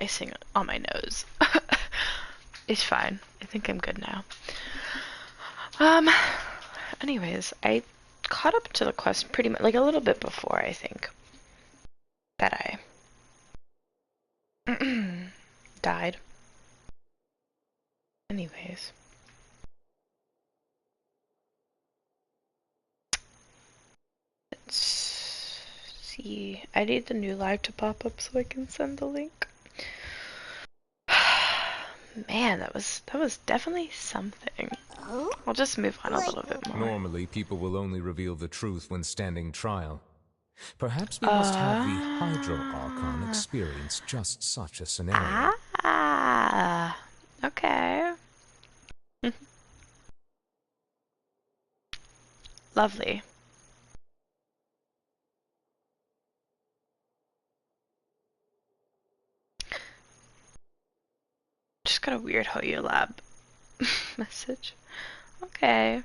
icing on my nose. It's fine. I think I'm good now. Anyways, I caught up to the quest pretty much, like a little bit before, I think, that I died. Anyways. Let's see. I need the new live to pop up so I can send the link. Man, that was definitely something. I'll just move on a little bit more. Normally, people will only reveal the truth when standing trial. Perhaps we must have the Hydro Archon experience just such a scenario. Okay. Lovely. Just got a weird Hoyo Lab message. Okay.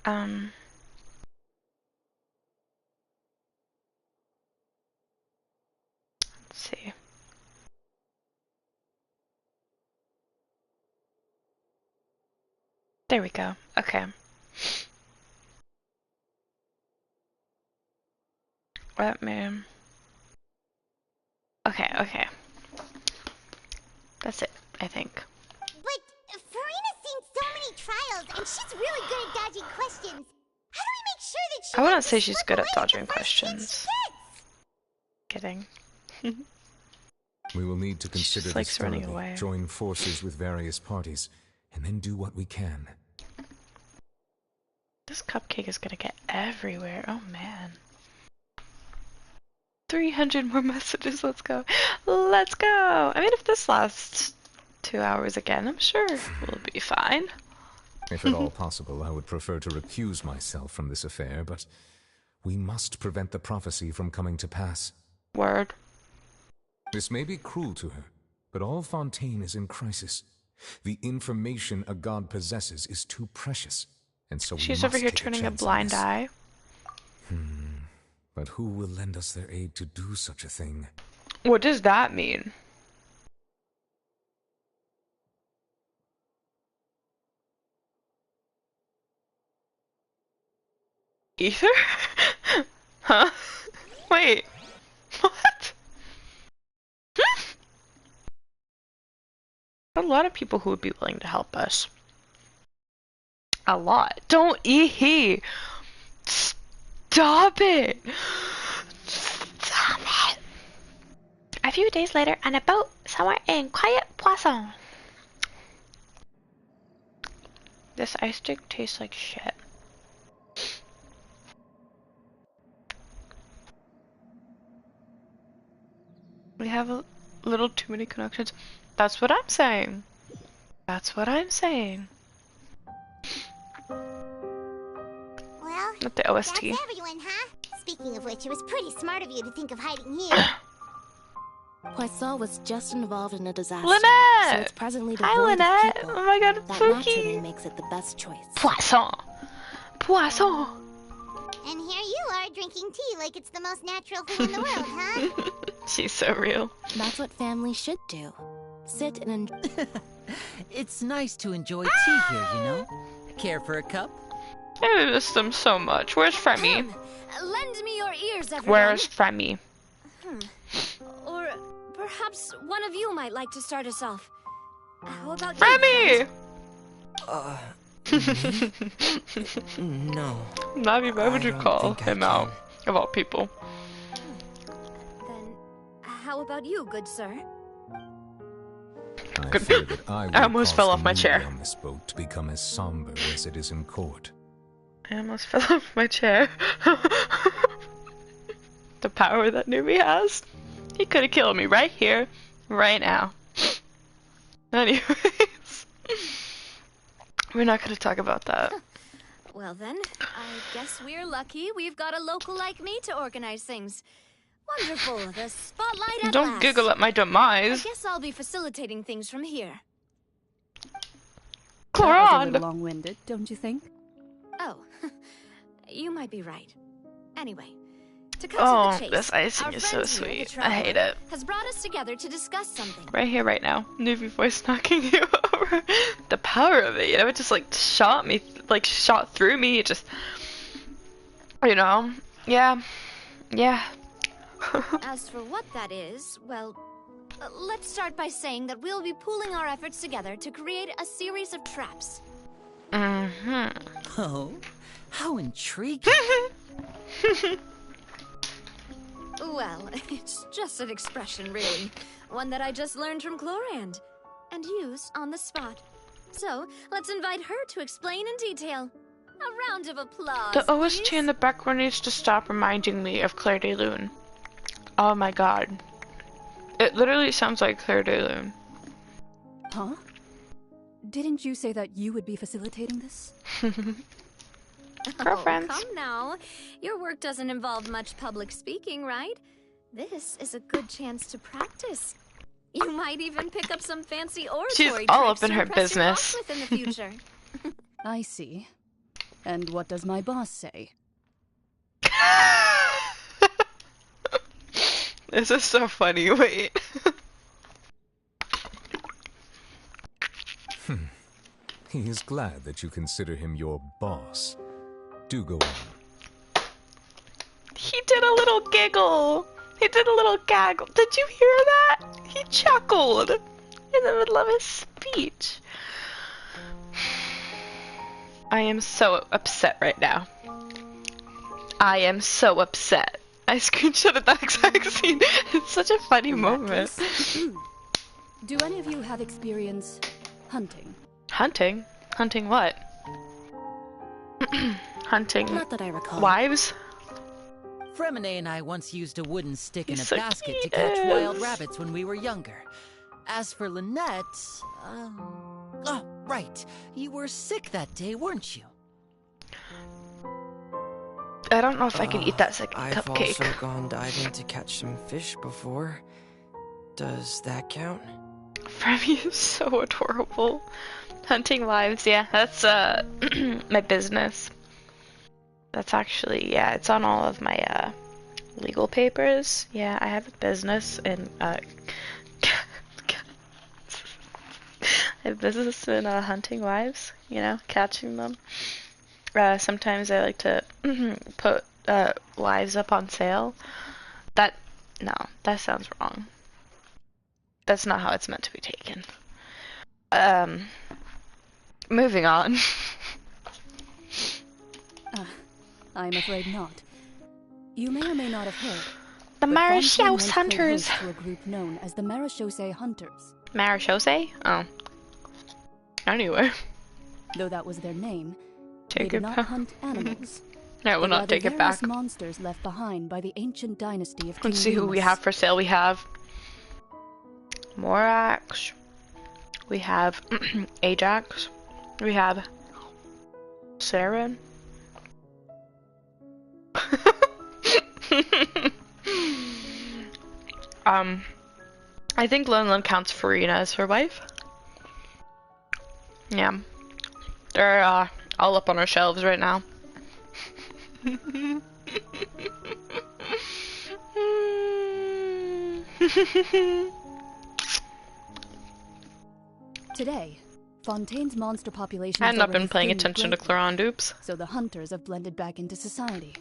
Let's see. There we go. Okay. Let me... Okay. That's it, I think. But Farina's seen so many trials, and she's really good at dodging questions. How do we make sure that she... I wouldn't say she's good at dodging questions. Kidding. We will need to consider this running away. Join forces with various parties, and then do what we can. This cupcake is gonna get everywhere. Oh man. 300 more messages. Let's go. Let's go. I mean, if this lasts 2 hours again, I'm sure we'll be fine. If at all possible, I would prefer to recuse myself from this affair, but we must prevent the prophecy from coming to pass. Word. This may be cruel to her, but all Fontaine is in crisis. The information a god possesses is too precious, and so she's over here turning a blind eye. But who will lend us their aid to do such a thing? What does that mean? Ether? Huh? Wait. What? A lot of people who would be willing to help us. A lot. Don't eat. Stop it. Stop it. A few days later, on a boat somewhere in Quiet Poisson. This ice stick tastes like shit. We have a little too many connections. That's what I'm saying. That's what I'm saying. Well, not the OST. That's everyone, huh? Speaking of which, it was pretty smart of you to think of hiding here. Poisson was just involved in a disaster. Lynette! So it's presently Hi, devoid Lynette! of people. Oh my god, That Pookie! naturally makes it the best choice. Poisson! Poisson! And here you are drinking tea like it's the most natural thing in the world, huh? She's so real. That's what family should do. Sit and enjoy. It's nice to enjoy tea here, you know? Care for a cup? I miss them so much. Where's Fremy? Lend me your ears, everyone. Where's Fremy? Or perhaps one of you might like to start us off. How about Fremy? No. Navi, why would you call him out of all people? Then, how about you, good sir? I fear that I almost fell off my chair. On this boat to become as somber as it is in court. I almost fell off my chair. The power that newbie has. He could have killed me right here, right now. Anyways. We're not going to talk about that. Well then, I guess we're lucky we've got a local like me to organize things. Wonderful, the spotlight at Don't last. giggle at my demise. I guess I'll be facilitating things from here. Clorond! That was a little long-winded, don't you think? Oh, you might be right. Anyway, To cut to Oh, the chase, this icing our is so friend here, the sweet. I hate Traveler, it. has brought us together to discuss something. Right here, right now. Newbie voice knocking you over. The power of it, you know, it just like shot me, like shot through me. It just, you know, yeah, yeah. As for what that is, well, let's start by saying that we'll be pooling our efforts together to create a series of traps. Oh, how intriguing. Well, it's just an expression, really. One that I just learned from Chlorand and used on the spot. So, let's invite her to explain in detail. A round of applause, The OST please. in the background needs to stop reminding me of Claire de Lune. Oh my god. It literally sounds like Claire de Lune. Huh? Didn't you say that you would be facilitating this? Girlfriends. Oh, come now. Your work doesn't involve much public speaking, right? This is a good chance to practice. You might even pick up some fancy oratory She's all tricks up in to her impress your business. boss with in the future. I see. And what does my boss say? This is so funny, wait. He is glad that you consider him your boss. Do go on. He did a little giggle. He did a little gaggle. Did you hear that? He chuckled in the middle of his speech. I am so upset right now. I am so upset. I screenshotted that exact scene. It's such a funny In that moment. case, do any of you have experience hunting? Hunting? Hunting what? Hunting Not that I recall. wives? Fremine and I once used a wooden stick in He's a so basket to cute. catch wild rabbits when we were younger. As for Lynette, oh, right. You were sick that day, weren't you? I don't know if I can eat that second I've cupcake. also gone diving to catch some fish before. Does that count? Freddy is so adorable. Hunting wives, yeah, that's my business. That's actually, yeah, it's on all of my legal papers. Yeah, I have a business in I have business in hunting wives, you know, catching them. Sometimes I like to put wives up on sale. No, that sounds wrong. That's not how it's meant to be taken. Moving on. I'm afraid not. You may or may not have heard. The but Fontaine Marechaussee once played Hunters. host to a group known as the Marechaussee Hunters. Marechaussee? Oh. Anyway. Though that was their name, Take they it did not back. hunt animals. I will but not rather take it various back. monsters left behind by the ancient dynasty of Let's King see who we Remus. have for sale. We have Morax. We have Ajax. We have Saren. I think Lenlin counts Farina as her wife. Yeah. They're all up on our shelves right now. Today, Fontaine's monster population I is have not been already paying thinned attention to greatly, Claron dupes. so the hunters have blended back into society,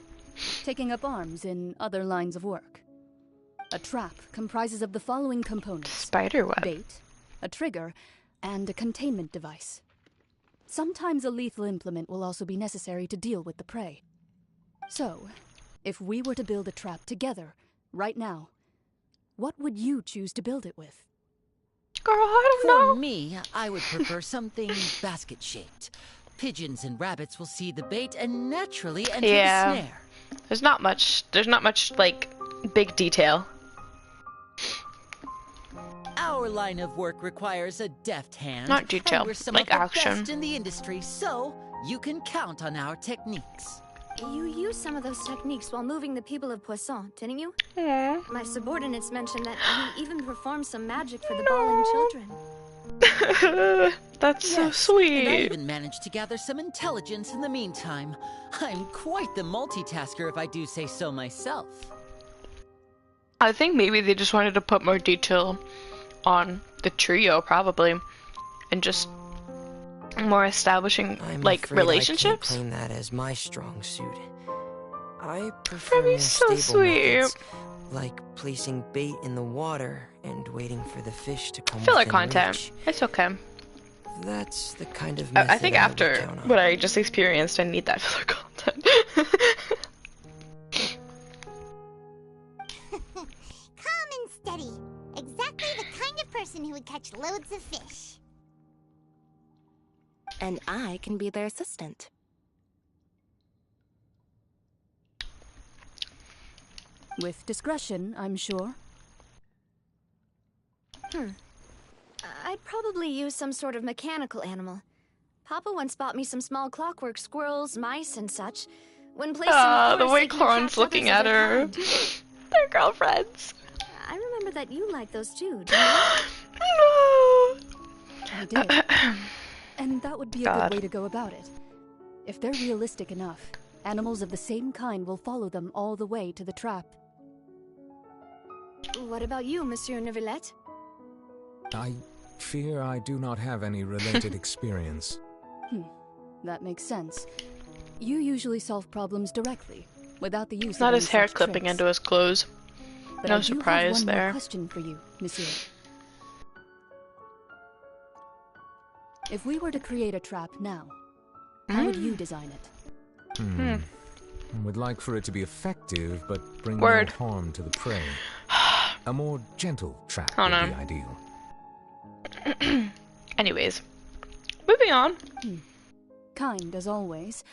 taking up arms in other lines of work. A trap comprises of the following components: Spiderweb. bait, a trigger, and a containment device. Sometimes a lethal implement will also be necessary to deal with the prey. So, if we were to build a trap together, right now, what would you choose to build it with? Girl, I For don't know. me, I would prefer something basket-shaped. Pigeons and rabbits will see the bait and naturally enter Yeah. the snare. There's not much like big detail. Our line of work requires a deft hand. Not detail, and we're some like of the action. best in the industry, so you can count on our techniques. You used some of those techniques while moving the people of Poisson, didn't you? Aww. My subordinates mentioned that you even performed some magic for the bawling children. That's so Yes, and I sweet. even managed to gather some intelligence in the meantime. I'm quite the multitasker if I do say so myself. I think maybe they just wanted to put more detail on the trio, probably, and just more establishing I'm like afraid relationships. I can't claim that as my strong suit. I prefer That'd be more so stable sweet. methods, like placing bait in the water and waiting for the fish to come Filler within content. reach. It's okay. That's the kind of method I think would after count on. what I just experienced, I need that filler content. Calm and steady. Exactly the kind of person who would catch loads of fish. And I can be their assistant. With discretion, I'm sure. I'd probably use some sort of mechanical animal. Papa once bought me some small clockwork squirrels, mice, and such. When placed in the The forest, way they can Cloran's attract looking others at of their her. kind. They're girlfriends. I remember that you liked those too, didn't you? No. I did. And that would be a God. good way to go about it. If they're realistic enough, animals of the same kind will follow them all the way to the trap. What about you, Monsieur Neuvillette? I fear I do not have any related experience. That makes sense. You usually solve problems directly, without the use Not of his any hair such clipping tricks. into his clothes. But No I do surprise have one more there. question for you, Monsieur. If we were to create a trap now, how would you design it? I would like for it to be effective, but bring Word. no harm to the prey. A more gentle trap Oh, would no. be ideal. Anyways, moving on. Kind as always.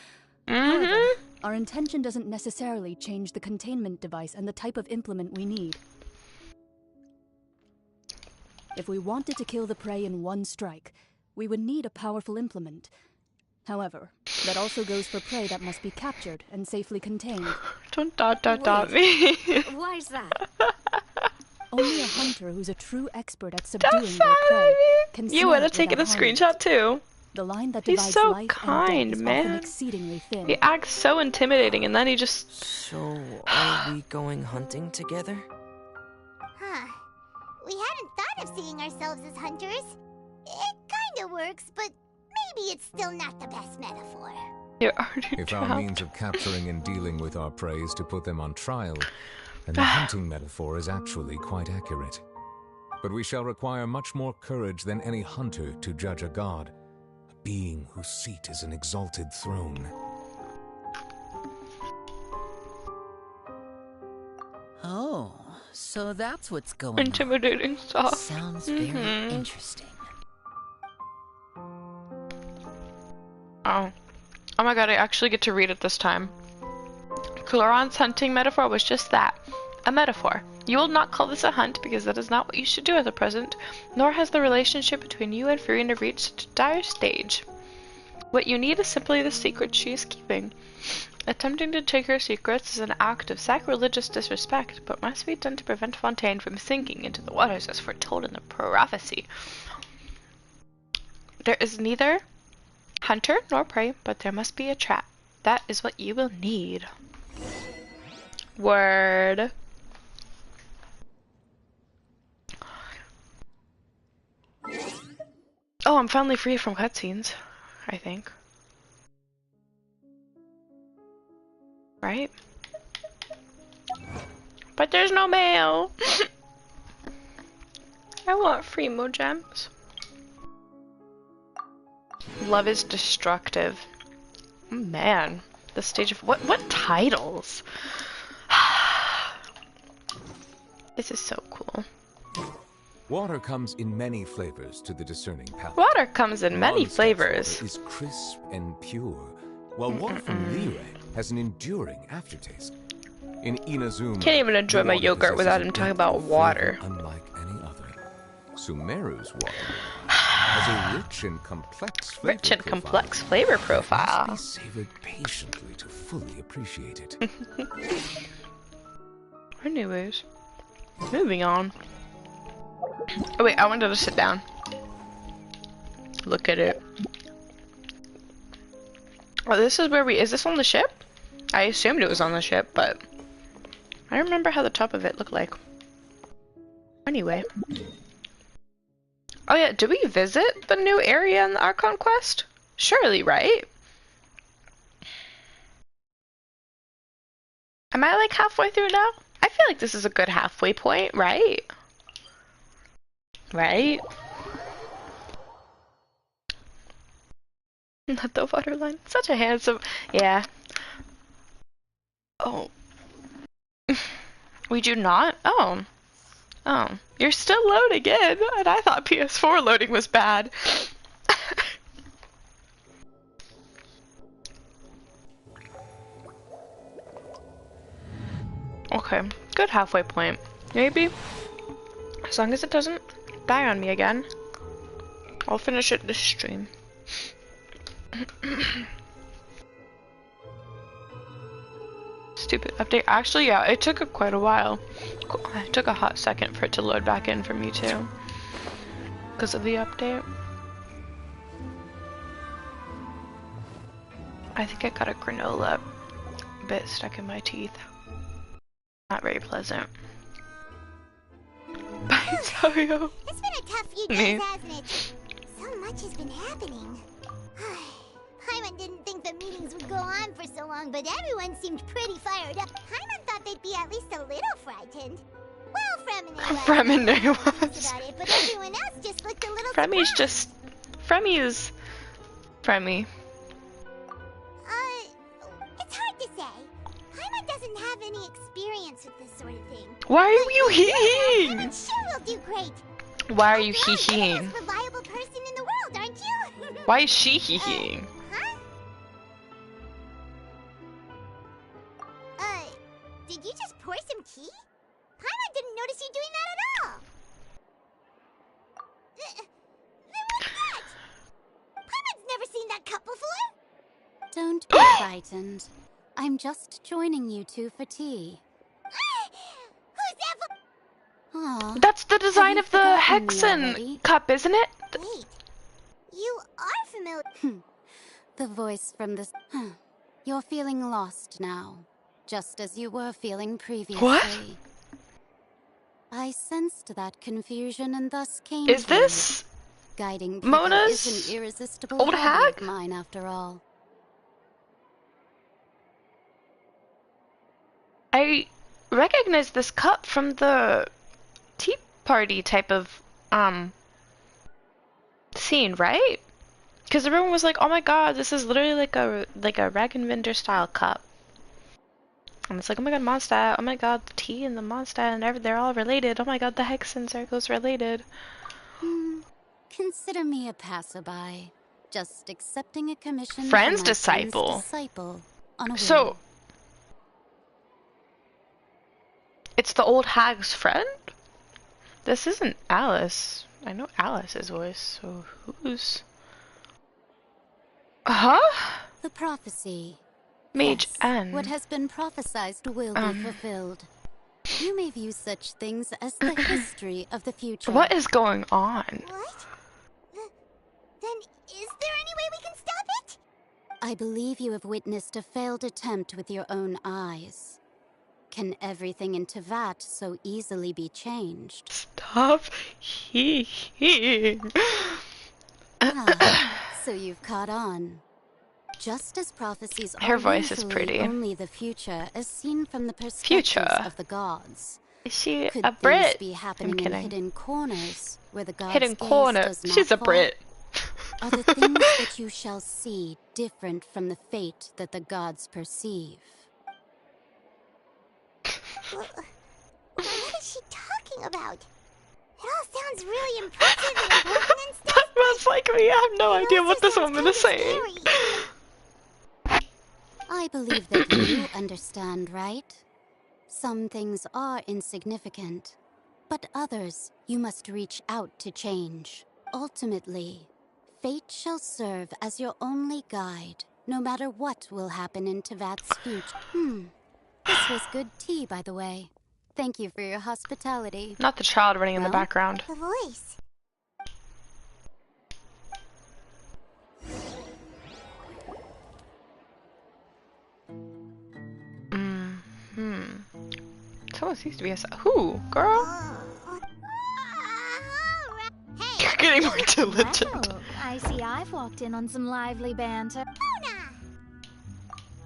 Mm-hmm. However, our intention doesn't necessarily change the containment device and the type of implement we need. If we wanted to kill the prey in one strike, we would need a powerful implement. However, that also goes for prey that must be captured and safely contained. Don't dot me. Why's that? Only a hunter who's a true expert at Don't subduing their prey can You snare would have it taken a without harming it. screenshot too. The line that He's divides so life kind, and death is man. often exceedingly thin. He acts so intimidating, and then he just. So, are we going hunting together? Huh. We hadn't thought of seeing ourselves as hunters. It kinda works, but maybe it's still not the best metaphor. You're already If our trapped. means of capturing and dealing with our prey is to put them on trial, then the hunting metaphor is actually quite accurate. But we shall require much more courage than any hunter to judge a god, a being whose seat is an exalted throne. Oh, so that's what's going Intimidating on. stuff. Sounds very interesting. Oh. Oh my god, I actually get to read it this time. Cloran's hunting metaphor was just that. A metaphor. You will not call this a hunt because that is not what you should do at the present, nor has the relationship between you and Farina reached a dire stage. What you need is simply the secret she is keeping. Attempting to take her secrets is an act of sacrilegious disrespect, but must be done to prevent Fontaine from sinking into the waters as foretold in the prophecy. There is neither hunter nor prey, but there must be a trap. That is what you will need. Word. Oh, I'm finally free from cutscenes, I think. Right? But there's no mail! I want free mogems. Love is destructive. Man, the stage of what titles? This is so cool. Water comes in many flavors to the discerning palate. Water comes in many Mondstadt's flavors. water is crisp and pure, while water from Lire has an enduring aftertaste. In Inazuma, Can't even enjoy the my water yogurt without possesses a him talking depth about of flavor water. unlike any other. Sumeru's water has a rich and complex flavor Rich and profile complex flavor that profile. must be savored patiently to fully appreciate it. Anyways, moving on. Oh wait, I wanted to sit down. Look at it. Oh, this is where is this on the ship? I assumed it was on the ship, but I don't remember how the top of it looked like. Anyway. Oh yeah, did we visit the new area in the Archon quest? Surely, right? Am I like halfway through now? I feel like this is a good halfway point, right? Right? Not the waterline. Such a handsome... Yeah. Oh. We do not? Oh. Oh. You're still loading in, and I thought PS4 loading was bad. Okay. Good halfway point. Maybe. As long as it doesn't die on me again. I'll finish it this stream. Stupid update. Actually, yeah, it took quite a while. It took a hot second for it to load back in for me too. Because of the update. I think I got a granola bit stuck in my teeth. Not very pleasant. Bye, Tario. It's been a tough few days, hasn't it? So much has been happening. Paimon didn't think the meetings would go on for so long, but everyone seemed pretty fired up. Paimon thought they'd be at least a little frightened. Well, Fremine was. About it, but everyone else just looked a little Fremmy's surprised. just... Fremmy is... Fremmy. It's hard to say. Paimon doesn't have any experience with this sort of thing. Why are you hee-heeing? Paimon sure will do great. Why are you After all, you're hee-heeing? the most reliable person in the world, aren't you? Why is she hee-heeing? Huh? Did you just pour some tea? Paimon didn't notice you doing that at all. Then what's that? Paimon's never seen that cup before. Don't be frightened. I'm just joining you two for tea. Who's that for? Aw, That's the design you of the forgotten me Hexen already? cup, isn't it? Wait, you are familiar. the voice from the... You're feeling lost now, just as you were feeling previously. What? I sensed that confusion and thus came Is to you. this Guiding Mona's is an irresistible old hobby hag? of mine, after all. I recognize this cup from the tea party type of scene, right? Because everyone was like, "Oh my God, this is literally like a Ragamuffin style cup." And it's like, "Oh my God, Mondstadt! Oh my God, the tea and the Mondstadt and they're all related. Oh my God, the Hexen circle's related." Consider me a passerby, just accepting a commission Friend's from my disciple. friend's disciple on a whim. So it's the old hag's friend? This isn't Alice. I know Alice's voice, so who's... Huh? The prophecy. Mage Yes, N. what has been prophesied will be fulfilled. You may view such things as the history of the future. What is going on? What? Then is there any way we can stop it? I believe you have witnessed a failed attempt with your own eyes. Can everything in Tevat so easily be changed? Stop hee-heeing. So you've caught on. Just as prophecies Her are voice is usually pretty. only the future as seen from the perspectives Future? of the gods. Is she Could a things Brit? be I'm happening in kidding. hidden corners where the gods' Hidden gaze corner. does not She's a fall? Brit. Are the things that you shall see different from the fate that the gods perceive? What is she talking about? It all sounds really impressive and important and stuff. That's like me. I have no It idea also what this sounds woman is kinda saying. scary. I believe that you understand, right? Some things are insignificant, but others you must reach out to change. Ultimately, fate shall serve as your only guide, no matter what will happen in Tevat's future. This was good tea, by the way. Thank you for your hospitality. Not the child running in the Well? background. The voice. Oh, it seems to be a who, girl? Hey, You're getting more diligent. Well, I see I've walked in on some lively banter. Mona!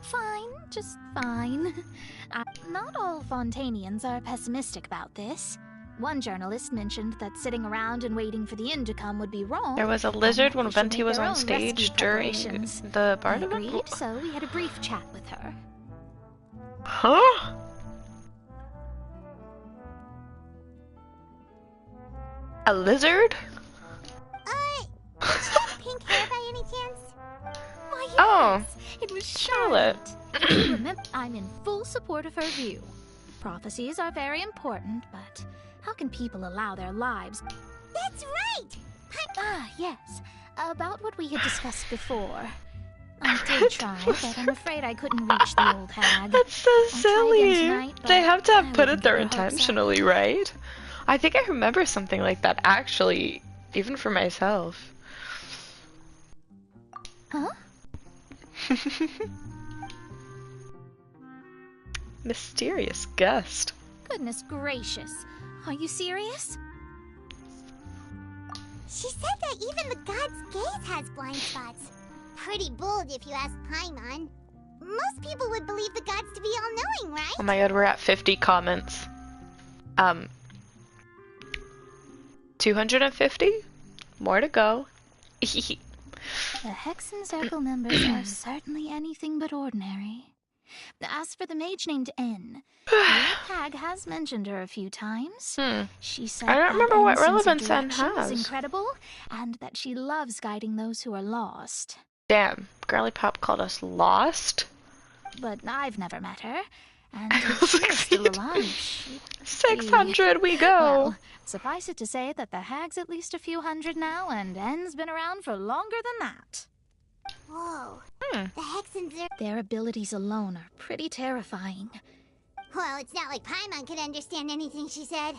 Fine, just fine. Not all Fontanians are pessimistic about this. One journalist mentioned that sitting around and waiting for the end to come would be wrong. There was a lizard when Venti was on stage during the I part of agreed, it. so we had a brief chat with her. Huh? A lizard? Does she have pink hair by any chance? Why, yes, Oh, it was Charlotte. Remember, I'm in full support of her view. Prophecies are very important, but how can people allow their lives? That's right! Yes. About what we had discussed before. I did try, but I'm afraid I couldn't reach the old hag. That's so I'll try again silly. tonight, They but have to have I put it wouldn't there get her hopes up. intentionally, right? I think I remember something like that, actually, even for myself. Huh? Mysterious guest. Goodness gracious. Are you serious? She said that even the god's gaze has blind spots. Pretty bold if you ask Paimon. Most people would believe the gods to be all-knowing, right? Oh my god, we're at 50 comments. 250? More to go. The Hexen Circle members are certainly anything but ordinary. As for the mage named N, the old hag has mentioned her a few times. She said I don't that remember what N's sense of relevance N direction is has. incredible, and that she loves guiding those who are lost. Damn, Girly Pop called us lost? But I've never met her, and if she was still alive, she'd be... 600, we go! Well, suffice it to say that the hag's at least a few hundred now, and N's been around for longer than that. Whoa. The Hexens are... Their abilities alone are pretty terrifying. Well, it's not like Paimon could understand anything she said.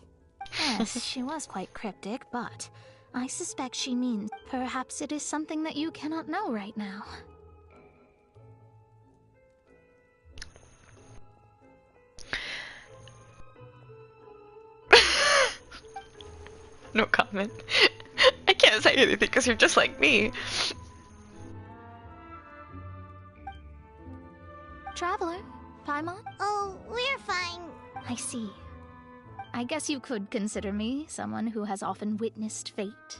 Yes, she was quite cryptic, but I suspect she means perhaps it is something that you cannot know right now. No comment. I can't say anything because you're just like me. Traveler, Paimon? Oh, we're fine. I see. I guess you could consider me someone who has often witnessed fate.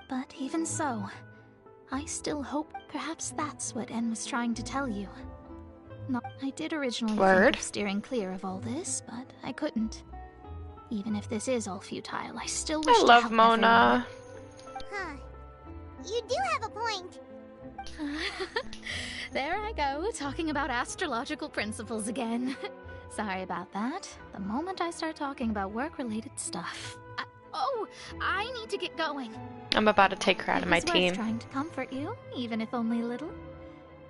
But even so, I still hope perhaps that's what N was trying to tell you. No, I did originally think of steering clear of all this, but I couldn't. Even if this is all futile, I still wish I to love help Mona. Huh. You do have a point. everyone. There I go, talking about astrological principles again. Sorry about that. The moment I start talking about work-related stuff. I need to get going. I'm about to take her out of my It was team. worth trying to comfort you, even if only a little.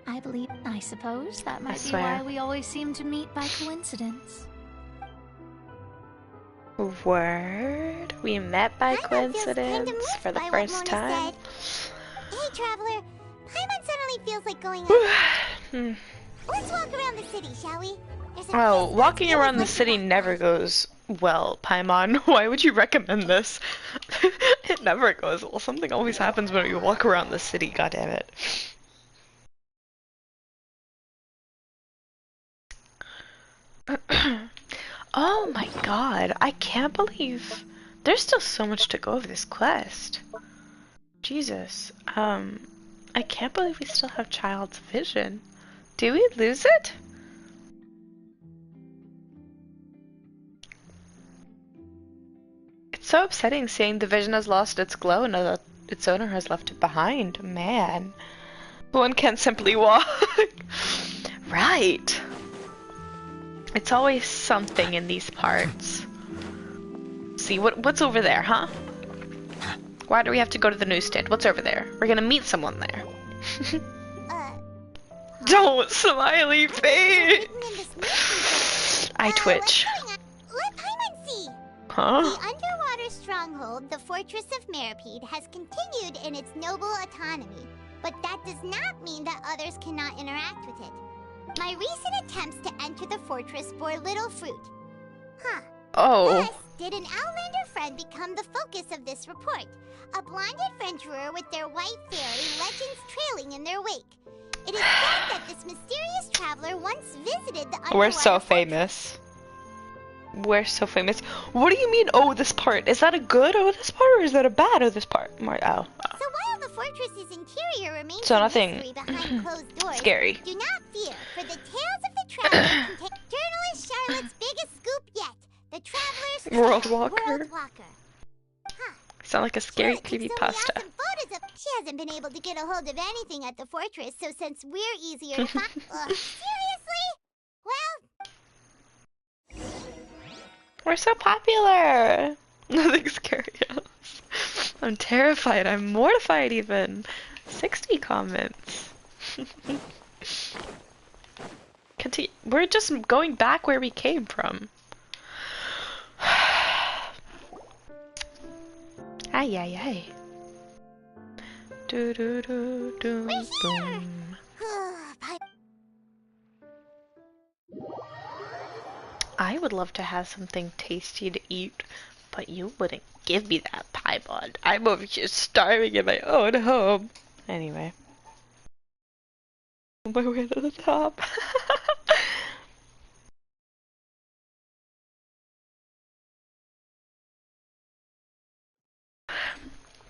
I suppose that might be swear. why we always seem to meet by coincidence. Word? We met by Paimon feels kinda coincidence moved for the by what first Mona time. said. Hey, Traveler. Paimon suddenly feels like going out. Let's walk around the city, shall we? There's a few Oh, spots walking really around the fun to city walk never on. goes well, Paimon. Why would you recommend this? It never goes well. Something always happens when you walk around the city, goddammit. Oh my god, I can't believe there's still so much to go of this quest. Jesus, I can't believe we still have Child's Vision. Do we lose it? It's so upsetting seeing the vision has lost its glow and that its owner has left it behind. Man. One can't simply walk. Right. It's always something in these parts. See, what's over there, huh? Why do we have to go to the newsstand? What's over there? We're gonna meet someone there. Don't smiley face! Written in this newspaper. I twitch. Let Paimon see. Huh? The underwater stronghold, the Fortress of Meripede, has continued in its noble autonomy, but that does not mean that others cannot interact with it. My recent attempts to enter the fortress bore little fruit. Huh. Oh. Thus, did an Outlander friend become the focus of this report? A blind adventurer with their white fairy legends trailing in their wake. It is said that this mysterious traveler once visited the underwater We're so fortress. famous. We're so famous. What do you mean, oh, this part? Is that a good oh, this part, or is that a bad oh, this part? More, oh. So while the fortress's interior remains So a nothing mystery behind closed doors, scary. do not fear, for the tales of the traveler contain journalist Charlotte's biggest scoop yet. The Traveler's World Tale, Walker. World Walker. Huh. Sound like a scary Charlotte keeps so many creepypasta. awesome photos of. She hasn't been able to get a hold of anything at the fortress, so since we're easier to find. Seriously? Well. We're so popular. Nothing scary else. I'm terrified. I'm mortified even. 60 comments. Continue. We're just going back where we came from. Ay, ay, ay. Do, do, do, do, We're here. boom. Bye. I would love to have something tasty to eat, but you wouldn't give me that pie bond. I'm over here starving in my own home. Anyway. On my way to the top.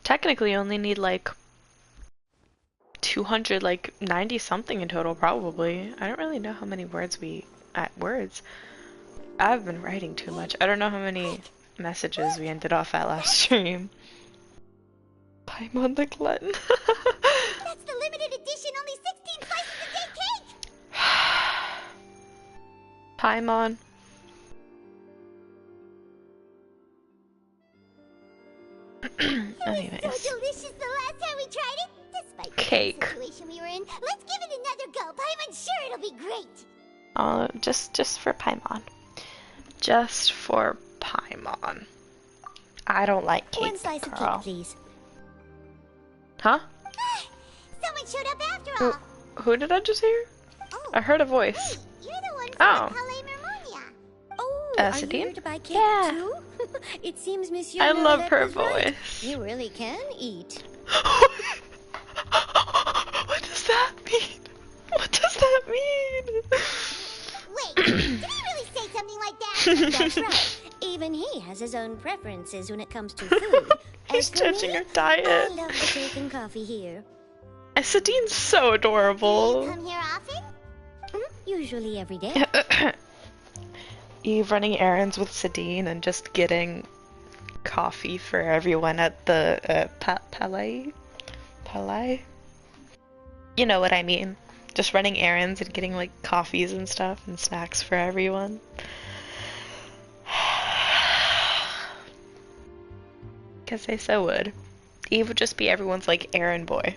Technically, you only need like 200, like 90 something in total, probably. I don't really know how many words words. I've been writing too much. I don't know how many messages we ended off at last stream. Paimon the Glutton. That's the limited edition, only 16 slices a day cake! Paimon. Anyways. It was so delicious the last time we tried it. Despite the Cake. situation we were in, let's give it another go. Paimon's sure it'll be great. Just for Paimon. Just for Paimon. I don't like cake. One slice of cake, please. Huh? Someone showed up after all. Who did I just hear? Oh, I heard a voice. hey, you're the one from Oh. Palais Mermonia. Oh, are you Sabine? here to buy cake Yeah. too? It seems Monsieur I love Laurette her was right. voice. You really can eat. What does that mean? What does that mean? Wait, did he really say something like that? That's right. Even he has his own preferences when it comes to food. He's As for judging me, her diet. I love the cake and coffee here. Sadine's so Do you adorable. come here often? Usually every day. Eve running errands with Sadine and just getting coffee for everyone at the Palais? Palais? You know what I mean. Just running errands and getting like coffees and stuff and snacks for everyone. Because they so would. Eve would just be everyone's like errand boy.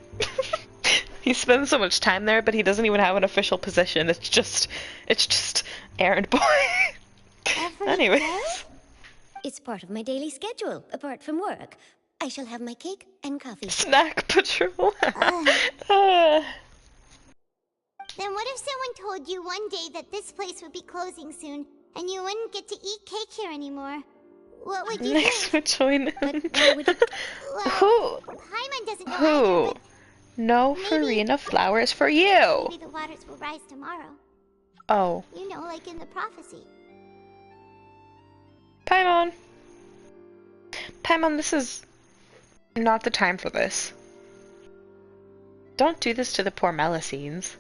He spends so much time there, but he doesn't even have an official position. It's just errand boy. Anyways. It's part of my daily schedule, apart from work. I shall have my cake and coffee. Snack patrol. Then what if someone told you one day that this place would be closing soon, and you wouldn't get to eat cake here anymore? What would you Next do? would join in. Well, Who? Paimon doesn't know Who? either, No Maybe- Farina flowers for but you. maybe the waters will rise tomorrow. Oh. You know, like in the prophecy. Paimon. Paimon, this is not the time for this. Don't do this to the poor Melusines.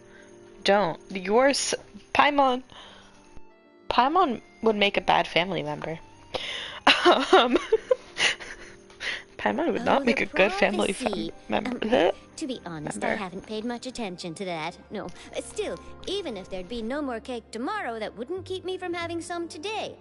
Don't. Yours, Paimon. Paimon would make a bad family member. Paimon would not Oh, make the a good family prophecy. member. To be honest, Member. I haven't paid much attention to that. No. Still, even if there'd be no more cake tomorrow, that wouldn't keep me from having some today.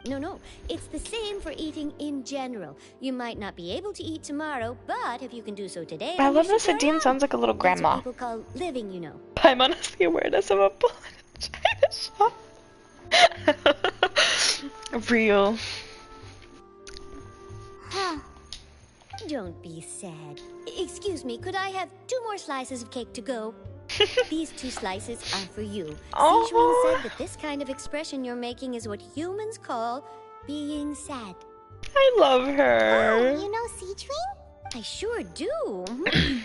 No. It's the same for eating in general. You might not be able to eat tomorrow, but if you can do so today, I then love you that should carry Sadine on. sounds like a little That's grandma. what people call living, you know. Paimon has the awareness of a bullet in a China shop. Real. Huh. Don't be sad. Excuse me, could I have 2 more slices of cake to go? These 2 slices are for you. Oh. Sijuin said that this kind of expression you're making is what humans call being sad. I love her. Oh, you know Sijuin? I sure do.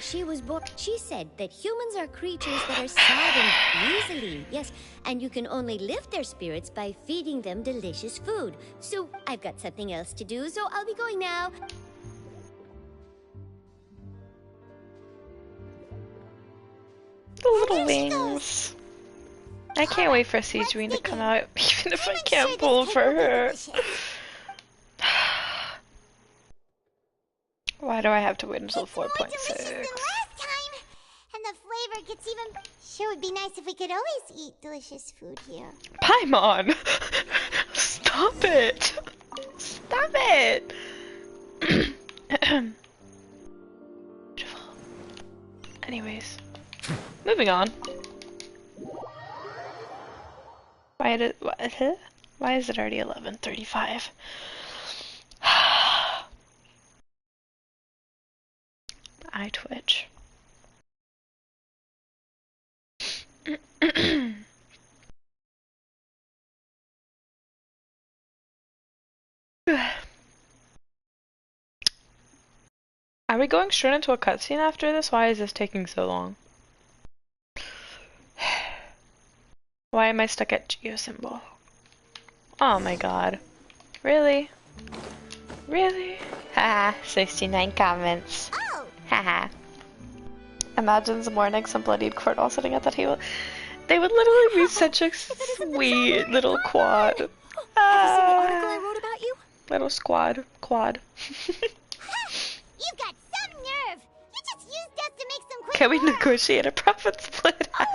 She was born. She said that humans are creatures that are saddened easily. Yes, and you can only lift their spirits by feeding them delicious food. So I've got something else to do, so I'll be going now. The little wings. I can't wait for Sijuin to come out, even if I can't pull for her. Why do I have to wait until 4.6? And the flavor gets even... Sure would be nice if we could always eat delicious food here. Paimon! Stop it! Stop it! Beautiful. Anyways, moving on. Why is it already 11:35? I twitch. Are we going straight into a cutscene after this? Why is this taking so long? Why am I stuck at Geo symbol? Oh my god. Really? Really? Haha, 69 comments. Oh! Haha. Imagine some morning, some bloodied court all sitting at the table. They would literally be such a sweet little quad. Have you seen the article I wrote about you? Little squad. Quad. You've got some nerve! You just used us to make some quick Can we work. negotiate a profit split? Don't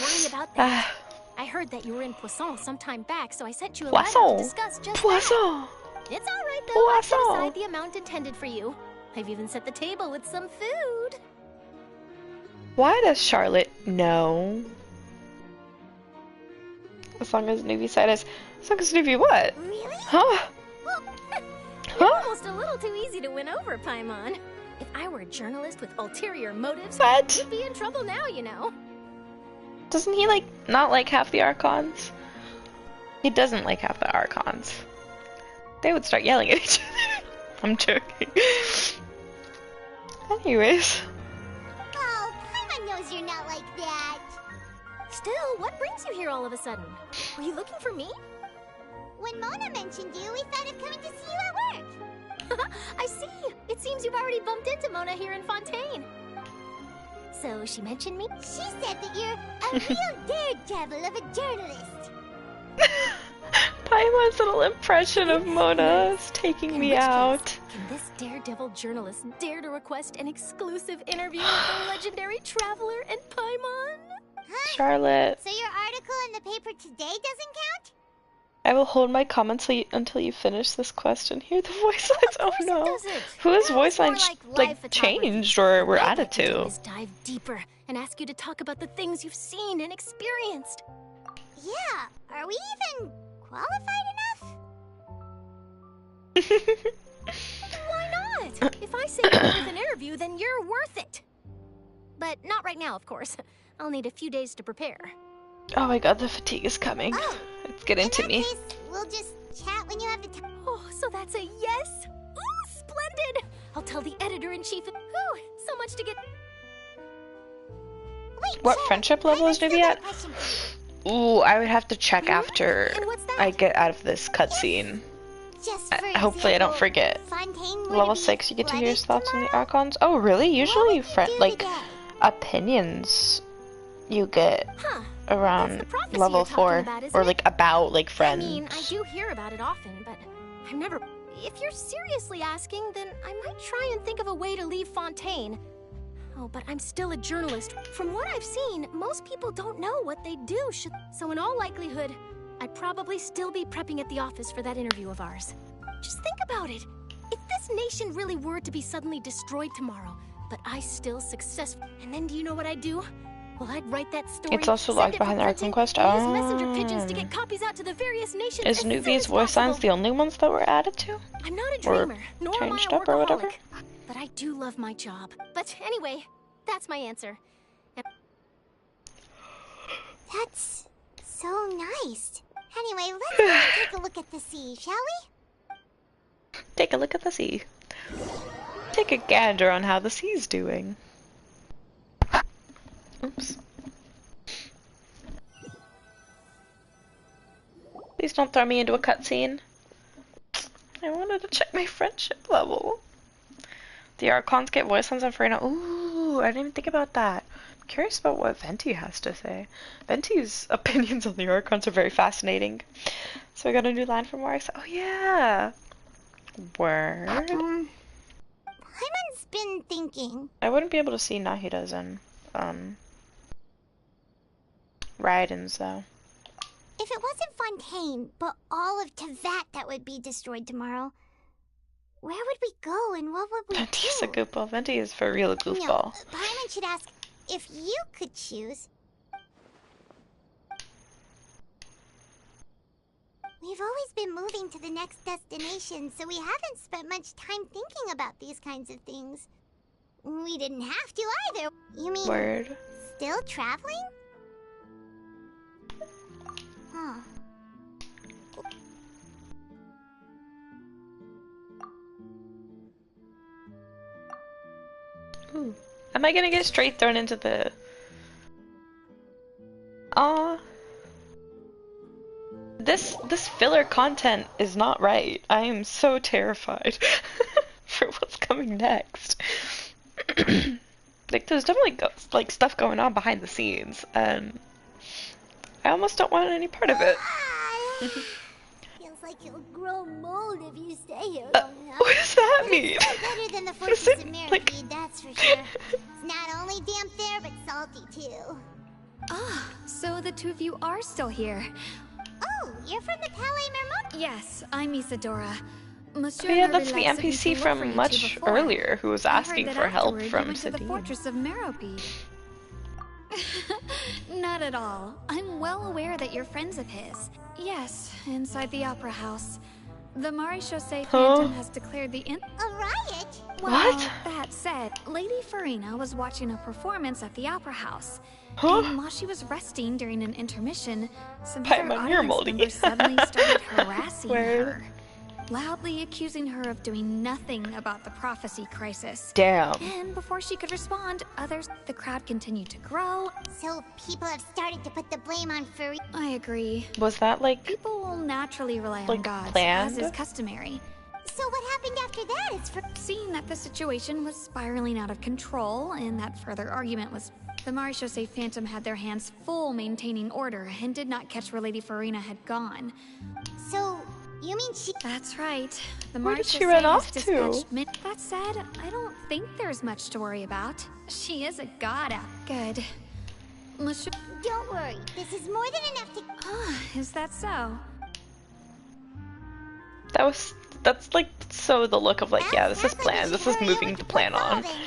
worry about that. I heard that you were in Poisson some time back, so I sent you a letter Poisson. to discuss just Poisson. that. It's all right, though. I set Poisson. aside the amount intended for you. I've even set the table with some food. Why does Charlotte know? As long as Newbie said us. As long as Newbie what? Really? Huh? You're almost a little too easy to win over, Paimon. If I were a journalist with ulterior motives, What? you'd be in trouble now, you know. Doesn't he not like half the Archons? He doesn't like half the Archons. They would start yelling at each other. I'm joking. Anyways. Oh, Paimon knows you're not like that. Still, what brings you here all of a sudden? Were you looking for me? When Mona mentioned you, we thought of coming to see you at work. I see. It seems you've already bumped into Mona here in Fontaine. So she mentioned me? She said that you're a real daredevil of a journalist. Paimon's little impression of Mona is taking me out. Can this daredevil journalist dare to request an exclusive interview with the legendary traveler and Paimon? Huh? Charlotte. So your article in the paper today doesn't count? I will hold my comments until you finish this quest and hear the voice lines. Oh no. Doesn't. Whose Now voice it's more lines live photography. changed or were What I'd added like to do to? is dive deeper and ask you to talk about the things you've seen and experienced. Yeah. Are we even qualified enough? Why not? If I say you're worth an interview, then you're worth it. But not right now, of course. I'll need a few days to prepare. Oh my god, the fatigue is coming. Oh, It's getting to me. In that case, we'll just chat when you have the time. Oh, so that's a yes? Ooh, splendid! I'll tell the editor-in-chief. Ooh, so much to get... Wait, What Sarah, friendship level is I've Newbie still at? got a question for Ooh, I would have to check after And what's that? I get out of this cutscene. you. Just for Hopefully I don't example, forget. Fontaine were Level to be 6, you get to hear his flooded thoughts on the tomorrow? Archons. Oh, really? Usually, What would you do today? opinions you get Huh. around That's the prophecy level you're talking 4, about, isn't or it? about friends. I mean, I do hear about it often, but I've never... If you're seriously asking, then I might try and think of a way to leave Fontaine. Oh, but I'm still a journalist. From what I've seen, most people don't know what they do. So in all likelihood, I'd probably still be prepping at the office for that interview of ours. Just think about it. If this nation really were to be suddenly destroyed tomorrow, but I still successful, and then do you know what I'd do? Well, I'd write that story. It's also send locked it behind for the printing, Archon quest. and use messenger pigeons to get copies out to the various nations. Is as soon Newbie's as voice lines possible. the only ones that were added to? I'm not a Or dreamer, nor am I a changed up or whatever? workaholic, but I do love my job. But anyway, that's my answer. That's so nice. Anyway, let's go and take a look at the sea, shall we? Take a look at the sea. Take a gander on how the sea's doing. Oops. Please don't throw me into a cutscene. I wanted to check my friendship level. The Archons get voice lines on Farina. Ooh, I didn't even think about that. I'm curious about what Venti has to say. Venti's opinions on the Archons are very fascinating. So I got a new line from Marx. Oh yeah. Word. Paimon's been thinking. I wouldn't be able to see Nahida's and Raiden's though. If it wasn't Fontaine, but all of Tevat that would be destroyed tomorrow, where would we go and what would we Venti's do? a goofball. Venti is for real a goofball. No, Paimon should ask if you could choose. We've always been moving to the next destination, so we haven't spent much time thinking about these kinds of things. We didn't have to either. You mean Word. still traveling? Huh. Ooh. Am I gonna get straight thrown into the... This filler content is not right. I am so terrified for what's coming next. Like, there's definitely like stuff going on behind the scenes, and I almost don't want any part of it. Feels like you'll grow mold if you stay here long enough. What does that But mean? it's still better than the fortress of Merriweed, that's for sure. It's not only damp there, but salty too. Ah, so the two of you are still here. Oh, you're from the Palais Mermont? Yes, I'm Isadora. Monsieur Oh yeah, that's the Marilla sent me to NPC look for from you two much before. earlier who was I heard asking that for help afterward you from went to the Sidine. fortress of Meropide. Not at all. I'm well aware that you're friends of his. Yes, inside the opera house. The Maréchaussée Phantom has declared the A riot? Well, What? that said, Lady Farina was watching a performance at the opera house. Huh? And while she was resting during an intermission, some Paimon, other you're audience moldy. members suddenly started harassing Word. her, loudly accusing her of doing nothing about the prophecy crisis. Damn. And before she could respond, the crowd continued to grow. So people have started to put the blame on Furry. I agree. Was that like... People will naturally rely on Like, gods, planned? as is customary. So what happened after that? It's for... Seeing that the situation was spiraling out of control and that further argument was... The Maréchaussée Phantom had their hands full maintaining order and did not catch where Lady Farina had gone. So, you mean she... That's right. The Where did she Maréchaussée run has off to? dispatched That said, I don't think there's much to worry about. She is a god. Good. Monsieur... Don't worry, this is more than enough to... Ah, is that so? That's like so the look of like, yeah, this is Sounds like planned. we This should is hurry moving over to to plan on. Portobello then.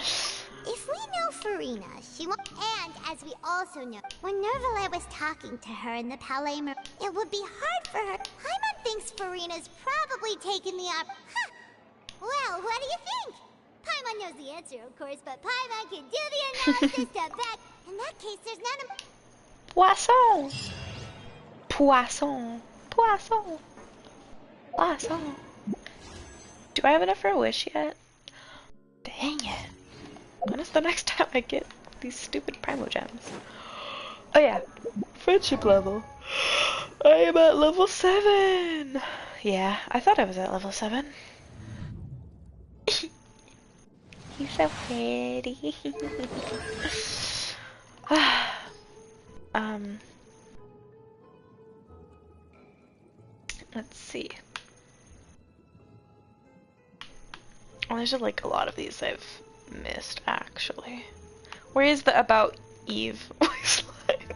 If we know Farina, she won't... And as we also know, when Nervalet was talking to her in the Palais it would be hard for her. Paimon thinks Farina's probably taken the Huh. Well, what do you think? Paimon knows the answer, of course, but Paimon can do the analysis to back... In that case, there's none of... Poisson! Poisson! Poisson! Poisson! Do I have enough for a wish yet? Dang it. When is the next time I get these stupid Primo Gems? Oh yeah. Friendship level. I am at level 7! Yeah, I thought I was at level 7. He's so pretty. Let's see. Oh, there's like a lot of these I've missed actually. Where is the About Eve voice line?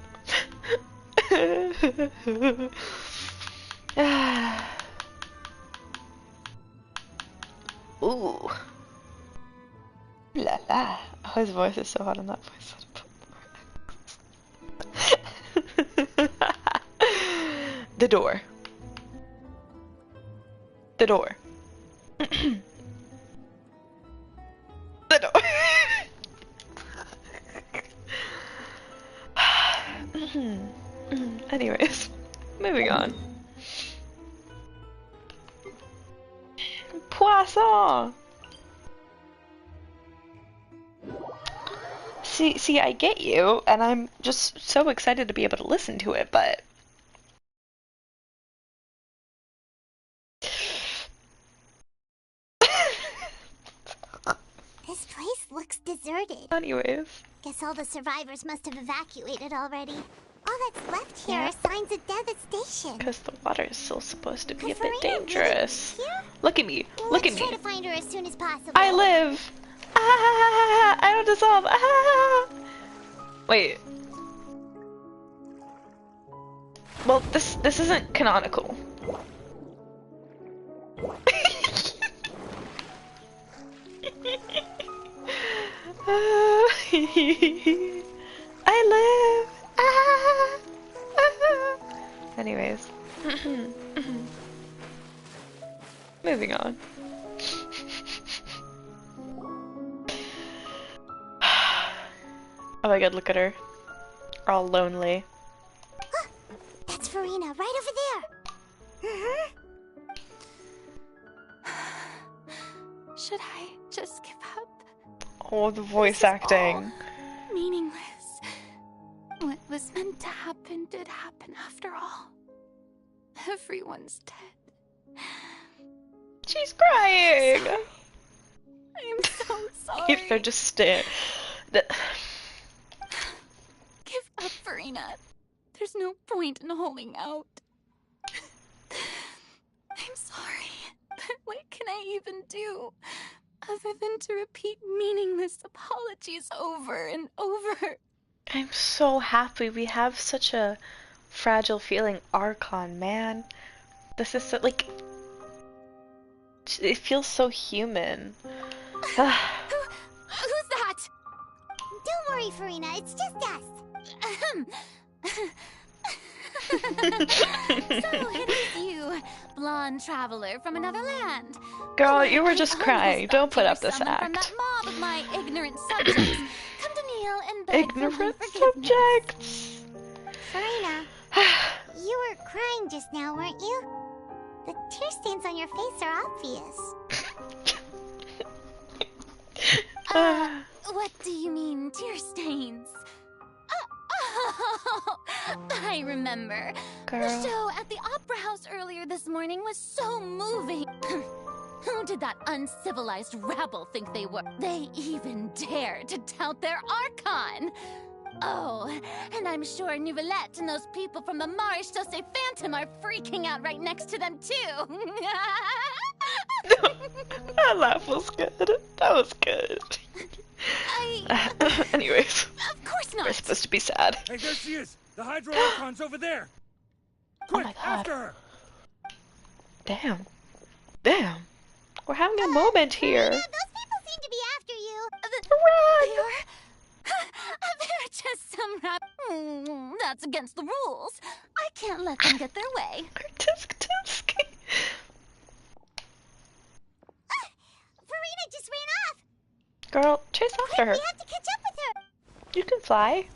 Ooh. La la. Oh, his voice is so hot in that voice. The door. The door. The door. Anyways, moving on. Poisson! See, I get you, and I'm just so excited to be able to listen to it, but... This place looks deserted. Anyways. Guess all the survivors must have evacuated already. All that's left here are signs of death at station. Because the water is still supposed to be a bit Farina dangerous. really here? Look at me. Look at Let's me. try to find her as soon as possible. I live. Ah, I don't dissolve. Ah. Wait. Well, this isn't canonical. I live. Ah. Ah. Anyways. Moving on. Oh my god, look at her. All lonely. That's Farina, right over there. Should I just give up? Oh, the voice acting. Meaningless. What was meant to happen did happen after all. Everyone's dead. She's crying. I'm so sorry. They're just staring. Give up, Farina. There's no point in holding out. I'm sorry, but what can I even do other than to repeat meaningless apologies over and over? I'm so happy we have such a fragile feeling Archon, man. This is so, like, it feels so human. Who's that? Don't worry, Farina. It's just us. So it is you, blonde traveler from another land. Girl, you were just I crying. always Don't thought put you up were this someone from act. that mob of my ignorant subjects. Come to kneel and beg for my Ignorant forgiveness. subjects. Farina, you were crying just now, weren't you? The tear stains on your face are obvious. What do you mean, tear stains? Oh, I remember. Girl. The show at the Opera House earlier this morning was so moving. Who did that uncivilized rabble think they were? They even dared to tout their Archon! Oh, and I'm sure Nouvellette and those people from the Marish Chaussee Phantom are freaking out right next to them, too! That laugh was good. That was good. Anyways. Of course not! We're supposed to be sad. Hey, there she is! The Hydro Archon's over there! Quick, my God. after her! Damn. Damn. We're having a moment here. Farina, those people seem to be after you. They're just some that's against the rules. I can't let them get their way. Tisk tisk. Farina just ran off. Girl, chase after her. We have to catch up with her. You can fly.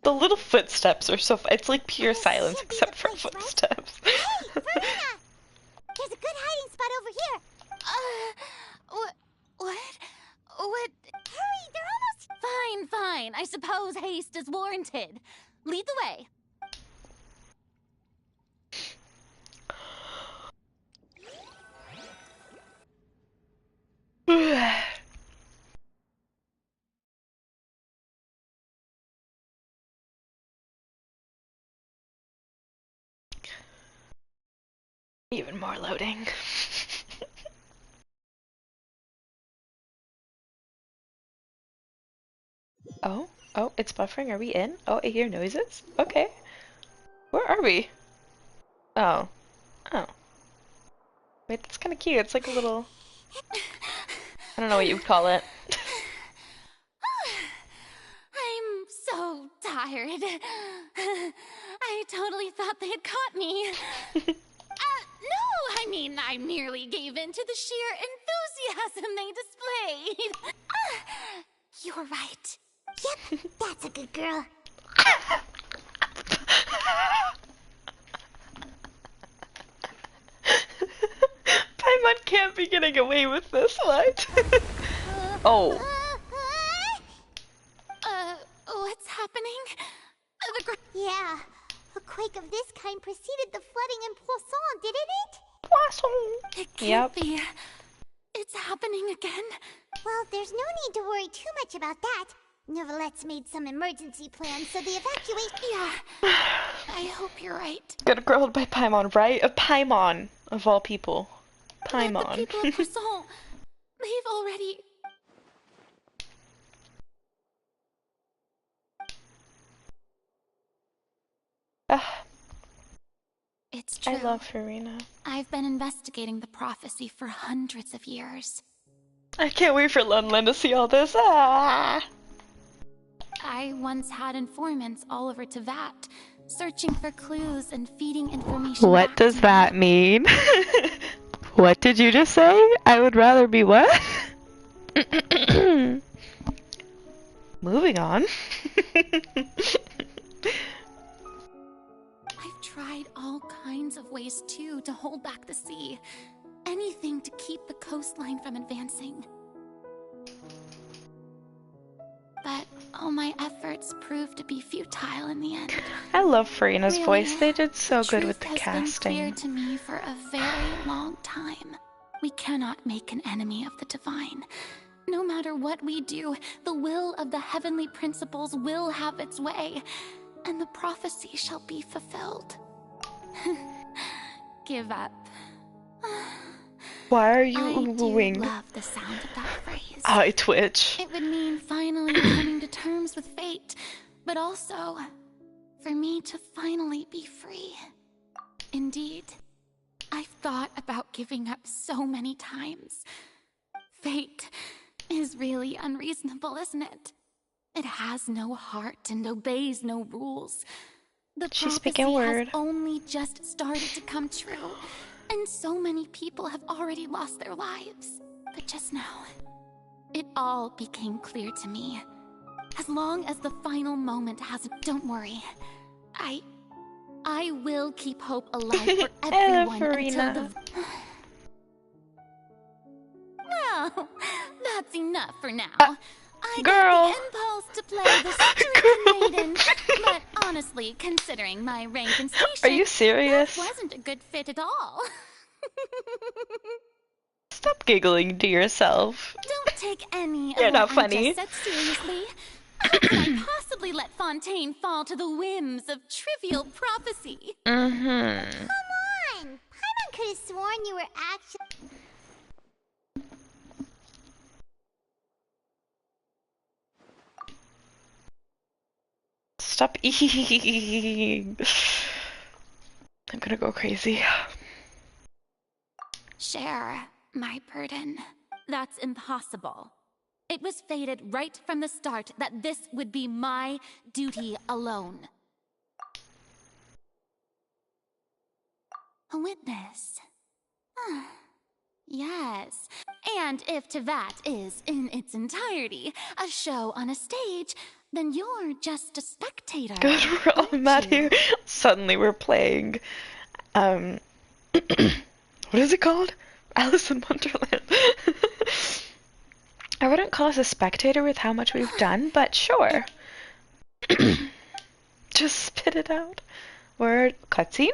The little footsteps are so it's like pure silence should be except the for place, right? footsteps. Hey, Farina! There's a good hiding spot over here. What? Hurry, they're almost... Fine. I suppose haste is warranted. Lead the way. Even more loading. Oh, it's buffering. Are we in? Oh, I hear noises. Okay. Where are we? Oh. Wait, that's kind of cute. It's like a little... I don't know what you would call it. I'm so tired. I totally thought they had caught me. No, I mean, I merely gave in to the sheer enthusiasm they displayed. You're right. Yep, that's a good girl. Paimon can't be getting away with this, what? Oh. What's happening? Yeah, a quake of this kind preceded the flooding in Poisson, didn't it? Poisson. It can't be. It's happening again. Well, there's no need to worry too much about that. Neverlette's made some emergency plans, so the evacuation... Yeah, I hope you're right. Got grilled by Paimon, right? A Paimon, of all people. Paimon. But the people of Poisson, they've already... It's true. I love Farina. I've been investigating the prophecy for hundreds of years. I can't wait for Lunlin to see all this. Ah! I once had informants all over Tevat, searching for clues and feeding information. What does that mean? What did you just say? I would rather be what? Moving on. I've tried all kinds of ways too to hold back the sea. Anything to keep the coastline from advancing. But all my efforts proved to be futile in the end. I love Farina's Really, voice. They did so good with the truth casting. has been clear to me for a very long time. We cannot make an enemy of the divine. No matter what we do, the will of the heavenly principles will have its way, and the prophecy shall be fulfilled. Give up. Why are you I oohing? do love the sound of that phrase. I twitch. It would mean finally coming to terms with fate, but also for me to finally be free. Indeed, I've thought about giving up so many times. Fate is really unreasonable, isn't it? It has no heart and obeys no rules. The She's prophecy speaking word. has only just started to come true, and so many people have already lost their lives. But just now, it all became clear to me. As long as the final moment hasn't... Don't worry. I will keep hope alive for everyone until the... Well, that's enough for now. I girl. got the impulse to play the stricken maiden, but honestly, considering my rank and station, Are you serious? that wasn't a good fit at all. Stop giggling to yourself. Don't take any You're of not what funny. I just said seriously. How could I possibly let Fontaine fall to the whims of trivial prophecy? Mm-hmm. Come on! Paimon could have sworn you were actually... Stop eating. I'm gonna go crazy. Share my burden. That's impossible. It was fated right from the start that this would be my duty alone. A witness. Yes. And if Tevat is, in its entirety, a show on a stage, then you're just a spectator. Good, we're all mad here. Suddenly we're playing, what is it called? Alice in Wonderland. I wouldn't call us a spectator with how much we've done, but sure. Just spit it out. Word. Cutscene?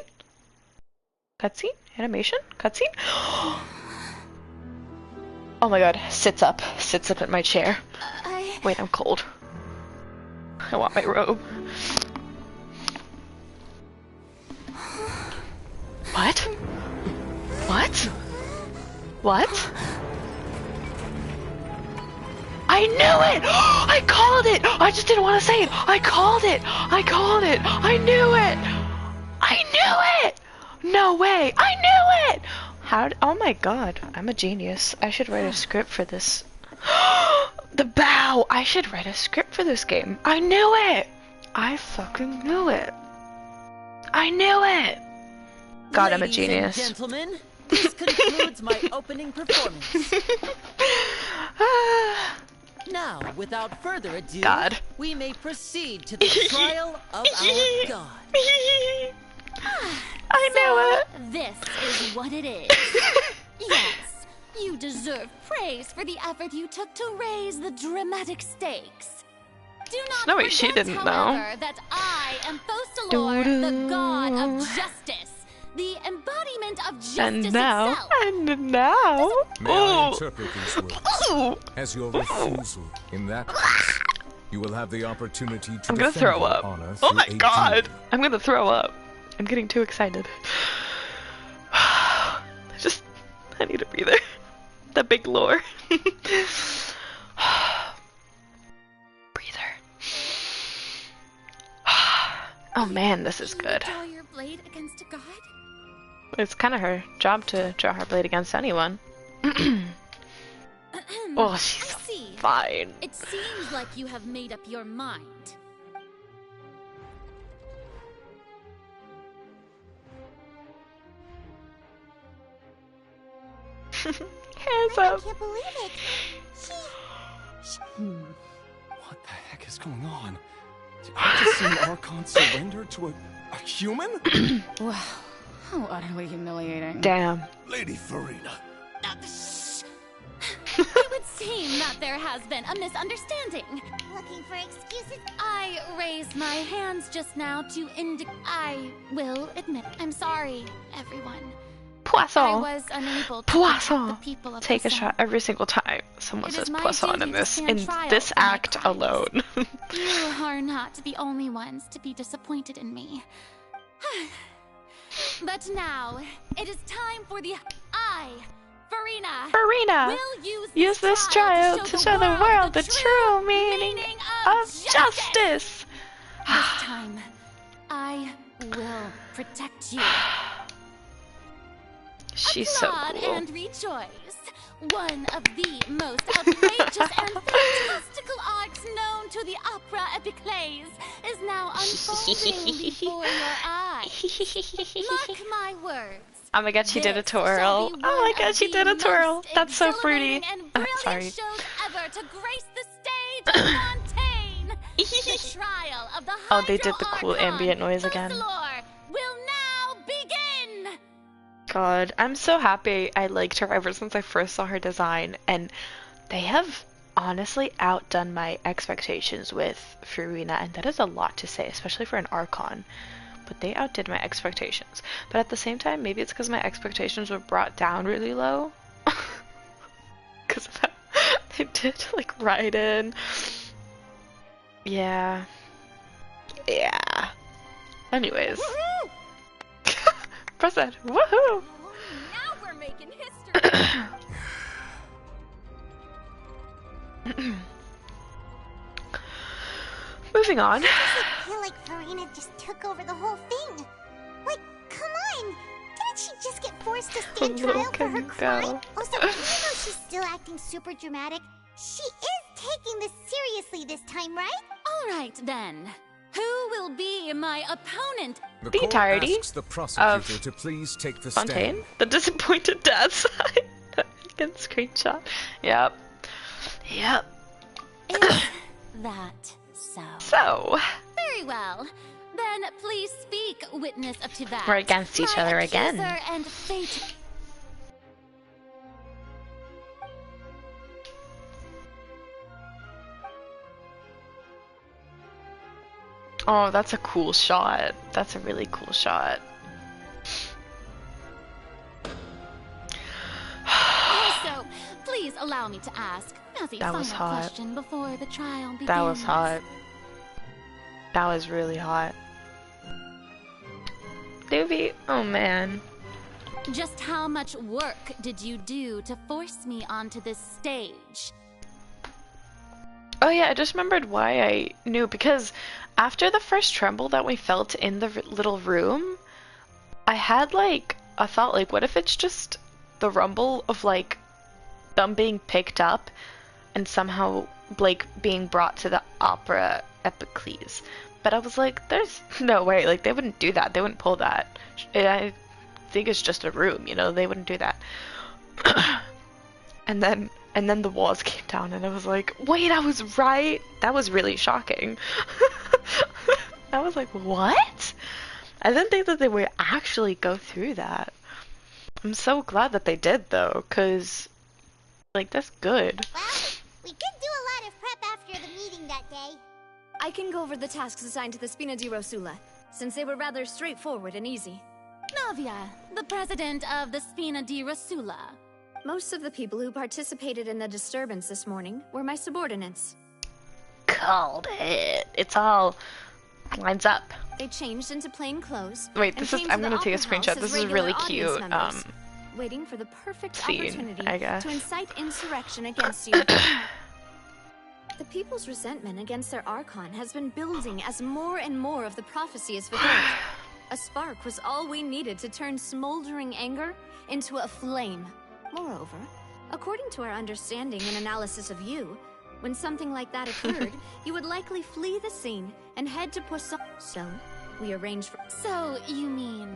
Cutscene? Animation? Cutscene? Oh my god. Sits up. Sits up in my chair. Wait, I'm cold. I want my robe. What? What? What? I knew it! I called it! I just didn't want to say it! I called it! I called it! I knew it! I knew it! No way! I knew it! Oh my god, I'm a genius. I should write a script for this. The bow! I should write a script for this game. I knew it! I fucking knew it. I knew it! God, I'm a genius. Ladies and gentlemen, this concludes my opening performance. Now, without further ado, God. we may proceed to the trial of our god. I knew it! This is what it is. Yes, you deserve praise for the effort you took to raise the dramatic stakes. Do not No, wait, she forget, didn't however, that I am Fostalor, the god of justice. The embodiment of justice And now, itself. and now, May I interpret these words as your refusal? In that case, you will have the opportunity to I'm gonna defend throw your up. honor Oh through my a god! duel. I'm gonna throw up. I'm getting too excited. I need a breather. The big lore. Breather. Oh man, this is good. Draw your blade against a god? It's kind of her job to draw her blade against anyone. Oh, she's I see. fine. It seems like you have made up your mind. Hands I up. can't believe it. What the heck is going on? Did I just see an Archon surrender to a human? Wow, how utterly humiliating. Damn. Lady Farina. It would seem that there has been a misunderstanding. Looking for excuses? I raised my hands just now to I will admit, I'm sorry, everyone. I Poisson. was unable to protect the Poisson. people of Take a Poisson. shot every single time someone It says is my poisson duty in to this stand trial this for my act crimes. alone. You are not the only ones to be disappointed in me. But now, it is time for the Farina, Farina, will use this trial to show the world the true meaning of justice. This time, I will protect you. She's so Applaud cool. and rejoice. One of the most outrageous and fantastical arcs known to the opera epiclese is now unfolding before your eyes. Mark my words. Oh my god, she did a This shall twirl. be Oh my one god, of she the did a twirl. most That's so fruity. exhilarating and brilliant Sorry. shows ever to grace the stage of Fontaine. The trial of the Oh, they did the cool Hydro ambient Archon, noise again. Fostalor, will now begin. God, I'm so happy I liked her ever since I first saw her design, and they have honestly outdone my expectations with Farina, and that is a lot to say, especially for an Archon. But they outdid my expectations. But at the same time, maybe it's because my expectations were brought down really low. Because they did, like, ride in. Yeah. Yeah. Anyways. Press that. Woohoo! Now we're making history. Moving on. It doesn't feel like Farina just took over the whole thing. Like, come on. Didn't she just get forced to stand Little trial for her can crime? go. Also, even though she's still acting super dramatic, she is taking this seriously this time, right? All right, then. Who will be my opponent? The The court entirety asks the prosecutor of to please take the Fontaine? stand. The disappointed dad side. Again, screenshot. Yep. Yep. Is that so? So, Very well. Then please speak, witness up to that. we're against each My other again. accuser and fate. Oh, that's a cool shot. That's a really cool shot. Also, please allow me to ask as a That was final hot. question before the trial begins. That was hot. That was really hot. Doobie, oh man. Just how much work did you do to force me onto this stage? Oh yeah, I just remembered why I knew, because after the first tremble that we felt in the little room, I had like a thought, like, what if it's just the rumble of like them being picked up and somehow like being brought to the opera Epicles. But I was like, there's no way, like they wouldn't do that. They wouldn't pull that. I think it's just a room, you know, they wouldn't do that. and then the walls came down and I was like, wait, I was right. That was really shocking. I was like, what? I didn't think that they would actually go through that. I'm so glad that they did though, cause like that's good. Well, we did do a lot of prep after the meeting that day. I can go over the tasks assigned to the Spina di Rosula, since they were rather straightforward and easy. Navia, the president of the Spina di Rosula. Most of the people who participated in the disturbance this morning were my subordinates. Called it. It's all lines up. They changed into plain clothes. Wait, this is. I'm gonna take a screenshot. This is really cute. Waiting for the perfect Scene, opportunity I guess. to incite insurrection against you. The people's resentment against their Archon has been building as more and more of the prophecy is fulfilled. A spark was all we needed to turn smoldering anger into a flame. Moreover, according to our understanding and analysis of you, when something like that occurred, you would likely flee the scene and head to Poisson. So, we arranged for— So, you mean...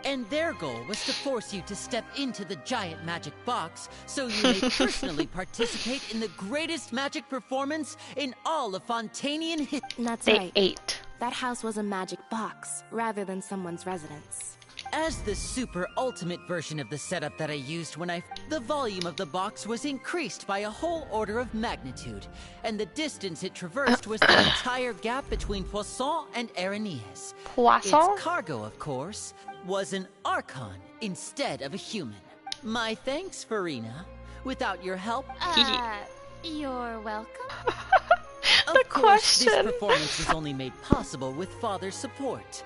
And their goal was to force you to step into the giant magic box so you may personally participate in the greatest magic performance in all of Fontanian history. That's They right. ate. That house was a magic box, rather than someone's residence. As the super ultimate version of the setup that I used when the volume of the box was increased by a whole order of magnitude, and the distance it traversed was the entire gap between Poisson and Aranias. Poisson? Its cargo, of course, was an Archon instead of a human. My thanks, Farina. Without your help... You're welcome. Of course, this performance was only made possible with Father's support.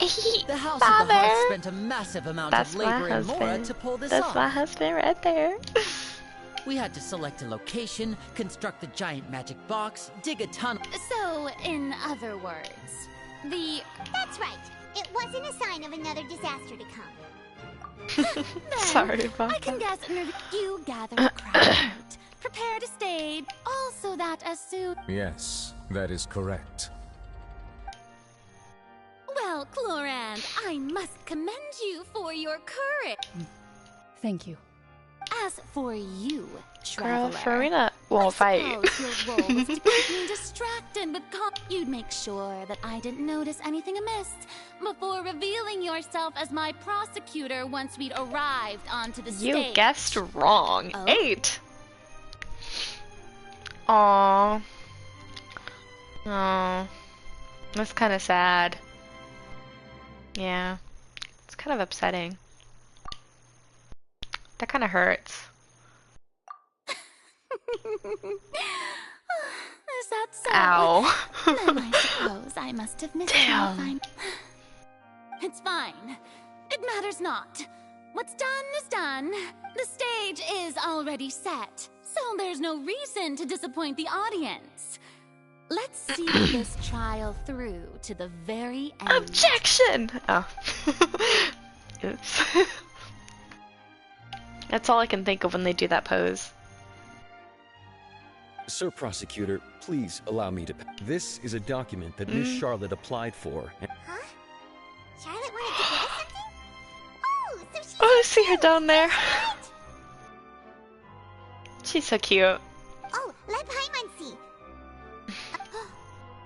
The House of the Father. Heart spent a massive amount That's of my labor and Mora husband. to pull this That's off. my husband right there. We had to select a location, construct the giant magic box, dig a tunnel. So, in other words, the... That's right. It wasn't a sign of another disaster to come. Sorry about I can that. guess you gather a crowd, prepare to stage, also that as soon... Yes, that is correct. Well, Clorand, I must commend you for your courage. Thank you. As for you, Girl, traveler, Farina won't fight. suppose your role was to keep me distracted with you'd make sure that I didn't notice anything amiss before revealing yourself as my prosecutor once we'd arrived onto the You stage. guessed wrong. Oh? 8. Aww. Oh. That's kind of sad. Yeah. It's kind of upsetting. That kind of hurts. Is that so? Ow. Then I suppose I must have missed Damn. something. It's fine. It matters not. What's done is done. The stage is already set, so there's no reason to disappoint the audience. Let's see this trial through to the very end. Objection! Oh. Oops. That's all I can think of when they do that pose. Sir Prosecutor, please allow me to... This is a document that Miss Charlotte applied for. Huh? Charlotte wanted to give us something? Oh, so she's... Oh, I see her down there. She's so cute. Oh, let Paimon see.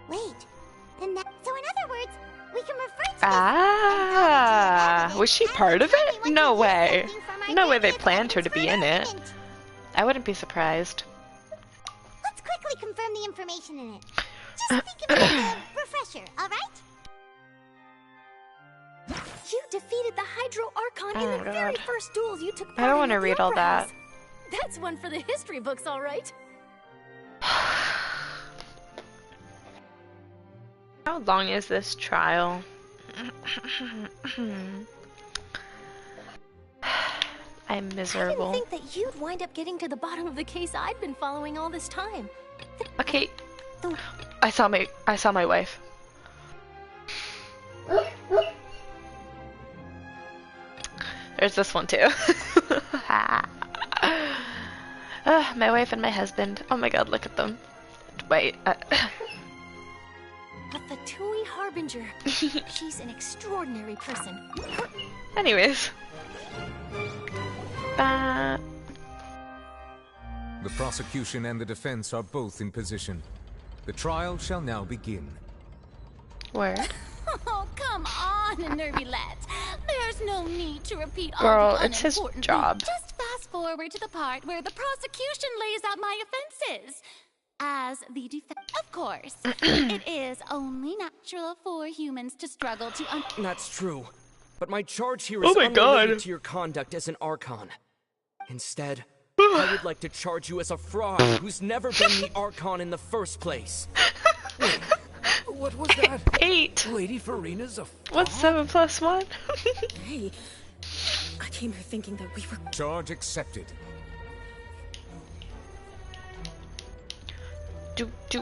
Wait. Then that... So in other words, we can refer to Ah, was she part of it? No way. No way they planned her to be in it. I wouldn't be surprised. Let's quickly confirm the information in it. Just think of it as a refresher, alright? You defeated the Hydro Archon in Oh, the God. very first duels you took part I don't in want to at the read all Opera that. House. That's one for the history books, all right. How long is this trial? I'm I miserable. didn't think that you'd wind up getting to the bottom of the case I'd been following all this time. Okay, I saw my wife. There's this one too. My wife and my husband. Oh my god, look at them. Wait. The Fatui Harbinger. She's an extraordinary person. Anyways. The prosecution and the defense are both in position. The trial shall now begin. Where? Oh, come on, Nervylette. There's no need to repeat all Girl, the it's his unimportant job. Just fast forward to the part where the prosecution lays out my offenses. As the defense, of course, it is only natural for humans to struggle to That's true. But my charge here is my unrelated God. to your conduct as an Archon. Instead, I would like to charge you as a fraud who's never been the Archon in the first place. Wait, what was that? 8. Lady Farina's a fraud? What's 7 plus 1? Hey, I came here thinking that we were... Charge accepted.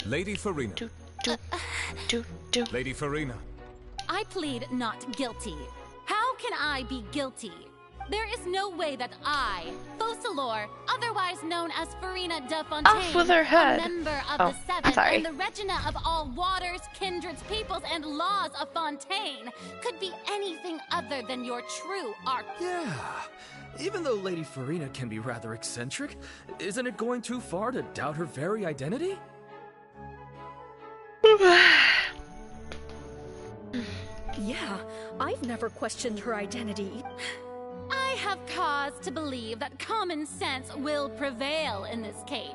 Lady Farina. Lady Farina. I plead not guilty. How can I be guilty? There is no way that I, Focalor, otherwise known as Farina de Fontaine, Off with her head. a member of Oh, the Seven sorry. and the Regina of all waters, kindreds, peoples, and laws of Fontaine, could be anything other than your true Arch. Yeah. Even though Lady Farina can be rather eccentric, isn't it going too far to doubt her very identity? Yeah, I've never questioned her identity. I have cause to believe that common sense will prevail in this case.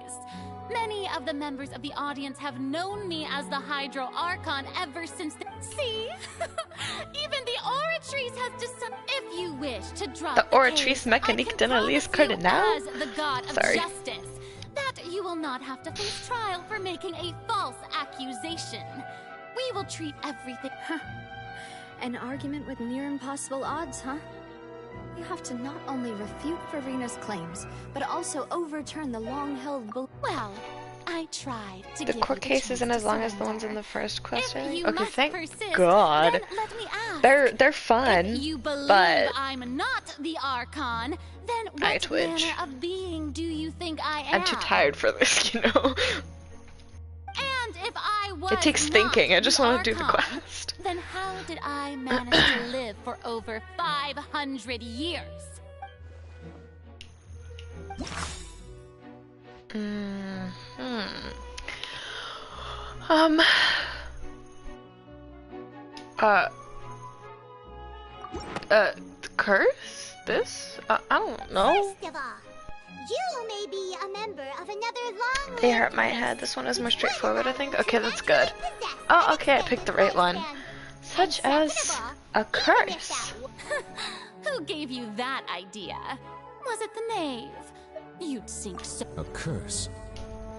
Many of the members of the audience have known me as the Hydro Archon ever since the... See? Even the Oratrice has decided... If you wish to drop The case, Oratrice I mécanique can d'analyse promise you cardinal? as the god of Sorry. justice, that you will not have to face trial for making a false accusation. We will treat everything... An argument with near impossible odds, huh? You have to not only refute Farina's claims, but also overturn the long-held belief. Well, I tried to The give court you the case chance isn't to as long as the surrender. ones in the first quest, If really? you Okay, must thank persist, God. then let me ask. They're fun, If you believe but I'm not the Archon, then I what twitch. manner of being do you think I am? I'm too tired for this, you know? And if I was It takes not thinking, I just the want to do the Archon, quest. then how did I manage to live for over 500 years? Curse? This? I don't know. First of all, you may be a member of another long They hurt my head. This one is more straightforward, I think. Okay, that's good. Oh, okay, I picked the right one. Such as a curse. Who gave you that idea? Was it the knave? You'd think so. A curse.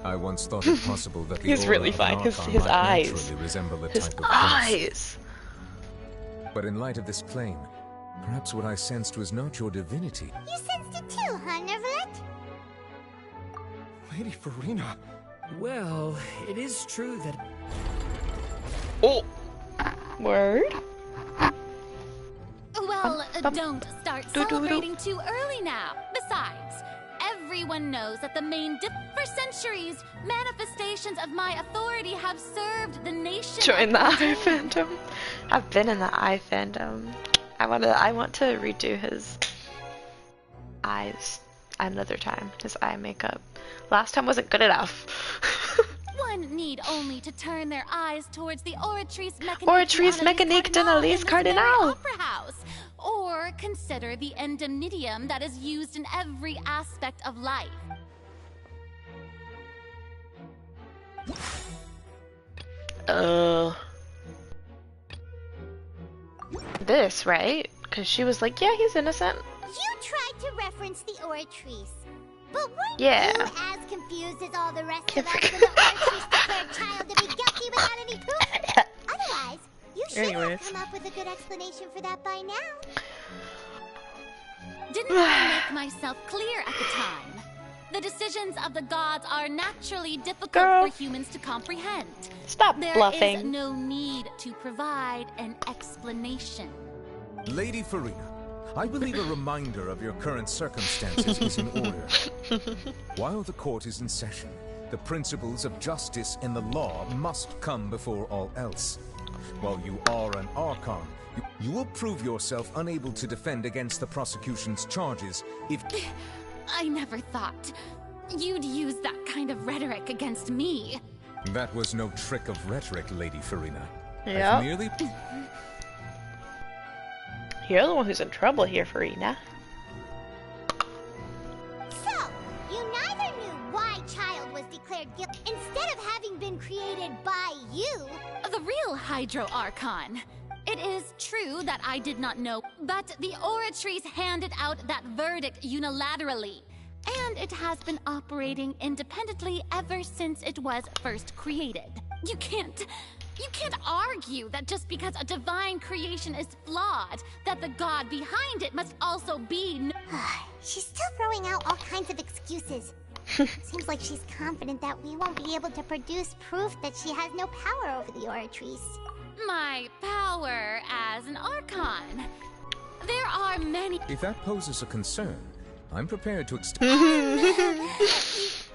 I once thought it possible that the He's aura really of fine. an His Archon might eyes. naturally resemble a His type of curse. eyes. But in light of this claim, perhaps what I sensed was not your divinity. You sensed it too, huh, Nervlet? Lady Farina. Well, it is true that... Oh! Word? Well, don't start celebrating too early now. Besides, everyone knows that the main for centuries, manifestations of my authority have served the nation. Join the eye fandom. I've been in the eye fandom. I want to redo his eyes another time. His eye makeup. Last time wasn't good enough. One need only to turn their eyes towards the Oratrice Mécanique d'analyse cardinal. Opera House, or consider the endemnitium that is used in every aspect of life. This, right? Because she was like, yeah, he's innocent. You tried to reference the Oratrice, but weren't Yeah. you as confused as all the rest of us when the Oratrice declared child to be guilty without any proof? Otherwise, you should Anyways. have come up with a good explanation for that by now. Didn't I make myself clear at the time? The decisions of the gods are naturally difficult Girl. for humans to comprehend. Stop There bluffing. is no need to provide an explanation. Lady Farina, I believe a reminder of your current circumstances is in order. While the court is in session, the principles of justice and the law must come before all else. While you are an Archon, you will prove yourself unable to defend against the prosecution's charges if... I never thought you'd use that kind of rhetoric against me. That was no trick of rhetoric, Lady Farina. Yeah. I've merely... You're the one who's in trouble here, Farina. So, you neither knew why Child was declared guilty instead of having been created by you. The real Hydro Archon. It is true that I did not know, but the Oratries handed out that verdict unilaterally. And it has been operating independently ever since it was first created. You can't argue that just because a divine creation is flawed, that the god behind it must also be... She's still throwing out all kinds of excuses. Seems like she's confident that we won't be able to produce proof that she has no power over the Oratries. My power as an Archon. There are many... If that poses a concern, I'm prepared to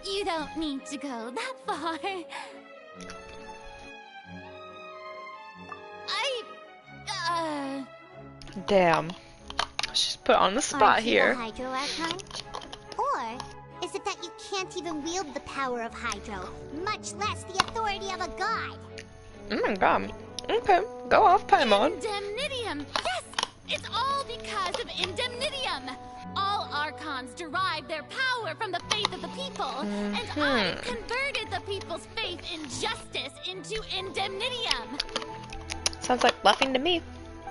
You don't need to go that far. Damn. She's put on the spot here. Hydro Archon? Or is it that you can't even wield the power of Hydro, much less the authority of a god? Oh my god. Okay, go off, Paimon. Indemnitium! Yes! It's all because of Indemnitium! All Archons derive their power from the faith of the people, and I converted the people's faith in justice into Indemnitium! Sounds like bluffing to me.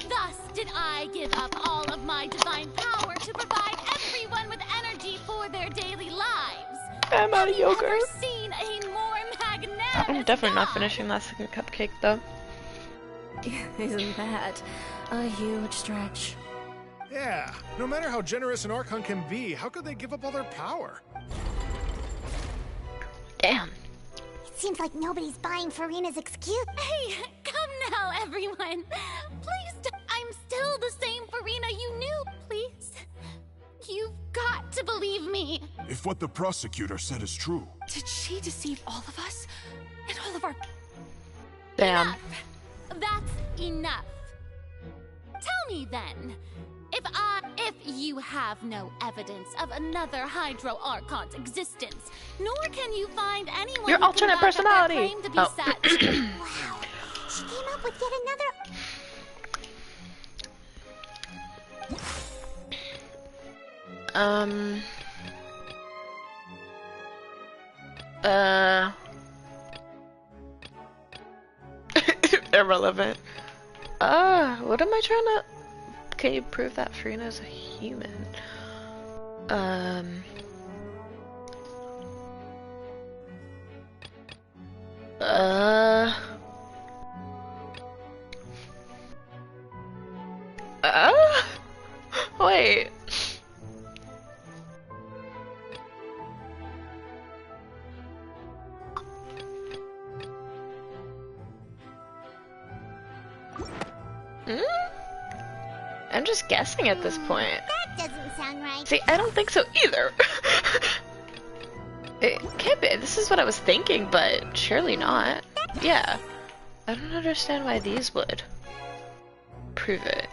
Thus did I give up all of my divine power to provide everyone with energy for their daily lives. I'm out of yogurt. Have you ever seen a more magnanimous I'm definitely not god? finishing that second cupcake though. Isn't that a huge stretch? Yeah, no matter how generous an Archon can be, how could they give up all their power? Damn. It seems like nobody's buying Farina's excuse. Hey, come now, everyone. Please, I'm still the same Farina you knew, please. You've got to believe me. If what the prosecutor said is true. Did she deceive all of us? And all of our... Damn. Enough. That's enough. Tell me then, if you have no evidence of another Hydro Archon's existence, nor can you find anyone Your who alternate can back up their personality. claim to be Wow, she came up with yet another... Irrelevant. What am I trying to... Can you prove that Farina's a human? Wait. I'm just guessing at this point. That doesn't sound right. See, I don't think so either. It can't be. This is what I was thinking, but surely not. Yeah. I don't understand why these would prove it.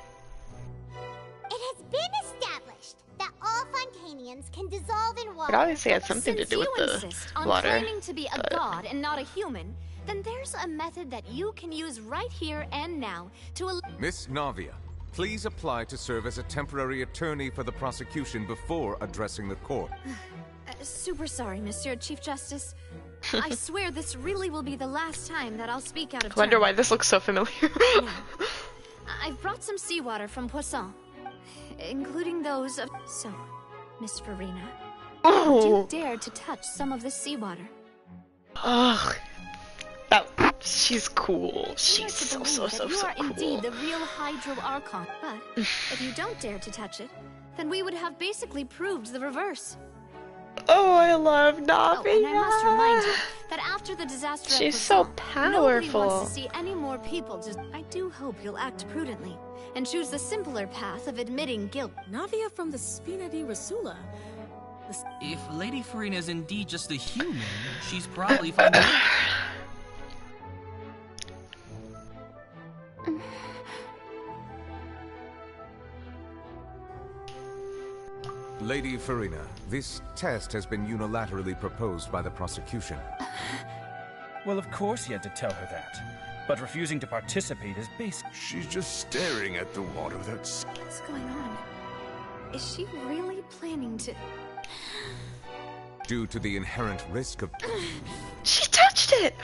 It has been established that all Fontanians can dissolve in water. It obviously had something to do with Since you the insist on water. claiming to be a god and not a human, then there's a method that you can use right here and now to Miss Navia, please apply to serve as a temporary attorney for the prosecution before addressing the court. Super sorry, Monsieur Chief Justice. I swear this really will be the last time that I'll speak out of turn. Wonder why this looks so familiar. I've brought some seawater from Poisson, including those of... So, Miss Farina, would you dare to touch some of the seawater? Ugh. She's cool. She's so You are cool. indeed the real Hydro Archon, but if you don't dare to touch it, then we would have basically proved the reverse. Oh, I love Oh, Navi. and I must remind you that after the disaster She's at so Bazaar, nobody powerful. wants to see any more people. Just, I do hope you'll act prudently and choose the simpler path of admitting guilt. Navia from the Spina di Rasula. If Lady Farina is indeed just a human, she's probably fine with it. Lady Farina, this test has been unilaterally proposed by the prosecution. Well, of course he had to tell her that. But refusing to participate is basic. She's just staring at the water that's... What's going on? Is she really planning to... Due to the inherent risk of... She touched it!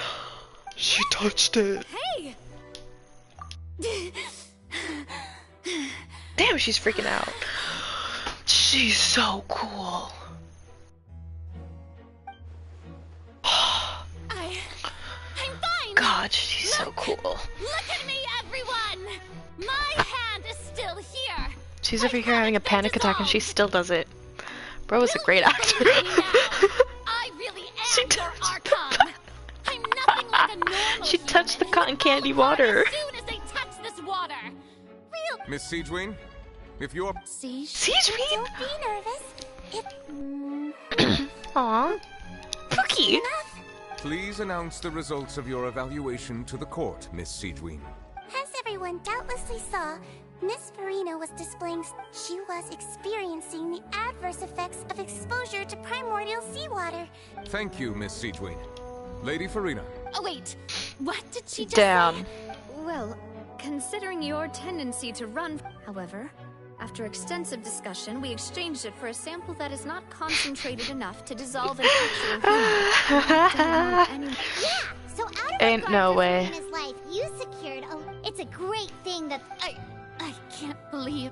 She touched it. Hey! Damn, she's freaking out. She's so cool. I'm fine. God, she's so cool. Look at me, everyone. My hand is still here. She's over here having a panic attack and she still does it. Bro is a great actor. I really am your Archon. I'm nothing like a normal She touched the cotton candy water. As soon as they touch this water. Real. Miss Siegewin, if you're... Siegewin? Don't be nervous. Aww. Cookie. Please announce the results of your evaluation to the court, Miss Siegewin. As everyone doubtlessly saw, Miss Farina was displaying. She was experiencing the adverse effects of exposure to primordial seawater. Thank you, Miss Siegewin. Lady Farina. Oh wait, what did she just Damn. say? Well, considering your tendency to run, however, after extensive discussion, we exchanged it for a sample that is not concentrated enough to dissolve an actual human. Yeah, so out of Ain't no way. Farina's life, you secured a... It's a great thing that... I can't believe.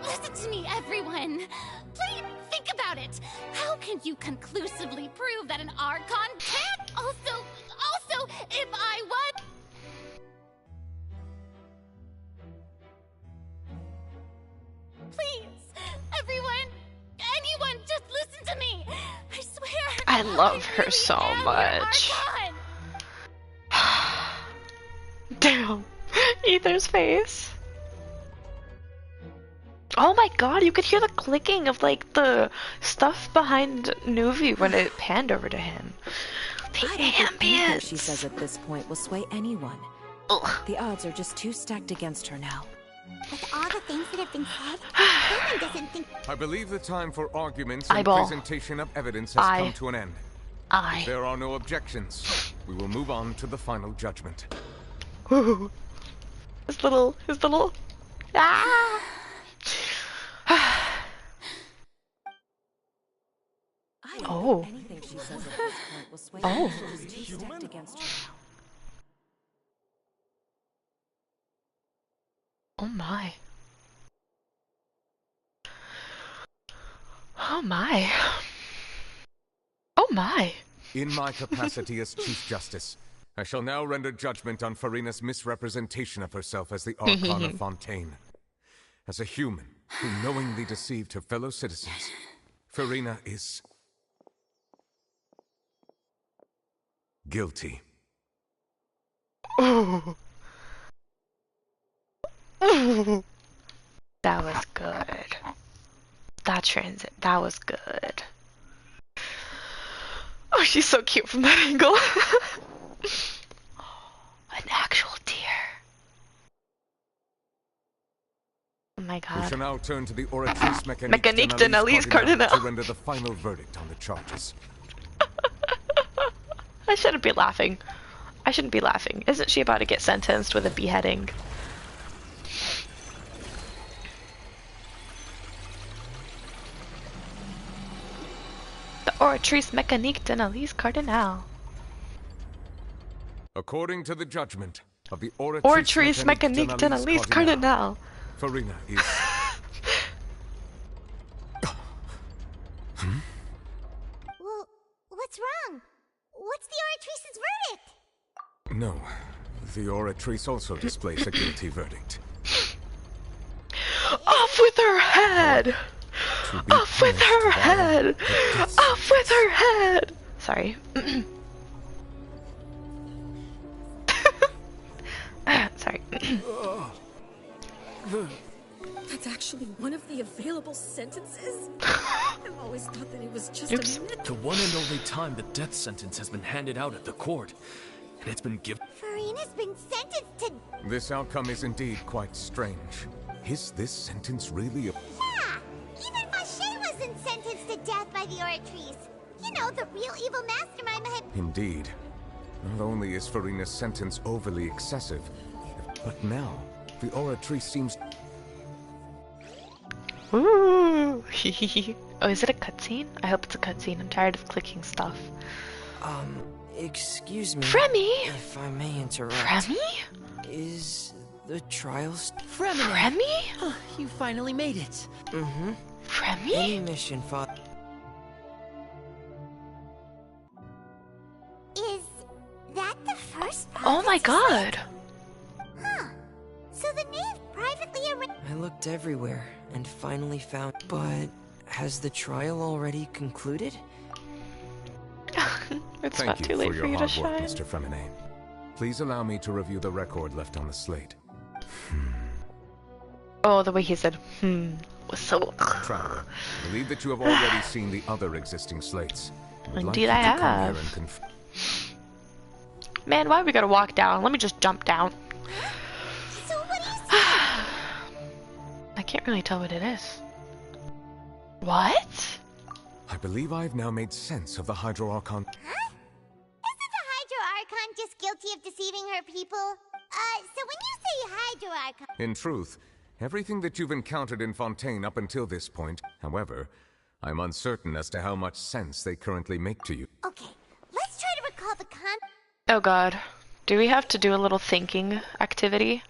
Listen to me, everyone. Please think about it. How can you conclusively prove that an Archon can't? Also, if I was... Please, everyone, anyone, just listen to me. I swear. I love her so much. Damn. Ether's face. Oh my god, you could hear the clicking of like the stuff behind Nuvi when it panned over to him. The I don't think anything ambience. she says at this point will sway anyone. Ugh. The odds are just too stacked against her now. With all the things that have been said, Damon doesn't think... I believe the time for arguments and Eyeball. presentation of evidence has come to an end. If there are no objections, we will move on to the final judgment. Ooh. His little... Ah! Oh. Anything she says at this point will sway Oh. anyone who's too stacked against her now. Oh my. Oh my. Oh my. In my capacity as Chief Justice, I shall now render judgment on Farina's misrepresentation of herself as the Archon of Fontaine. As a human who knowingly deceived her fellow citizens, Farina is... guilty. Ooh. Ooh. That was good. That was good. Oh, she's so cute from that angle. An actual deer. Oh my We god. shall now turn to the Oratrice Mécanique d'Analyse Cardinal. to render the final verdict on the charges. I shouldn't be laughing. I shouldn't be laughing. Isn't she about to get sentenced with a beheading? The Oratrice Mécanique d'Analyse Cardinal. According to the judgment of the Oratrice Mécanique d'Analyse Cardinal. Farina is... Well, what's wrong? What's the Oratrice's verdict? No, The oratrice also displays a guilty verdict. Off with her head! Off with her head! Off with her head! Sorry. Sorry. That's actually one of the available sentences? I've always thought that it was just a myth. The one and only time the death sentence has been handed out at the court. And it's been given. Furina's been sentenced to... This outcome is indeed quite strange. Is this sentence really a... Yeah! Even Vache wasn't sentenced to death by the Oratrice. You know, the real evil mastermind behind... Indeed. Not only is Furina's sentence overly excessive, but now the Oratrice seems... Ooh. Oh, is it a cutscene? I hope it's a cutscene. I'm tired of clicking stuff. Excuse me. Fremi? If I may interrupt. Fremi? Is the trials... Fremi? Oh, you finally made it. Mm-hmm. Fremi? Any mission, Father. Is that the first... Oh my god! Huh. So the knave privately arranged... I looked everywhere and finally found... But has the trial already concluded? It's Thank not you too late for for your you to hard work, shine. Mr. Fremine. Please allow me to review the record left on the slate. Oh, the way he said, was so... Traveler, I believe that you have already seen the other existing slates. Indeed I have. Man, why we gotta walk down? Let me just jump down. So what do you say? I can't really tell what it is. What? I believe I've now made sense of the Hydro Archon. Huh? Isn't the Hydro Archon just guilty of deceiving her people? So when you say Hydro Archon... In truth, everything that you've encountered in Fontaine up until this point, however, I'm uncertain as to how much sense they currently make to you. Okay, let's try to recall the Oh god. Do we have to do a little thinking activity?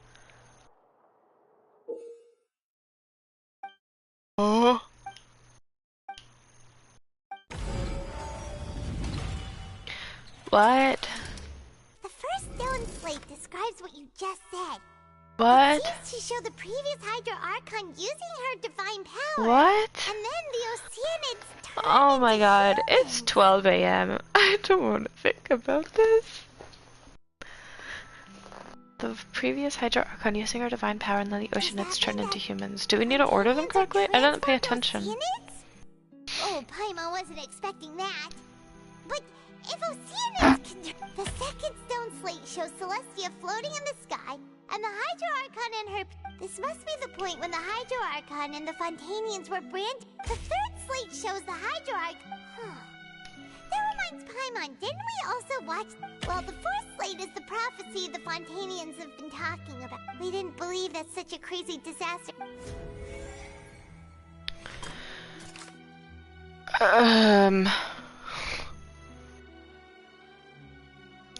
Oh. What? The first stone slate describes what you just said. What? It seems to show the previous Hydro Archon using her divine power. What? And then the Oceanids turned Oh my into god, humans. it's 12 a.m. I don't want to think about this. The previous Hydro Archon using her divine power and then the Oceanids turned into humans. Do we need to order them correctly? I didn't pay attention. Oh, Paimon wasn't expecting that. But if Oceanids can... The second stone slate shows Celestia floating in the sky, and the Hydro Archon and her... This must be the point when the Hydro Archon and the Fontanians were branded. The third slate shows the Hydro Archon... That reminds Paimon, didn't we also watch... Well, the fourth slate is the prophecy the Fontanians have been talking about. We didn't believe that such a crazy disaster...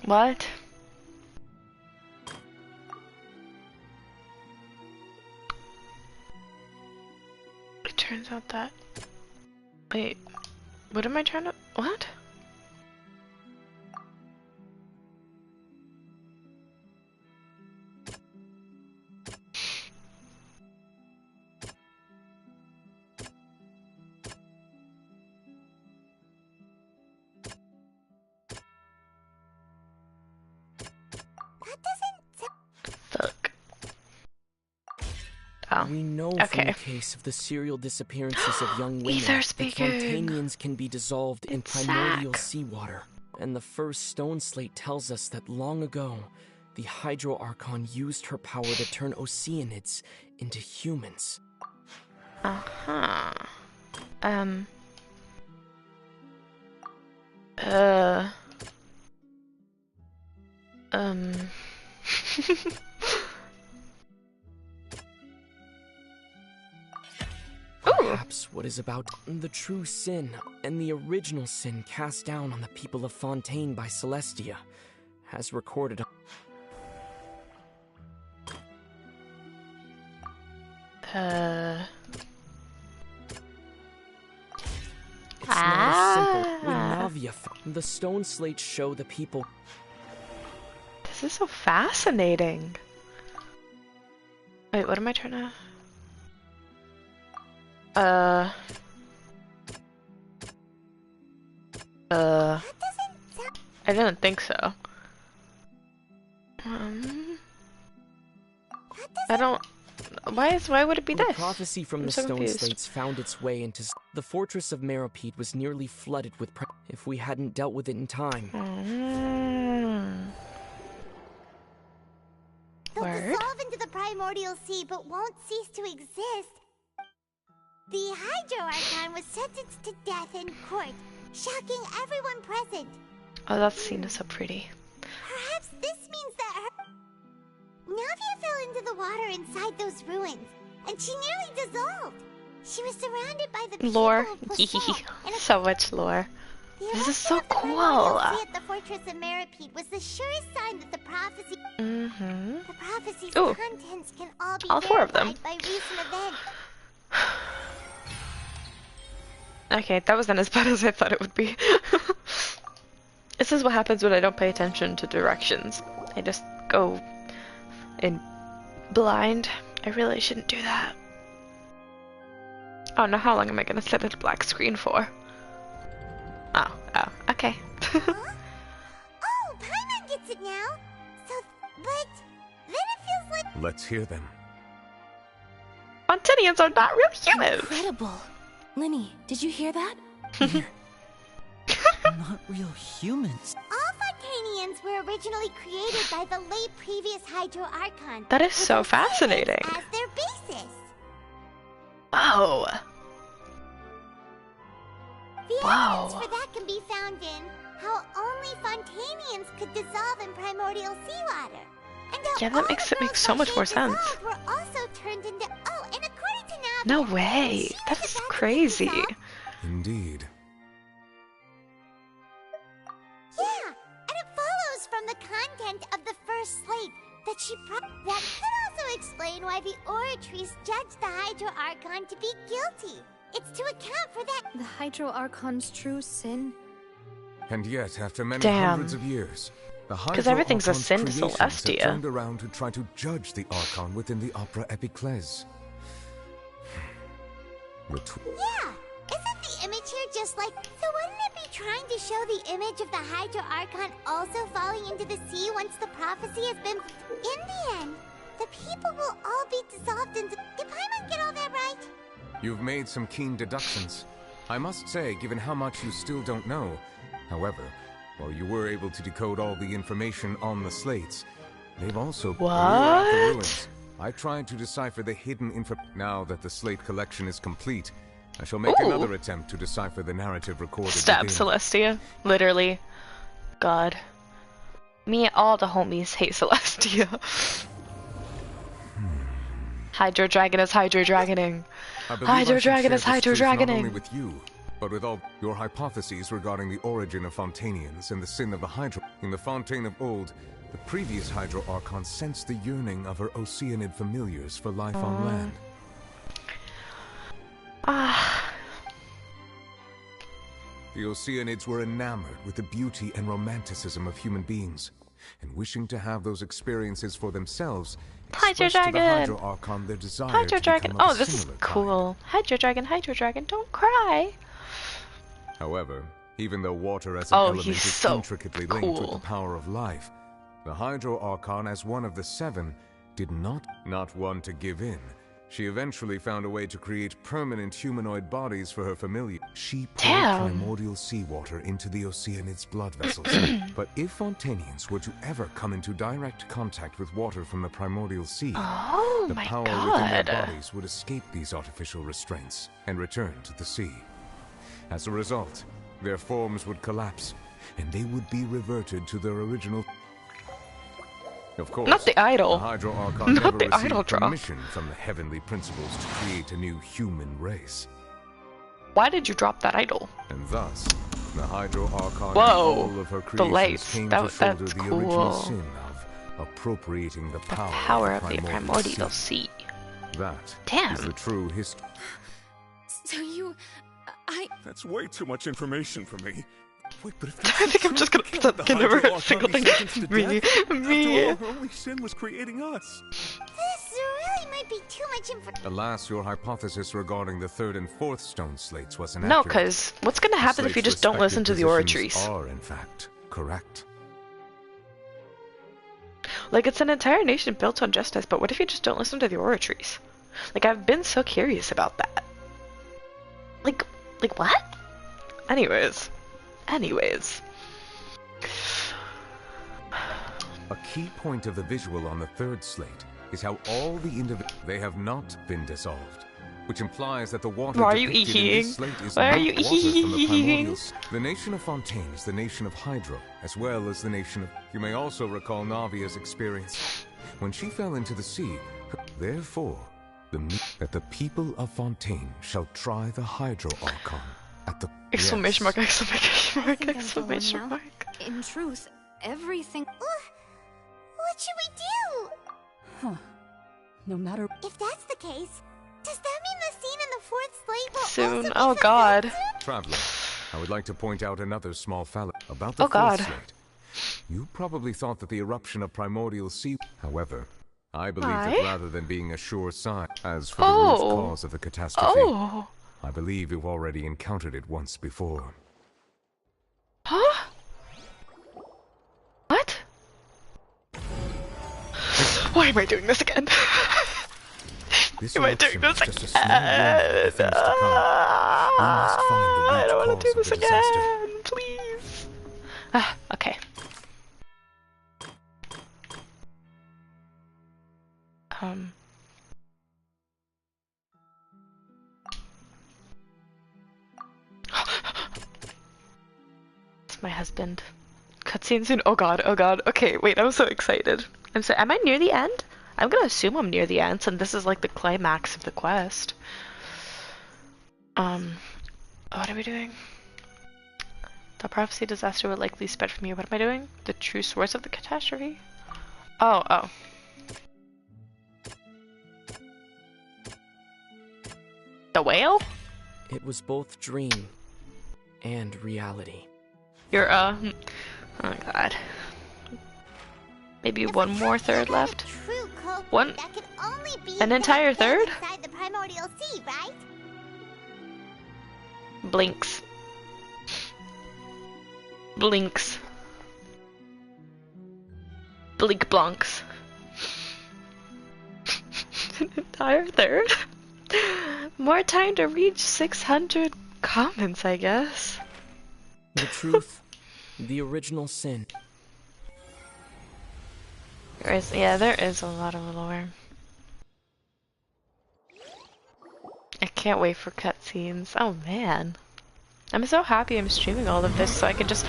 What? It turns out that... Wait, what am I trying to... What? Fuck. Oh, we know from the case of the serial disappearances of young women Ether that speaking. Fontanians can be dissolved in It's primordial Zack. seawater. And the first stone slate tells us that long ago, the Hydro Archon used her power to turn Oceanids into humans. Uh-huh. Perhaps what is about the true sin and the original sin cast down on the people of Fontaine by Celestia, has recorded. It's not as simple. When Navia, the stone slates show the people. This is so fascinating. Wait, what am I trying to... I didn't think so. I don't... Why would it be The this? prophecy from I'm the so stone confused. slates found its way into... The fortress of Meropide was nearly flooded with... If we hadn't dealt with it in time. They'll Word? dissolve into the primordial sea, but won't cease to exist. The Hydro Archon was sentenced to death in court, shocking everyone present. Oh, that scene is so pretty. Perhaps this means that her... Navia fell into the water inside those ruins, and she nearly dissolved. She was surrounded by the people Lore. of Poisson, and So much lore. the This is eruption so of the cool. primordial sea at the fortress of Meropide was the surest sign that the prophecy... Mm-hmm. The prophecy's Ooh. contents can all be All four of them. verified by recent events. Okay, that wasn't as bad as I thought it would be. This is what happens when I don't pay attention to directions. I just go in blind. I really shouldn't do that. Oh, now how long am I gonna sit at a black screen for? Oh, okay. Oh, Paimon gets it now. So, but then it feels like... Let's hear them. Fontanians are not real humans! Incredible. Linny, did you hear that? Not real humans. All Fontanians were originally created by the late previous Hydro Archon. That is with so Osiris fascinating. as their basis. Oh. The Wow. evidence for that can be found in how only Fontanians could dissolve in primordial seawater. And how Yeah, all that makes the it make girls so that much they more sense. dissolved were also turned into... Oh, and according to Navi... No way. That's crazy. Indeed. Yeah, and it follows from the content of the first slate that she that could also explain why the Oratrice judged the Hydro Archon to be guilty. It's to account for that. The Hydro Archon's true sin? And yet, after many Damn. hundreds of years, the 'Cause Hydro everything's a Archon's sin to creations have Celestia. turned around to try to judge the Archon within the Opera Epiclese. Yeah, isn't the image here just like... So wouldn't it be trying to show the image of the Hydro Archon also falling into the sea once the prophecy has been... In the end, the people will all be dissolved into... Did Paimon get all that right? You've made some keen deductions. I must say, given how much you still don't know. However, while you were able to decode all the information on the slates, they've also cleared out the What? ruins. I tried to decipher the hidden info. Now that the slate collection is complete, I shall make Ooh. another attempt to decipher the narrative recorded Stab within. Celestia. Literally. God. Me and all the homies hate Celestia. Hydro Dragon is Hydro Dragoning. I believe Hydro I should Dragon share is this Hydro truth not only Dragoning. with you, but with all your hypotheses regarding the origin of Fontanians and the sin of the Hydro. In the Fontaine of old, the previous Hydro Archon sensed the yearning of her Oceanid familiars for life on land. Ah. The Oceanids were enamored with the beauty and romanticism of human beings, and wishing to have those experiences for themselves, Hydro expressed to the Dragon. Hydro Archon their desire Hydro to Dragon. become of Oh, a this is similar cool. Hydro Dragon, don't cry. However, even though water as an Oh, element he's is so intricately linked with the cool. power of life, the Hydro Archon, as one of the seven, did not want to give in. She eventually found a way to create permanent humanoid bodies for her familiar. She poured Damn. primordial seawater into the Oceanid's blood vessels. But if Fontanians were to ever come into direct contact with water from the primordial sea, Oh the my power within their God. bodies would escape these artificial restraints and return to the sea. As a result, their forms would collapse, and they would be reverted to their original... Of course, Not the idol. the Hydro Archon Not never the idol received drop. permission from the heavenly principles to create a new human race. Why did you drop that idol? And thus, the Hydro Archon and Whoa, all of her the creations lights. came to shoulder That's the cool. original sin of appropriating the Power of the primordial sea. sea. That Damn. is the true history. So you... That's way too much information for me. Wait, but if I think I'm just gonna put that in every single thing. Me. After all, her only sin was creating us. This really might be too much information. Alas, your hypothesis regarding the third and fourth stone slates was inaccurate. No, because what's gonna happen if you just don't listen to the oratories? Are in fact correct. Like, it's an entire nation built on justice, but what if you just don't listen to the oratories? Like, I've been so curious about that. Like what? Anyways. A key point of the visual on the third slate is how all the they have not been dissolved, which implies that the water Why are you depicted in eating? this slate is Why are not you water from the eating? primordials. The nation of Fontaine is the nation of Hydro, as well as the nation of... You may also recall Navia's experience. When she fell into the sea, therefore, that the people of Fontaine shall try the Hydro Archon at the... Exclamation mark, exclamation mark, I think I'm exclamation going mark. now. In truth, everything... What should we do? Huh. No matter. If that's the case, does that mean the scene in the fourth slate will Soon. also be Oh god. Traveler, I would like to point out another small fallacy about the Oh fourth god. slate. You probably thought that the eruption of primordial sea... However, I believe Why? that rather than being a sure sign, as for the root cause of the catastrophe, I believe you've already encountered it once before. Huh? What? Why am I doing this again? This am I doing eruption this is just a small warning of the things to come. We must find the root I don't want to do cause this of the disaster. again, please. Okay. It's my husband. Cutscene soon. Oh god, oh god. Okay, wait, I'm so excited. Am I near the end? I'm gonna assume I'm near the end, and this is like the climax of the quest. What are we doing? The prophecy disaster will likely spread from here. What am I doing? The true source of the catastrophe? Oh. The whale? It was both dream and reality. You're, oh my god. Maybe one more third left? One? That could only be An entire third? inside the primordial sea, right? Blinks. Blinks. Blink blonks. An entire third? More time to reach 600 comments, I guess. The truth, the original sin. There is a lot of lore. I can't wait for cutscenes. Oh man. I'm so happy I'm streaming all of this so I can just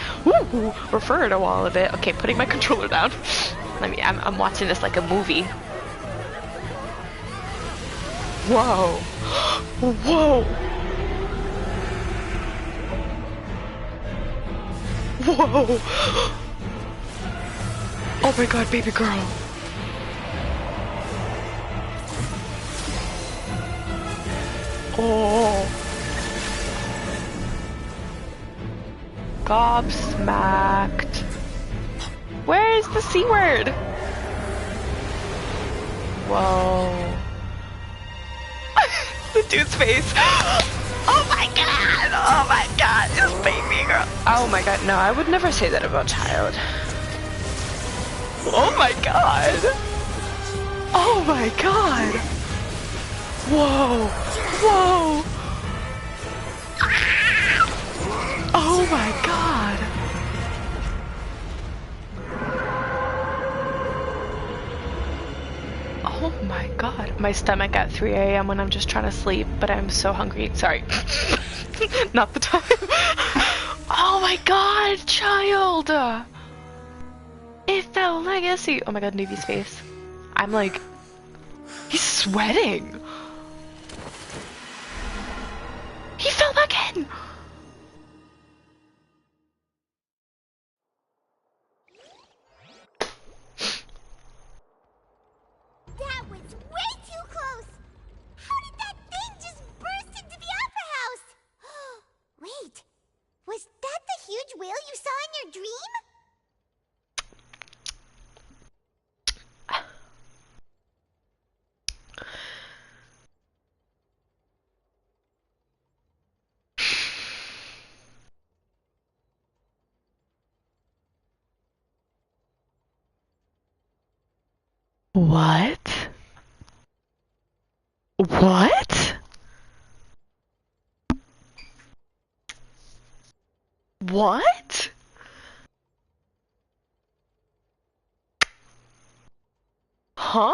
refer to all of it. Okay, putting my controller down. I'm watching this like a movie. Whoa. Whoa. Whoa. Oh my god, baby girl. Oh. Gobsmacked. Where is the C word? Whoa. The dude's face. Oh my god. Oh my god. This baby girl. Oh my god. No, I would never say that about child. Oh my god. Oh my god. Whoa. Whoa. Oh my god. Oh my god. My stomach at 3 a.m. when I'm just trying to sleep, but I'm so hungry. Sorry. Not the time. Oh my god, child. It fell legacy. Oh my god, Nubi's face. I'm like, he's sweating. He fell back in. That was way too close. How did that thing just burst into the opera house? Wait, was that the huge whale you saw in your dream? What? What? What? Huh?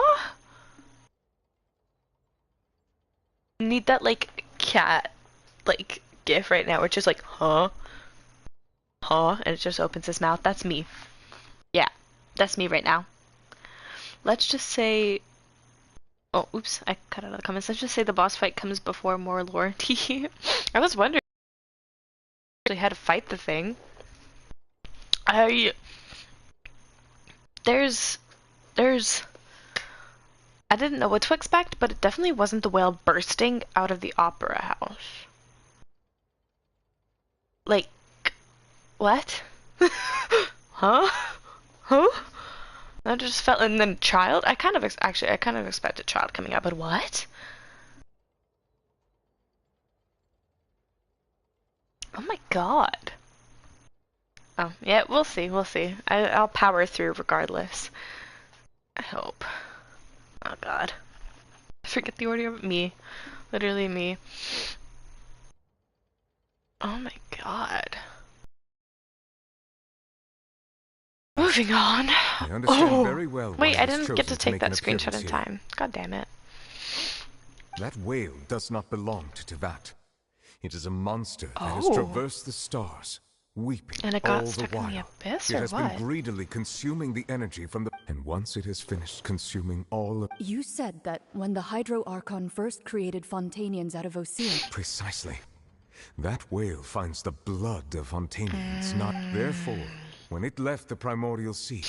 Need that like cat like gif right now, which is like huh? Huh? And it just opens his mouth. That's me. Yeah, that's me right now. Let's just say oh, oops, I cut out of the comments. Let's just say the boss fight comes before more lore. I was wondering how to fight the thing. There's I didn't know what to expect, but it definitely wasn't the whale bursting out of the opera house. Like, what? Huh? Huh? I just felt, and then child. I kind of expected child coming out, but what? Oh my god. Oh yeah, we'll see. We'll see. I'll power through regardless. I hope. Oh god. Forget the order of me. Literally me. Oh my god. Moving on. I understand very well Wait, why I he's didn't get chosen to take make that an screenshot appearance in here. time. God damn it. That whale does not belong to Tevat. It is a monster that has Oh. traversed the stars, weeping And it all got the stuck in while. the abyss, It or has what? been greedily consuming the energy from the... And once it has finished consuming all of... You said that when the Hydro Archon first created Fontanians out of Ocean. Precisely. That whale finds the blood of Fontanians, not... Therefore, when it left the primordial sea,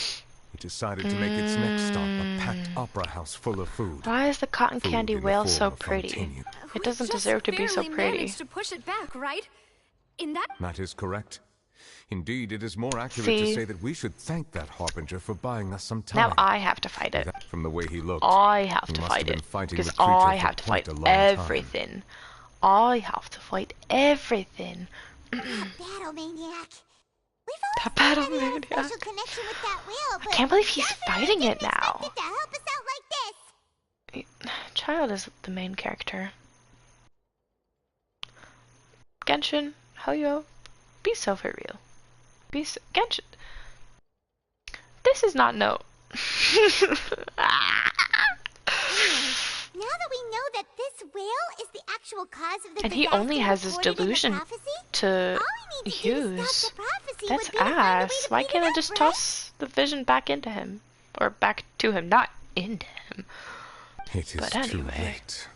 it decided to make its next stop a packed opera house full of food. Why is the cotton Food candy in the whale form so of pretty? Fontanian. It doesn't Just deserve to be so barely pretty. managed to push it back, right? In that That is correct. Indeed, it is more accurate See? to say that we should thank that harbinger for buying us some time. Now I have to fight it. From the way he looked, I have he to must fight have been it. fighting Because the creature I for have to quite fight a long time. everything. I have to fight everything. That battle maniac. That battle We've always had a maniac. special connection with that whale, but I can't believe he's definitely fighting it didn't now. expect it to help us out like this. Child is the main character. Genshin, Hoyo, be so for real. Genshin. This is not no. Now that we know that this whale is the actual cause of the And he disaster only has his reported in the delusion prophecy, to all we need to do to use. stop the prophecy That's would be to find a way ass. to Why beat can't it I up, just right? toss the vision back into him? Or back to him, not into him. It is But too anyway. late.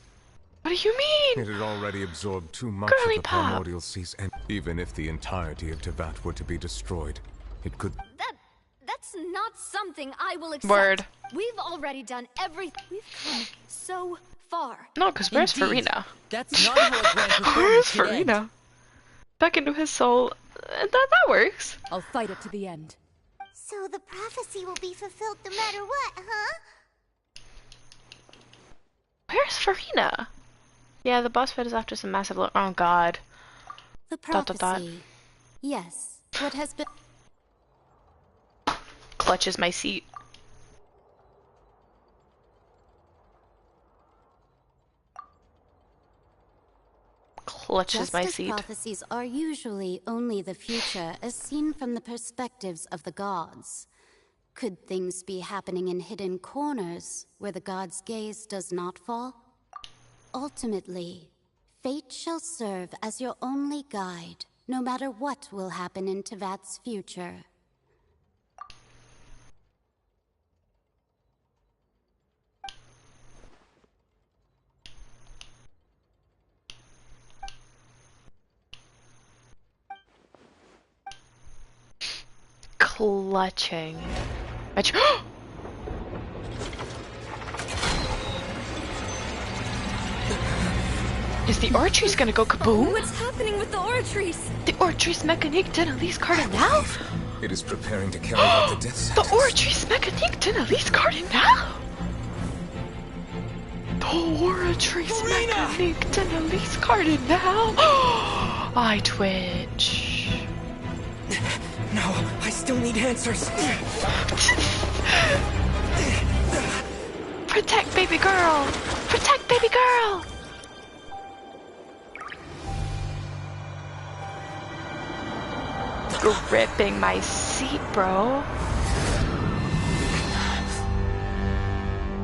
What do you mean? It had already absorbed too much Girly of the pop. primordial seas, and even if the entirety of Tevat were to be destroyed, it could... That's not something I will accept. Word. We've already done everything. We've come so far. No, because where's Indeed. Farina? That's not how a grand Where's performance should end. Farina? Back into his soul. That works. I'll fight it to the end. So the prophecy will be fulfilled no matter what, huh? Where's Farina? Yeah, the boss fight is after some massive oh god. The Dot, dot, dot. prophecy. Yes. What has been... Clutches my seat. Clutches my Justice seat. prophecies are usually only the future as seen from the perspectives of the gods. Could things be happening in hidden corners where the gods' gaze does not fall? Ultimately, fate shall serve as your only guide, no matter what will happen in Tevat's future. Clutching. Is the Ortrees gonna go kaboom? What's happening with the Ortrees? The Ortrees Mechanique Denelise Cardinal? It is preparing to carry out the death sentence. The Ortrees Mechanique Denelise Cardinal? The Ortrees Mechanique Denelise Cardinal? I twitch. No, I still need answers. Protect baby girl! Protect baby girl! Gripping my seat, bro.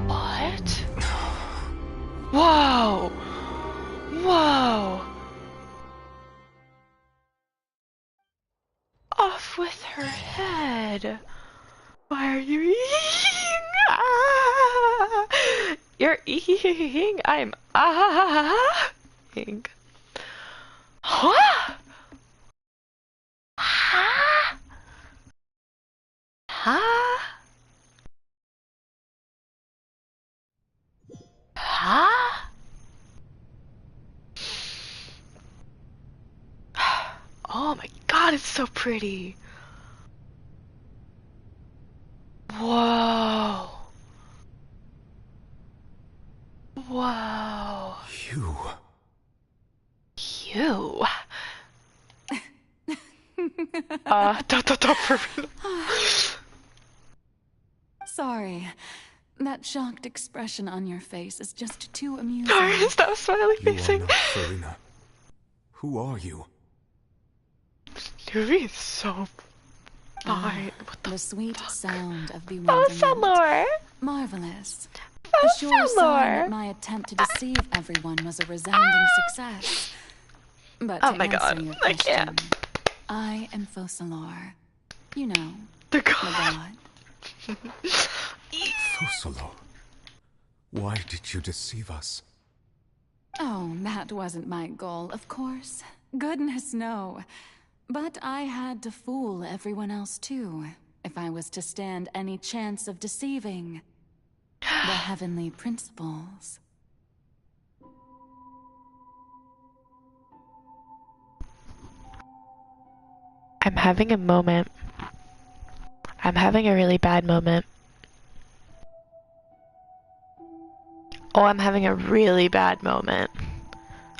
What? Whoa! Whoa! Off with her head. Why are you eating? Ah! You're eating. I'm eating. Huh? Huh? Huh? Huh? Oh my god, it's so pretty. Whoa. Whoa. You. You. Don't for real. Sorry. That shocked expression on your face is just too amusing. Stop smiling facing. You are not Farina. Who are you? You're so fine. The sweet sound of Oh, bewilderment. Salor. Marvelous. Oh, A sure sign Salor. that my attempt to deceive everyone was a resounding success. But Oh to my answer god, your I question, can't. I am Fosalor. You know, the god. Fosalo. Why did you deceive us? Oh, that wasn't my goal, of course. Goodness, no. But I had to fool everyone else too, if I was to stand any chance of deceiving the heavenly principles. I'm having a moment. I'm having a really bad moment. Oh, I'm having a really bad moment.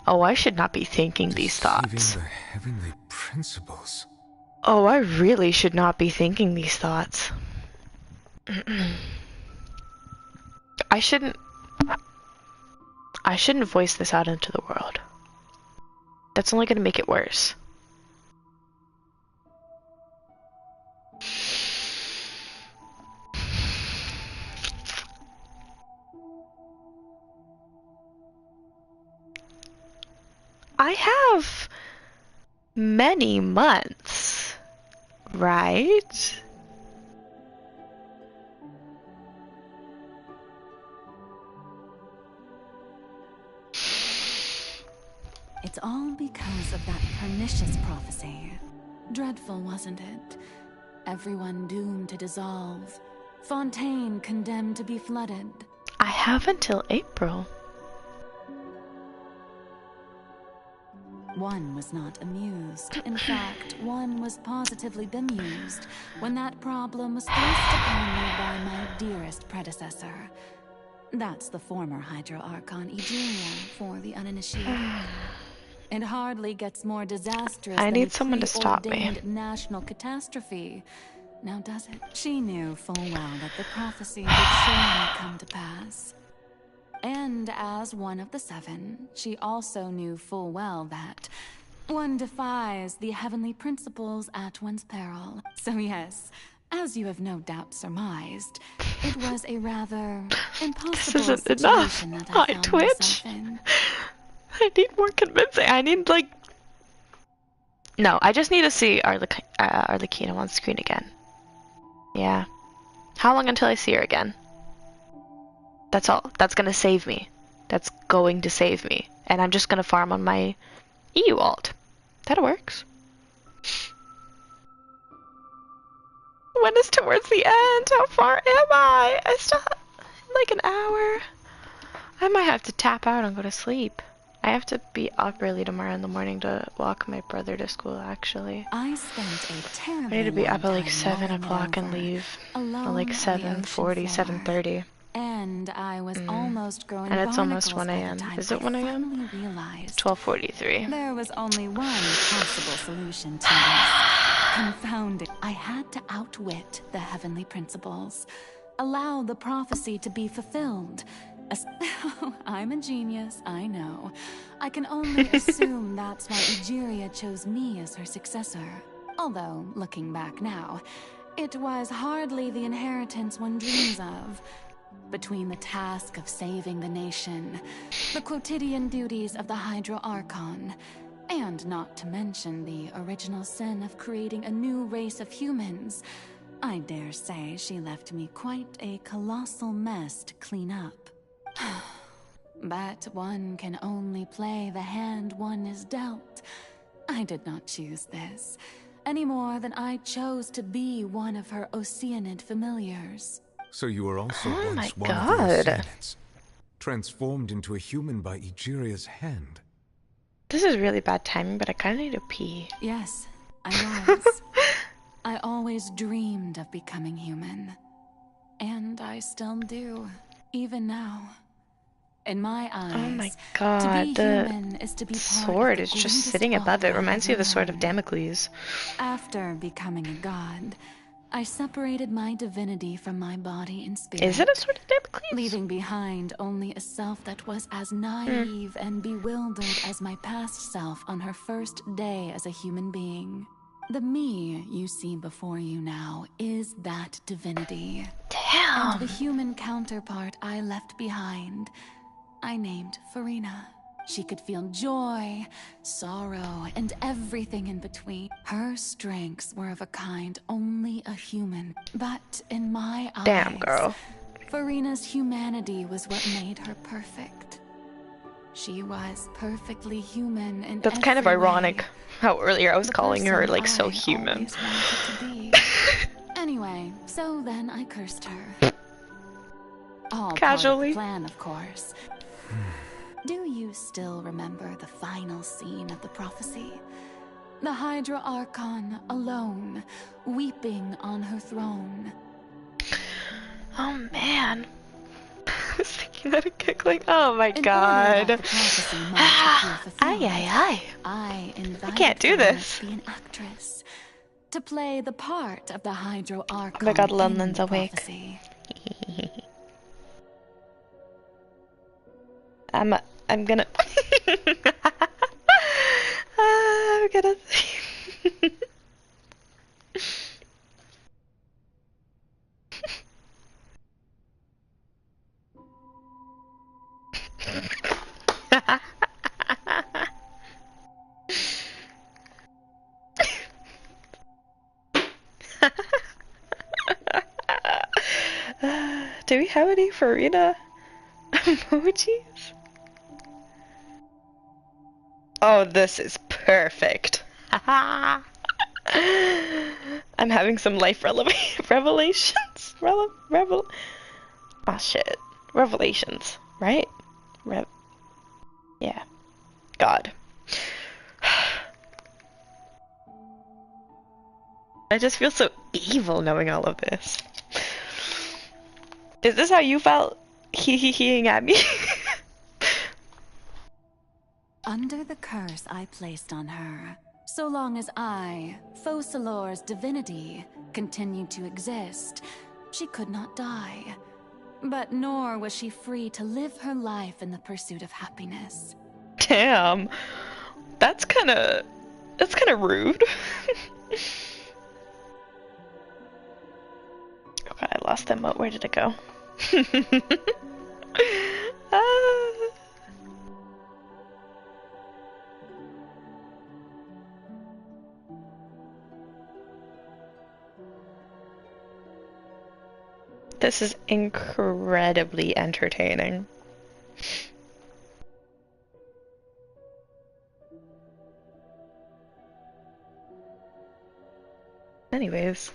Oh, I should not be thinking these thoughts. Deceiving the heavenly principles. Oh, I really should not be thinking these thoughts. I shouldn't voice this out into the world. That's only going to make it worse. I have many months, right? It's all because of that pernicious prophecy. Dreadful, wasn't it? Everyone doomed to dissolve. Fontaine condemned to be flooded. I have until April. One was not amused. In fact, one was positively bemused when that problem was thrust upon me by my dearest predecessor. That's the former Hydro Archon Egeria for the uninitiated. It hardly gets more disastrous I than need a someone to stop me. preordained national catastrophe. Now does it? She knew full well that the prophecy would surely come to pass. And as one of the seven, she also knew full well that one defies the heavenly principles at one's peril. So yes, as you have no doubt surmised, it was a rather impossible This isn't situation enough. that I I found twitch. myself in. I need more convincing. I need, like... No, I just need to see Arlecchino on screen again. Yeah. How long until I see her again? That's all. That's gonna save me. That's going to save me. And I'm just gonna farm on my EU alt. That works. When is towards the end? How far am I? I still have like an hour. I might have to tap out and go to sleep. I have to be up early tomorrow in the morning to walk my brother to school, actually. I spent a I terribly need to be long up at like time 7 mulling it o'clock and over, leave at alone like on the 7:40, ocean floor. 7:30. And I was almost growing And it's almost barnacles 1 by the a.m. time Is it 1 a.m.? finally realized 12:43. there was only one possible solution to this. Confound it. I had to outwit the heavenly principles. Allow the prophecy to be fulfilled. I'm a genius, I know. I can only assume that's why Egeria chose me as her successor. Although, looking back now, it was hardly the inheritance one dreams of. Between the task of saving the nation, the quotidian duties of the Hydro Archon, and not to mention the original sin of creating a new race of humans, I dare say she left me quite a colossal mess to clean up. But one can only play the hand one is dealt. I did not choose this, any more than I chose to be one of her Oceanid familiars. So you were also Oh my once one of the God. Oceanids, transformed into a human by Egeria's hand. This is really bad timing, but I kind of need to pee. Yes, I was. I always dreamed of becoming human. And I still do, even now. In my eyes, Oh my to God, be the human is to be part sword of the is just greatest sitting above it. opera Reminds me of the ever sword of known. Damocles. After becoming a god, I separated my divinity from my body and spirit. Is it a sword of Damocles? Leaving behind only a self that was as naive and bewildered as my past self on her first day as a human being. The me you see before you now is that divinity. Damn. And the human counterpart I left behind, I named Farina. She could feel joy, sorrow, and everything in between. Her strengths were of a kind only a human. But in my eyes, Damn, girl. Farina's humanity was what made her perfect. She was perfectly human in That's kind of every ironic way. how earlier I was The calling her person like so I human. always wanted to be. Anyway, so then I cursed her. All Casually. part of the plan, of course. Do you still remember the final scene of the prophecy? The Hydra Archon alone, weeping on her throne. Oh man. I was thinking that again, like, oh my In order God. that the prophecy might appear fulfilled, Ay. I invited can't do Farina this. to be an actress, to play the part of the Hydro Archon. Oh my God, in London's the awake. prophecy. I'm gonna I'm gonna Do we have any Farina emojis? Oh, this is perfect. I'm having some life revelations. Oh shit. Revelations, right? Yeah. God. I just feel so evil knowing all of this. Is this how you felt heeing at me? Under the curse I placed on her, so long as I, Focalor's divinity, continued to exist, she could not die. But nor was she free to live her life in the pursuit of happiness. Damn. That's kinda rude. Okay, I lost that emote. Where did it go? Ah. This is incredibly entertaining. Anyways.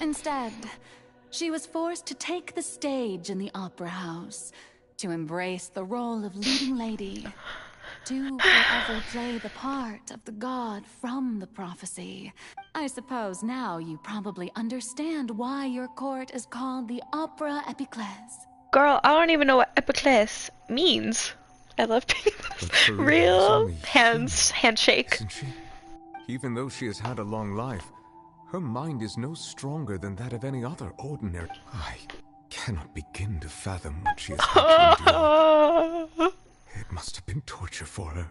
Instead, she was forced to take the stage in the opera house, to embrace the role of leading lady, to forever play the part of the god from the prophecy. I suppose now you probably understand why your court is called the Opera Epiclese. Girl, I don't even know what epiclese means. I love being this real handshake. Isn't she? Even though she has had a long life, her mind is no stronger than that of any other ordinary. I cannot begin to fathom what she has had to endure. It must have been torture for her.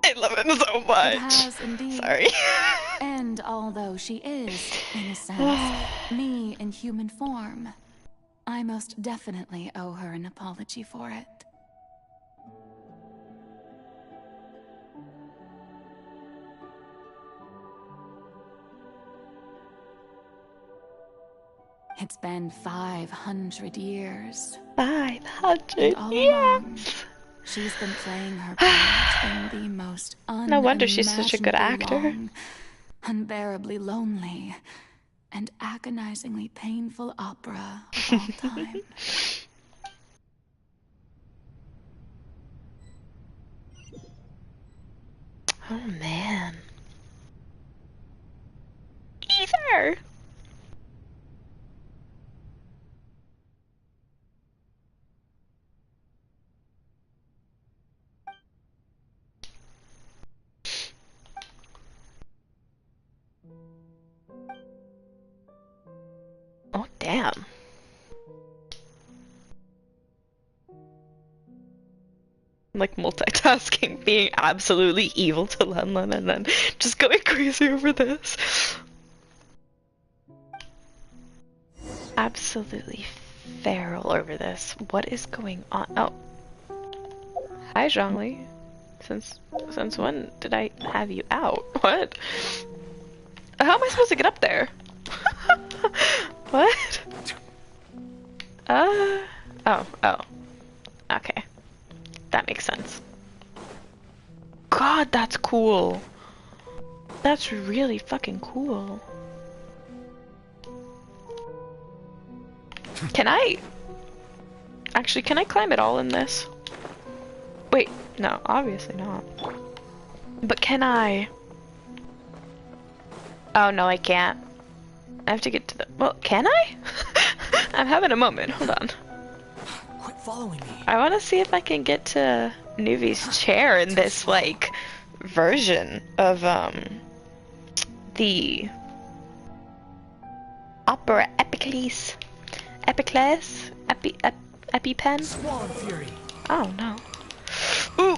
I love it so much. It has indeed. Sorry. And although she is, in a sense, me in human form, I most definitely owe her an apology for it. It's been 500 years. 500 all years. along, she's been playing her part in the most No wonder she's such a good actor. long, unbearably lonely, and agonizingly painful opera of all time. Oh man. Ether. Oh, damn. Like multitasking, being absolutely evil to Lenlin and then just going crazy over this. Absolutely feral over this. What is going on? Oh. Hi, Zhongli. Since when did I have you out? What? How am I supposed to get up there? What? Oh. Okay. That makes sense. God, that's cool. That's really fucking cool. Can I... Actually, can I climb it all in this? Wait, no, obviously not. But can I... Oh, no, I can't. I have to get to the... Well, can I? I'm having a moment. Hold on. Quit following me. I want to see if I can get to Nuvi's chair in this, like, version of, the Opera Epiclese. Epiclese? EpiPen? Swan Fury. Oh, no. Ooh,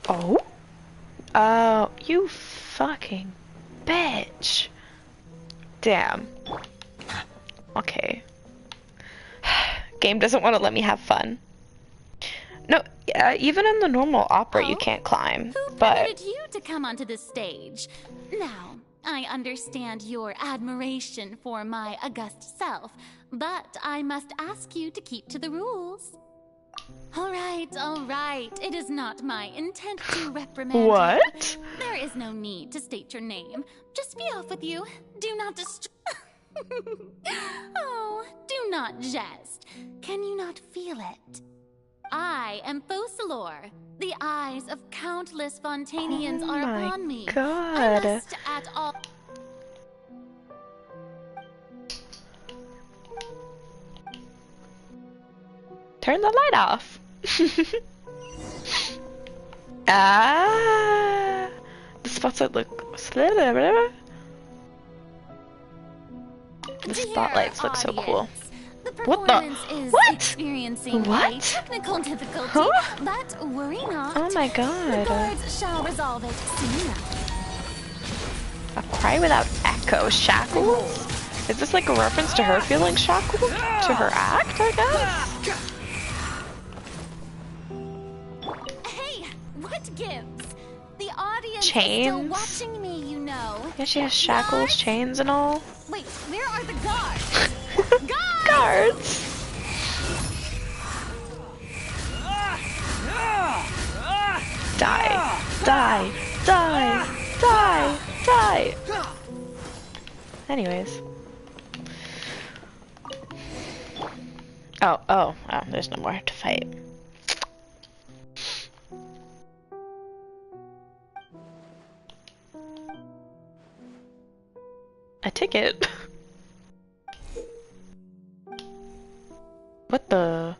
oh. Oh, you fucking bitch. Damn. Okay. Game doesn't want to let me have fun. No, even in the normal opera you can't climb, but... Who permitted you to come onto the stage? Now, I understand your admiration for my august self, but I must ask you to keep to the rules. All right. It is not my intent to reprimand you. What? There is no need to state your name. Just be off with you. Do not Oh, do not jest. Can you not feel it? I am Focalor. The eyes of countless Fontanians are upon me. God. I must at all... Turn the light off. The spotlight The spotlights look so cool. What the? What? Experiencing What? a technical difficulty, Huh? but worry not. Oh my The god. guards shall resolve it soon enough. A cry without echo. Shackles? Is this like a reference to her feeling shackled? To her act, I guess? Hey, what gives? The audience Chains? is still watching me, you know. Yeah, she has shackles, chains, and all. Wait, where are the guards? Guards! Die. Die. Die. Die. Die. Anyways. Oh, there's no more to fight. A ticket? What the?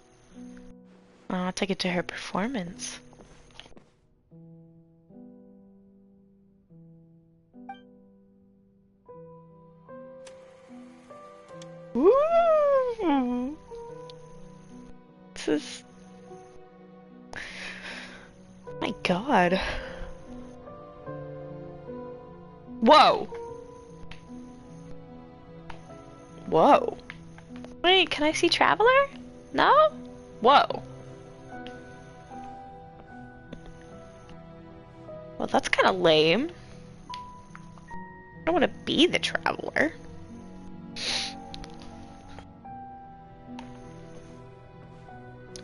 Oh, I'll take it to her performance. Woo! This is... My God. Whoa! Whoa. Wait, can I see Traveler? No? Whoa. Well, that's kind of lame. I don't want to be the Traveler.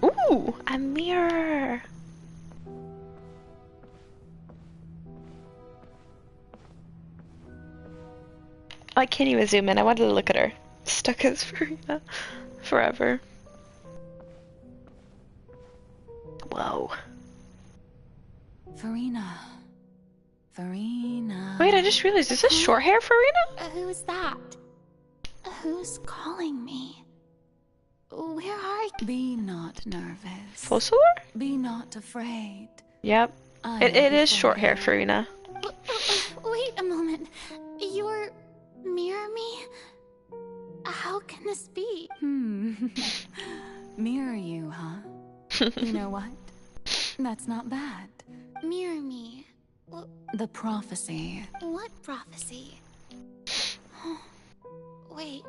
Ooh, a mirror. I can't even zoom in. I wanted to look at her. Stuck as Farina forever. Whoa. Farina. Farina. Wait, I just realized, is this short hair Farina? Who's that? Who's calling me? Where are you? Be not nervous. Fossilor? Be not afraid. Yep. It is short hair Farina. Wait a moment. You're mirror me? How can this be? Mirror you, huh? You know what? That's not bad. Mirror me. The prophecy. What prophecy? Wait.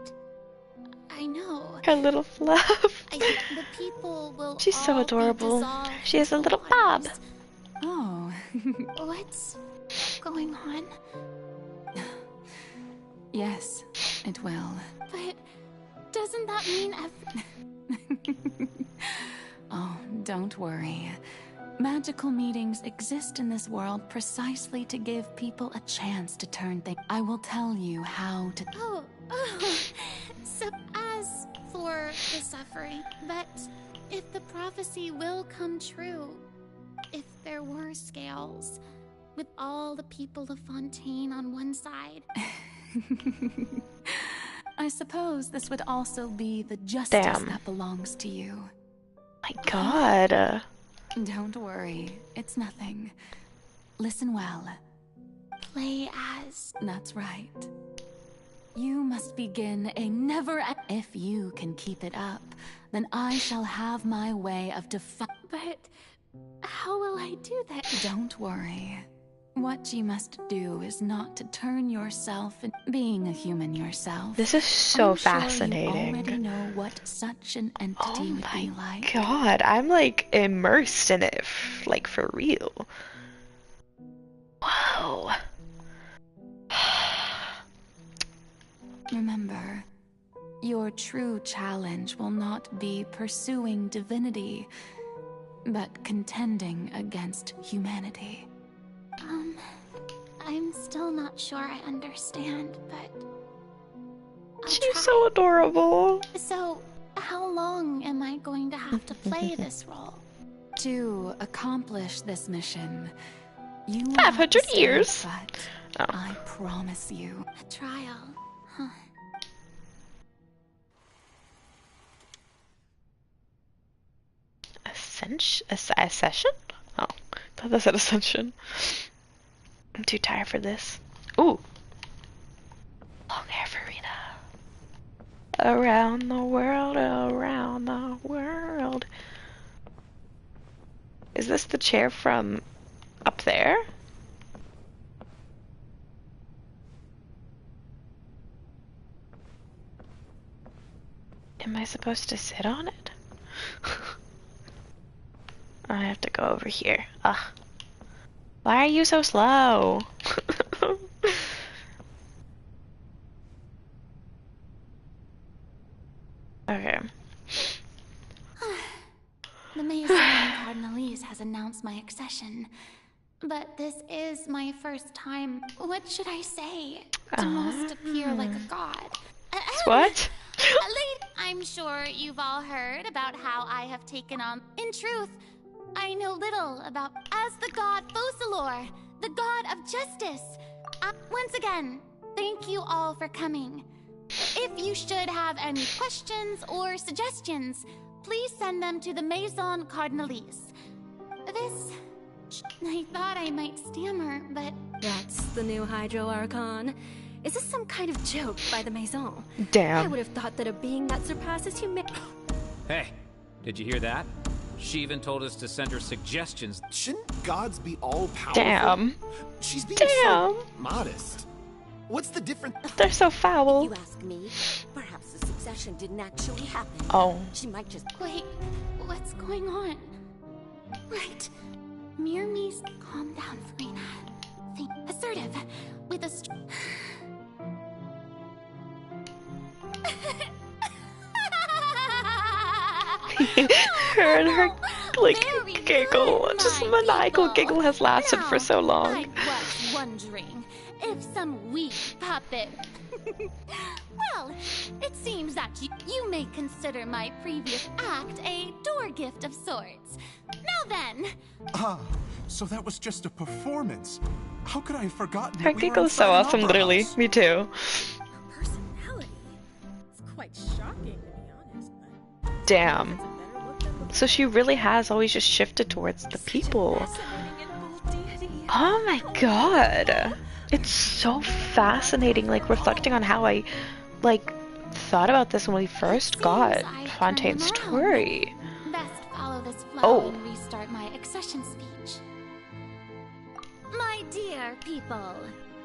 I know. Her little fluff. The people will She's so all be adorable. dissolved She has a into little bob. waters. Oh. What's going on? Yes, it will. But doesn't that mean Oh, don't worry. Magical meetings exist in this world precisely to give people a chance to turn things. I will tell you how to. Oh. So as for the suffering, but if the prophecy will come true, if there were scales, with all the people of Fontaine on one side. I suppose this would also be the justice Damn. that belongs to you. My God. Don't worry, it's nothing. Listen well. Play as. That's right. You must begin a never. If you can keep it up, then I shall have my way of But how will I do that? Don't worry. What you must do is not to turn yourself in being a human yourself. This is so I'm fascinating. Sure you already know what such an entity would be like. God, I'm like immersed in it, like for real. Whoa. Remember, your true challenge will not be pursuing divinity, but contending against humanity. I'm still not sure I understand, but She's so adorable. So, how long am I going to have to play this role? To accomplish this mission, you will 500 have to stay years. But I promise you. A trial, huh? A session? Oh, I thought that said ascension. I'm too tired for this. Ooh. Long hair Farina. Around the world, around the world. Is this the chair from up there? Am I supposed to sit on it? I have to go over here. Ugh. Why are you so slow? Okay. The Maison Cardinalise has has announced my accession. But this is my first time. What should I say? To most appear like a god. What? I'm sure you've all heard about how I have taken on. In truth, I know little about. As the god Focalor, the god of justice. Once again, thank you all for coming. If you should have any questions or suggestions, please send them to the Maison Cardinalise. I thought I might stammer, but... That's the new Hydro Archon. Is this some kind of joke by the Maison? Damn. I would have thought that a being that surpasses humanity... Hey, did you hear that? She even told us to send her suggestions. Shouldn't gods be all powerful? Damn. She's being so modest. What's the difference? They're so foul. If you ask me, perhaps the succession didn't actually happen. Oh. She might just... Wait, what's going on? Right. Mirmis, calm down, Farina. Think assertive, with a her and her giggle, just maniacal giggle has lasted for so long. I was wondering if some weak puppet. Well, it seems that you may consider my previous act a door gift of sorts. Now then. So that was just a performance. How could I have forgotten? Her giggle is so awesome, literally. Me too. Personality. It's quite shocking, to be honest. Damn. So she really has always just shifted towards the people. Oh my god. It's so fascinating, like reflecting on how I thought about this when we first got Fontaine's story. Best follow this flow and restart my accession speech. My dear people,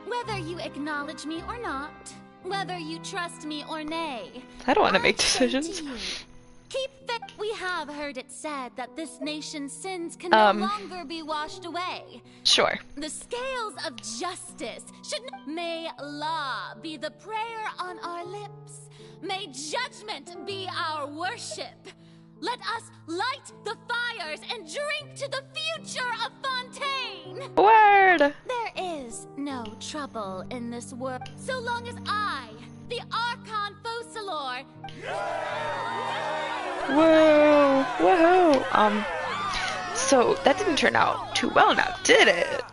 whether you acknowledge me or not, whether you trust me or nay, I don't want to make decisions. Keep fit. We have heard it said that this nation's sins can no longer be washed away. Sure. The scales of justice should. May law be the prayer on our lips. May judgment be our worship. Let us light the fires and drink to the future of Fontaine. Word. There is no trouble in this world so long as I, the Archon Focalor. Whoa, woohoo! So that didn't turn out too well now, did it?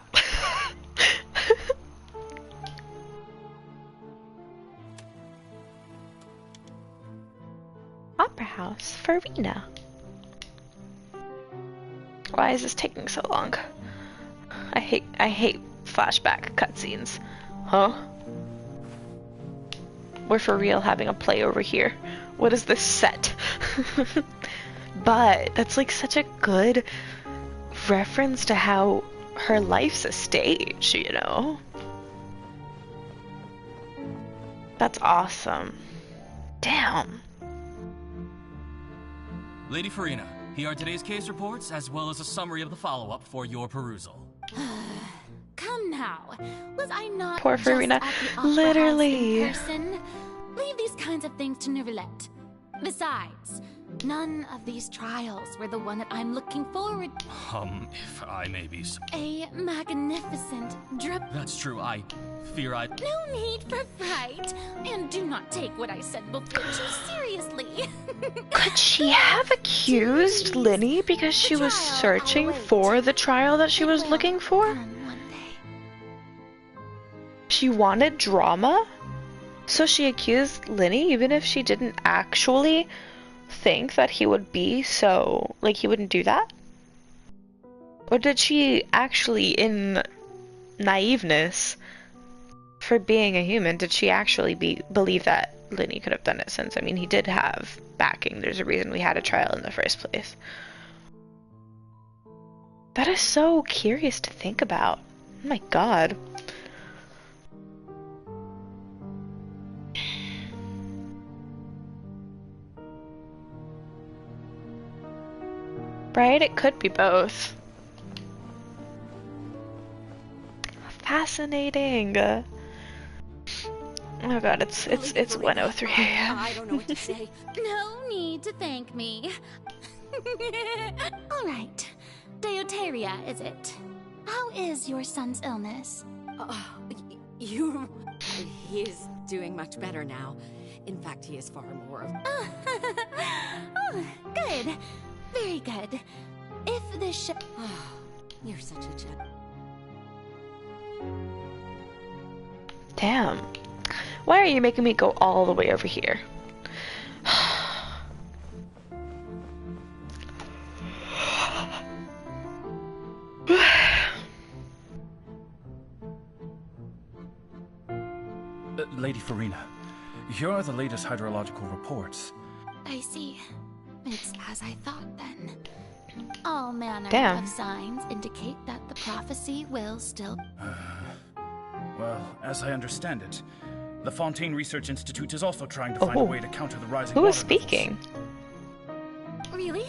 Opera House, Farina. Why is this taking so long? I hate flashback cutscenes. Huh? We're for real having a play over here. What is this set? But that's like such a good reference to how her life's a stage, you know? That's awesome. Damn. Lady Farina, here are today's case reports as well as a summary of the follow-up for your perusal. Come now, was I not Poor just Farina. at the Opera Literally. House in person? Leave these kinds of things to Neuvillette. Besides, none of these trials were the one that I'm looking forward. If I may be so. A magnificent drip. That's true. I fear I. No need for fright, and do not take what I said before too seriously. Could she have accused Linny because she was searching for the trial that she was looking for? She wanted drama? So she accused Linny even if she didn't actually think that he would be so, like, he wouldn't do that? Or did she actually, in naiveness for being a human, did she actually believe that Linny could have done it, since, I mean, he did have backing. There's a reason we had a trial in the first place. That is so curious to think about. Oh my god. Right? It could be both. Fascinating. Oh god, it's 1:03 a.m. I don't know what to say. No need to thank me. All right. Deuteria, is it? How is your son's illness? He is doing much better now. In fact, he is far more of... Oh, good. Very good. If this You're such a gem. Damn. Why are you making me go all the way over here? Lady Farina, here are the latest hydrological reports. I see. It's as I thought then. All manner Damn. of signs indicate that the prophecy will still... Well, as I understand it, the Fontaine Research Institute is also trying to find a way to counter the rising Who water is speaking? Really?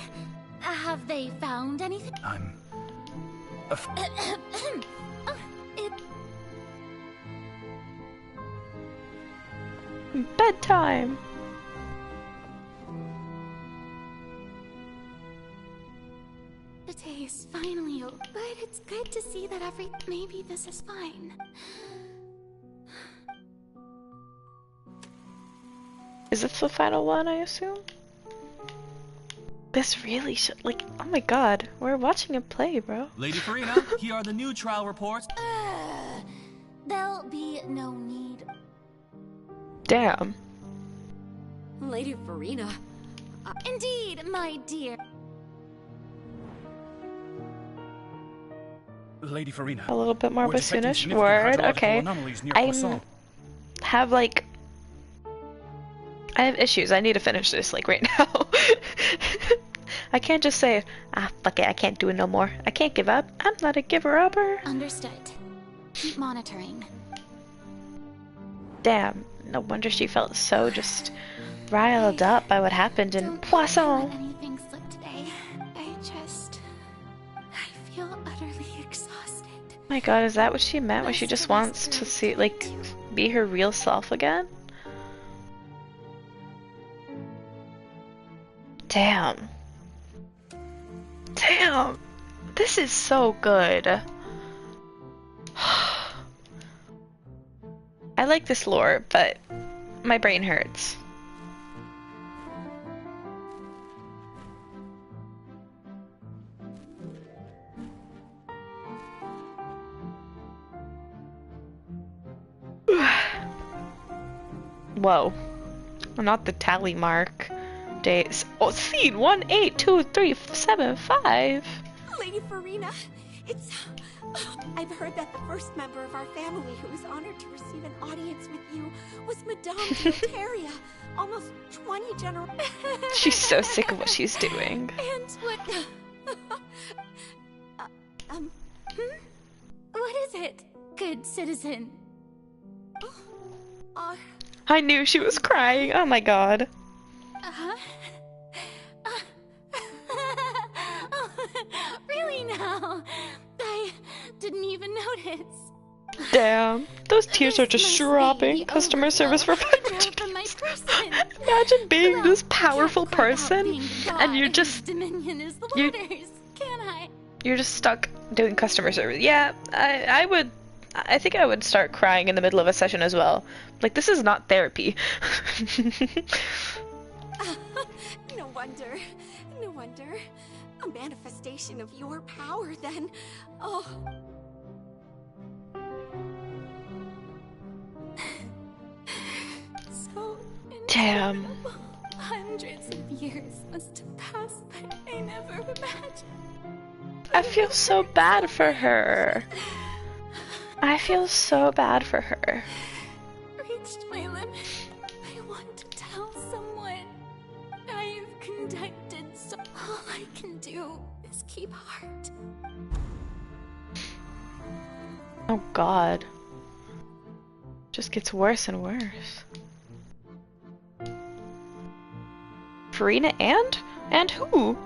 Have they found anything? I'm... Bedtime. The day is finally over, but it's good to see that maybe this is fine. Is this the final one, I assume? This really should, like, oh my god, we're watching it play, bro. Lady Farina, here are the new trial reports. There'll be no need. Damn. Lady Farina. Indeed, my dear. Lady Farina. A little bit more we're detecting bassoonish. significant Word, hydrological okay. anomalies near I Poisson. have, like... I have issues. I need to finish this, like, right now. I can't just say, fuck it, I can't do it no more. I can't give up. I'm not a giver-upper. Understood. Keep monitoring. Damn, no wonder she felt so just riled up by what happened in Poisson. Anything slip today. I feel utterly exhausted. My god, is that what she meant when she just wants to see, like, be her real self again? Damn. Damn. This is so good. I like this lore, but my brain hurts. Whoa. Not the tally mark. Days. Oh, scene 182375. Lady Farina, it's... I've heard that the first member of our family who was honored to receive an audience with you was Madame Deuteria. Almost 20 general... She's so sick of what she's doing. And what... What is it, good citizen? I knew she was crying. Oh my god. Really now? I didn't even notice. Damn. Those tears are just dropping. Customer service for Imagine being this powerful person and you're just... Dominion is the waters. Can I? You're just stuck doing customer service. Yeah, I think I would start crying in the middle of a session as well. Like, this is not therapy. No wonder. No wonder. A manifestation of your power, then. Oh. So damn. Hundreds of years must have passed, but I never imagined. I feel so bad for her. I feel so bad for her. Reached my limit. I want to tell someone. I've conducted so. All I can do is keep heart. Oh god. Just gets worse and worse. Farina and? And who?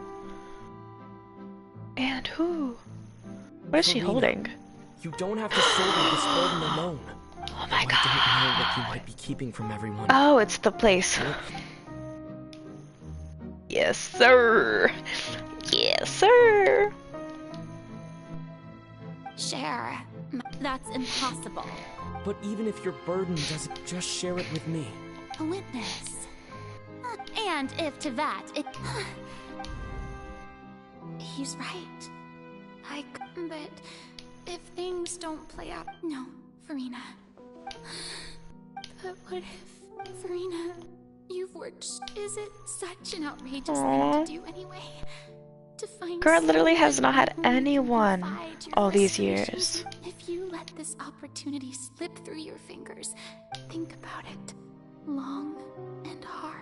And who? What is she holding? You don't have to shoulder this burden alone. Oh my god. I don't know what you might be keeping from everyone. Oh, it's the place. Yes, sir. Yes, sir. share. That's impossible. But even if your burden doesn't, just share it with me. A witness. And if to that, it... He's right. But if things don't play out... No, Farina. But what if... Farina, you've worked... Is it such an outrageous thing to do anyway? To find Girl literally has someone not had whom you can anyone confide your all these frustrations. years. If you let this opportunity slip through your fingers, think about it long and hard.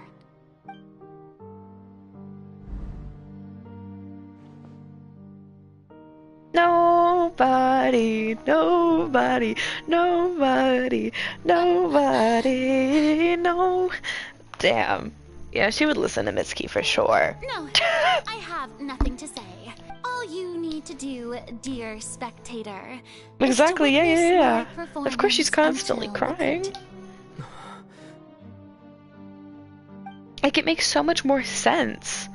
Nobody, nobody, nobody, nobody, no. Damn. Yeah, she would listen to Mitsuki for sure. No, I have nothing to say. All you need to do, dear spectator, Exactly, yeah, yeah, yeah. my Of course she's constantly until crying. Like, it makes so much more sense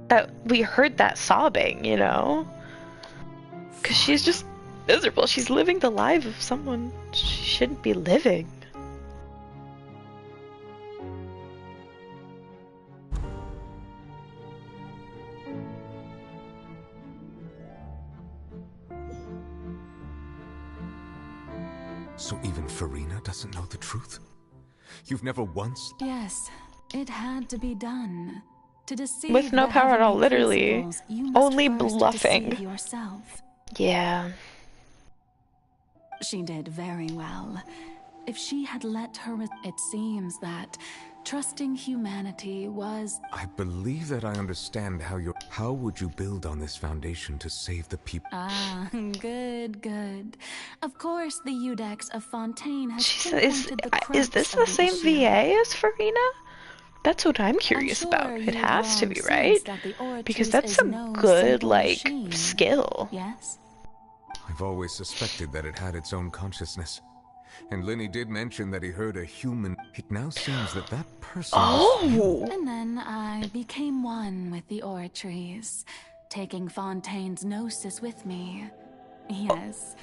that we heard that sobbing, you know? Because she's just miserable. She's living the life of someone she shouldn't be living. So even Farina doesn't know the truth? You've never once... Yes, it had to be done. To deceive With no the power at all, heavenly literally. principles, you must Only first bluffing. deceive yourself. Yeah. She did very well. If she had let her... It seems that trusting humanity was... I believe that I understand how you're... How would you build on this foundation to save the people? Ah, good, good. Of course, the Udex of Fontaine has Is pinpointed the this crux the of same issue. VA as Farina? That's what I'm curious sure about. It you've has to long be, right? sensed that the Oratrice Because that's is some no good, simple like, machine. skill. Yes? I've always suspected that it had its own consciousness. And Lenny did mention that he heard a human... It now seems that that person was you. And then I became one with the Oratrice, taking Fontaine's gnosis with me. Yes.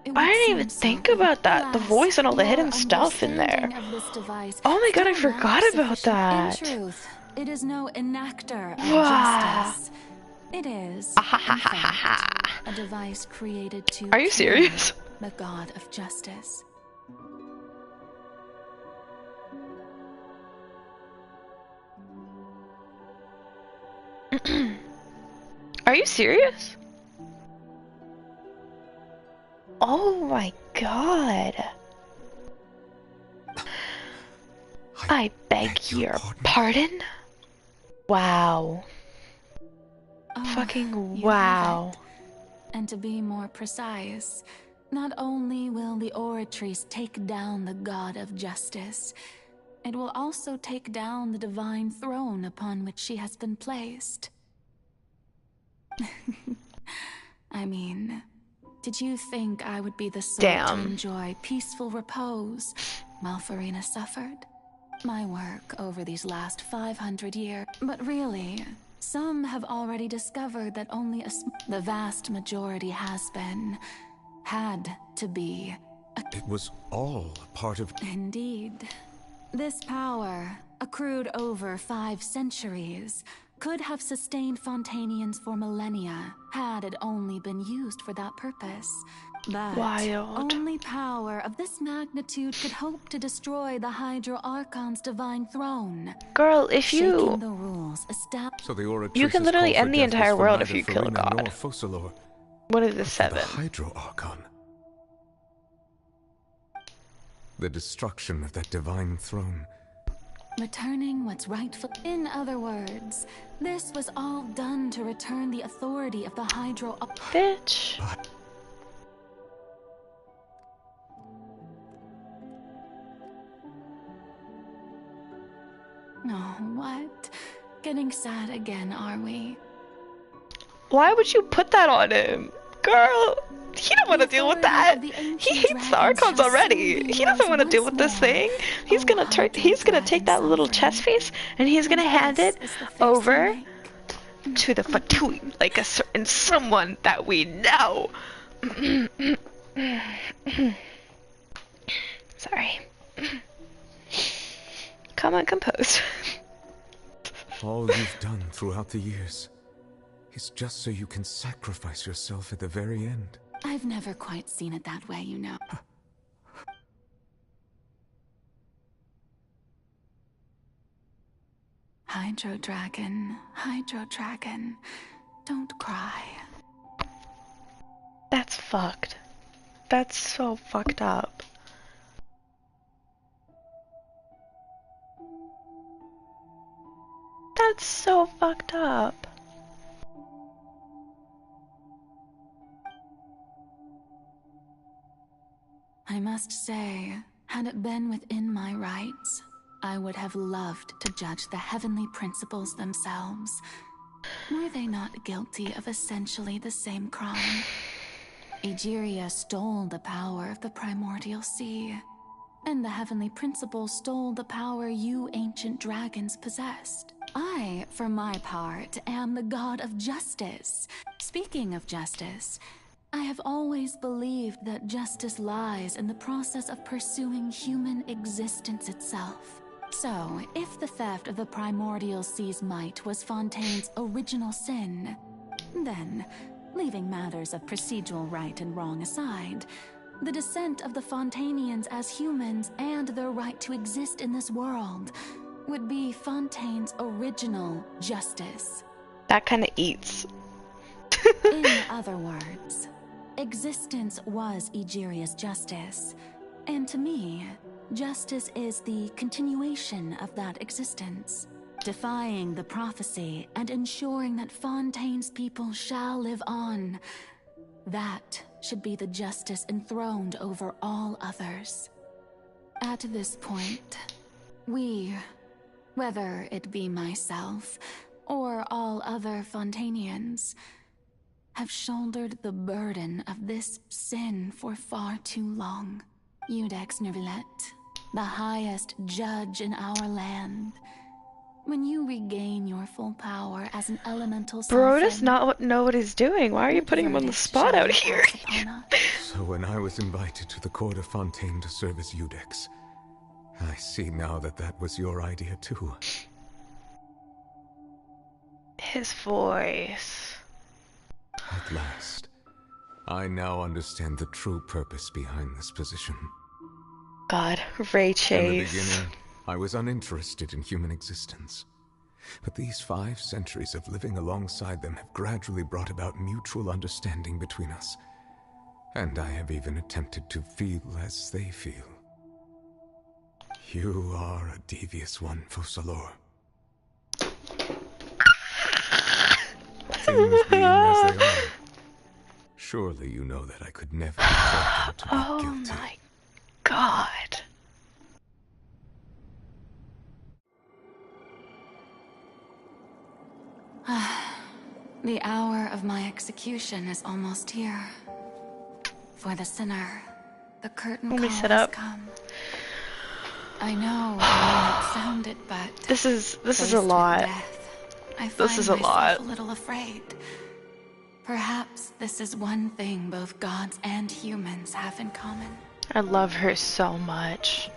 It I would didn't seem even so, think about that. The alas, voice and all the your hidden stuff in there. understanding of this device Oh my god, I still forgot lacks about sufficient- that. In truth, it is no enactor of Wow. justice. It is, in fact, a device created to Are you kill serious? the god of justice. Are you serious? Oh my god. I beg your pardon? Wow. Fucking You wow. have it. And to be more precise, not only will the Oratrice take down the god of justice, it will also take down the divine throne upon which she has been placed. I mean, did you think I would be the sort to enjoy peaceful repose while Farina suffered? My work over these last 500 years. But really, some have already discovered that only the vast majority has been, had to be. It was all part of... Indeed. This power, accrued over 5 centuries, could have sustained Fontainians for millennia, had it only been used for that purpose. But Wild. only power of this magnitude could hope to destroy the Hydro Archon's divine throne. Girl, if you... Shaking the rules established. So the Oratrice's You can literally call for end the death was entire for world neither if you kill a Farina god. nor Focalor, What is the but for 7? the Hydro Archon. The destruction of that divine throne. Returning what's rightful. In other words, this was all done to return the authority of the Hydro... Bitch. Oh, what? Getting sad again, are we? Why would you put that on him? Girl, he don't want to deal with that. He hates the Archons already. He doesn't want to deal with this thing. He's gonna take that little chess piece and he's gonna hand it over to the Fatui, like a certain someone that we know. Sorry. Calm and composed. All you've done throughout the years is just so you can sacrifice yourself at the very end. I've never quite seen it that way, you know. Hydro Dragon, don't cry. That's fucked. That's so fucked up. That's so fucked up. I must say, had it been within my rights, I would have loved to judge the heavenly principles themselves. Were they not guilty of essentially the same crime? Egeria stole the power of the primordial sea, and the heavenly principles stole the power you ancient dragons possessed. I, for my part, am the god of justice. Speaking of justice, I have always believed that justice lies in the process of pursuing human existence itself. So, if the theft of the primordial sea's might was Fontaine's original sin, then, leaving matters of procedural right and wrong aside, the descent of the Fontainians as humans and their right to exist in this world would be Fontaine's original justice. That kind of eats. In other words, existence was Egeria's justice, and to me, justice is the continuation of that existence, defying the prophecy and ensuring that Fontaine's people shall live on. That should be the justice enthroned over all others. At this point, we, whether it be myself or all other Fontainians, have shouldered the burden of this sin for far too long. Iudex Nervilette, the highest judge in our land. When you regain your full power as an elemental Bro sovereign, does not know what he's doing. Why are you putting him on the spot out here? So when I was invited to the court of Fontaine to serve as Iudex, I see now that that was your idea too. His voice. At last, I now understand the true purpose behind this position. God, Ray In the Chase. beginning, I was uninterested in human existence. But these 5 centuries of living alongside them have gradually brought about mutual understanding between us. And I have even attempted to feel as they feel. You are a devious one, Focalor. Things being as they are, surely you know that I could never afford them to be guilty. Oh my God. The hour of my execution is almost here. For the sinner, the curtain Let call me sit has up. come. I know I may not sound it, but This is faced a with lot. death, I This find is a myself lot. a little afraid. Perhaps this is one thing both gods and humans have in common. I love her so much.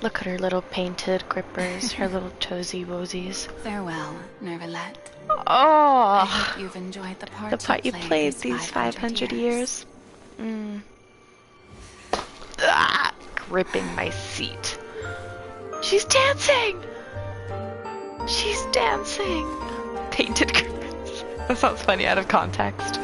Look at her little painted grippers, her little toesy woesies. Farewell, Nervilette. Oh, I hope you've enjoyed the part, the part you played these 500 years. Gripping my seat. She's dancing! She's dancing! Painted grippers. That sounds funny out of context.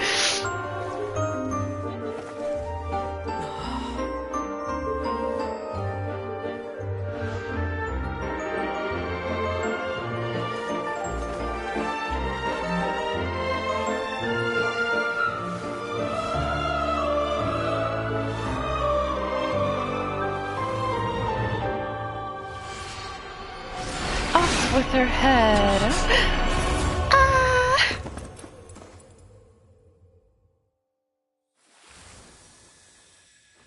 Off with her head. Ah!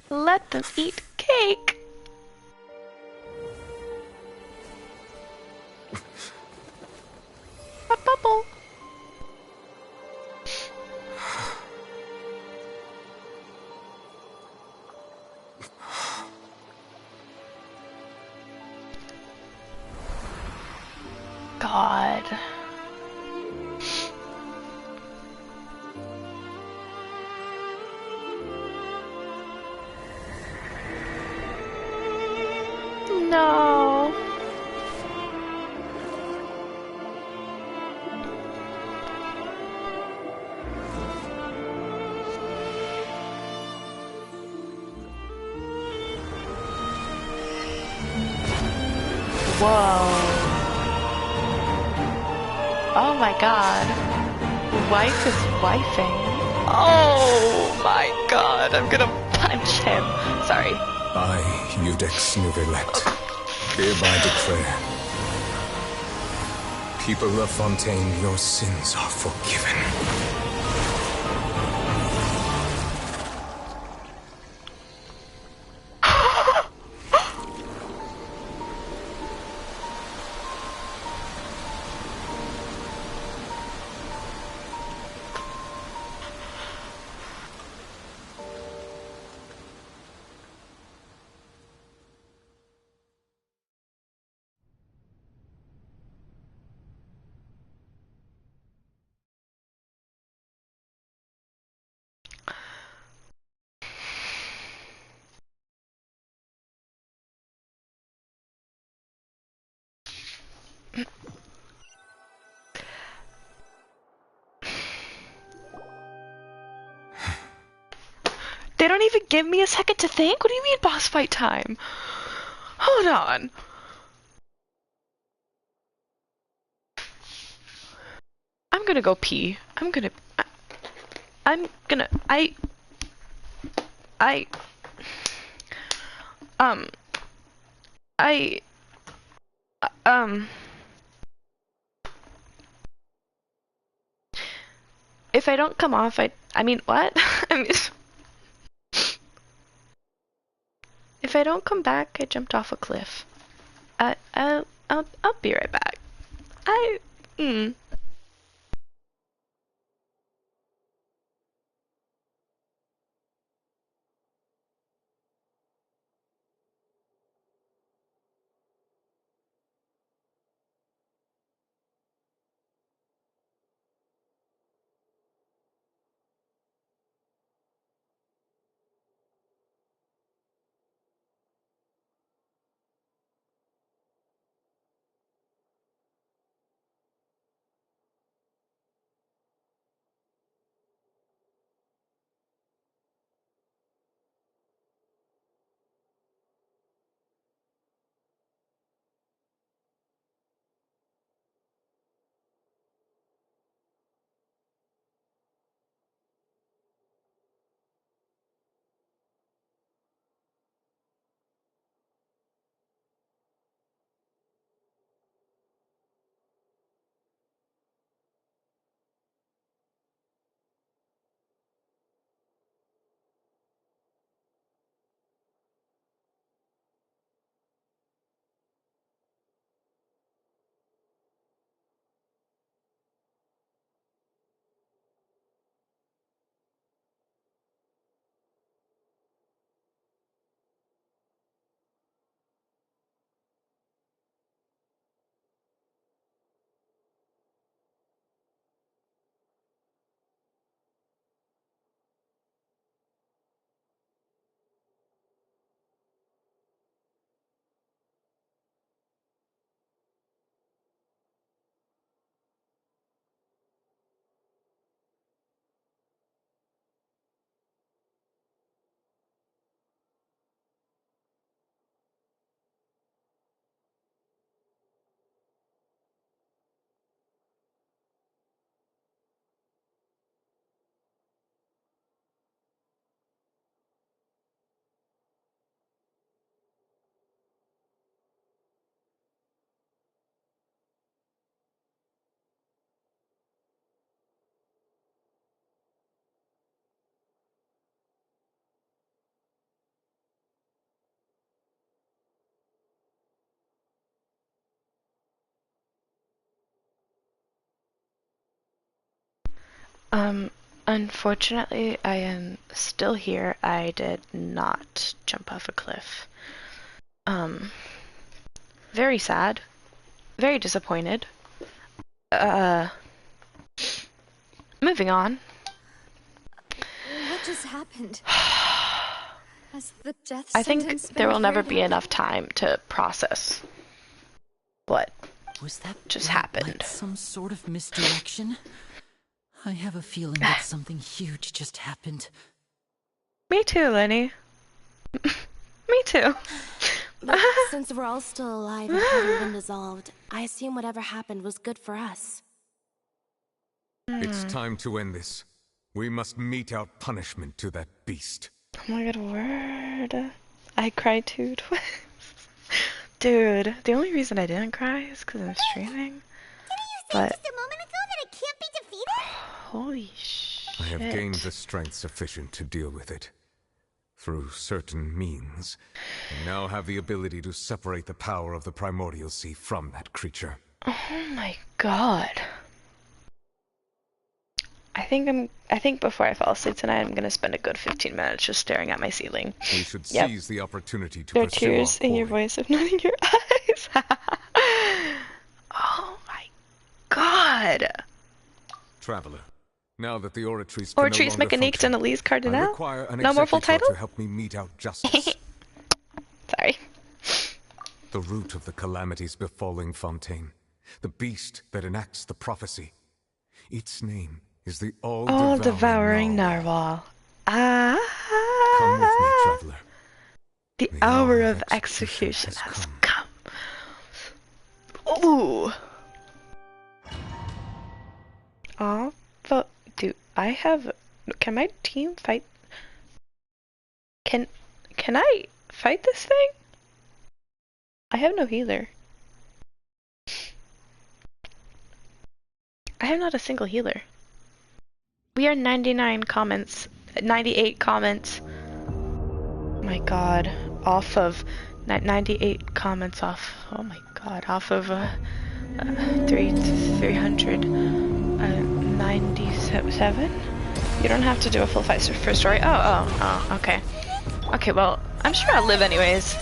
Let them eat cake. A bubble. God. No. Whoa. Oh my God. Wife is wifing. Oh my God. I'm gonna punch him. Sorry. I, Eudex Nuvilect, hereby declare, people of Fontaine, your sins are forgiven. They don't even give me a second to think? What do you mean boss fight time? Hold on. I'm gonna go pee. I'm gonna... Um... If I don't come off, I mean, what? I mean... If I don't come back, I jumped off a cliff. I'll be right back. Unfortunately, I am still here. I did not jump off a cliff. Very sad. Very disappointed. Moving on. What just happened? Has the death I think sentence there been will never carried be out? enough time to process what Was that just bright happened. light some sort of misdirection? I have a feeling that something huge just happened. Me too, Lenny. Me too. But since we're all still alive and haven't been dissolved, I assume whatever happened was good for us. It's time to end this. We must mete out punishment to that beast. Oh my god, word. I cried too twice. Dude, the only reason I didn't cry is because I'm streaming. But Just a moment ago that it can't be defeated? holy shit. I have gained the strength sufficient to deal with it. Through certain means, and now have the ability to separate the power of the primordial sea from that creature. Oh my god. I think before I fall asleep tonight, I'm gonna spend a good 15 minutes just staring at my ceiling. We should seize the opportunity to There are pursue our tears in your quarry. voice, if not in your eyes. Oh my god. Traveler, now that the oratories Oratories Mécaniques d'Analyse I Cardinal? require an No more full executor title? to help me mete out justice. Sorry. The root of the calamities befalling Fontaine, the beast that enacts the prophecy. Its name is the All-devouring narwhal. Ah. Come with me, traveler. The hour of execution has come. Ooh. Oh, but do I have? Can my team fight? Can I fight this thing? I have no healer. I have not a single healer. We are 98 comments. My god, off of 98 comments off. Oh my god, off of 397. You don't have to do a full fight for story. Oh, okay. Okay, well, I'm sure I'll live anyways.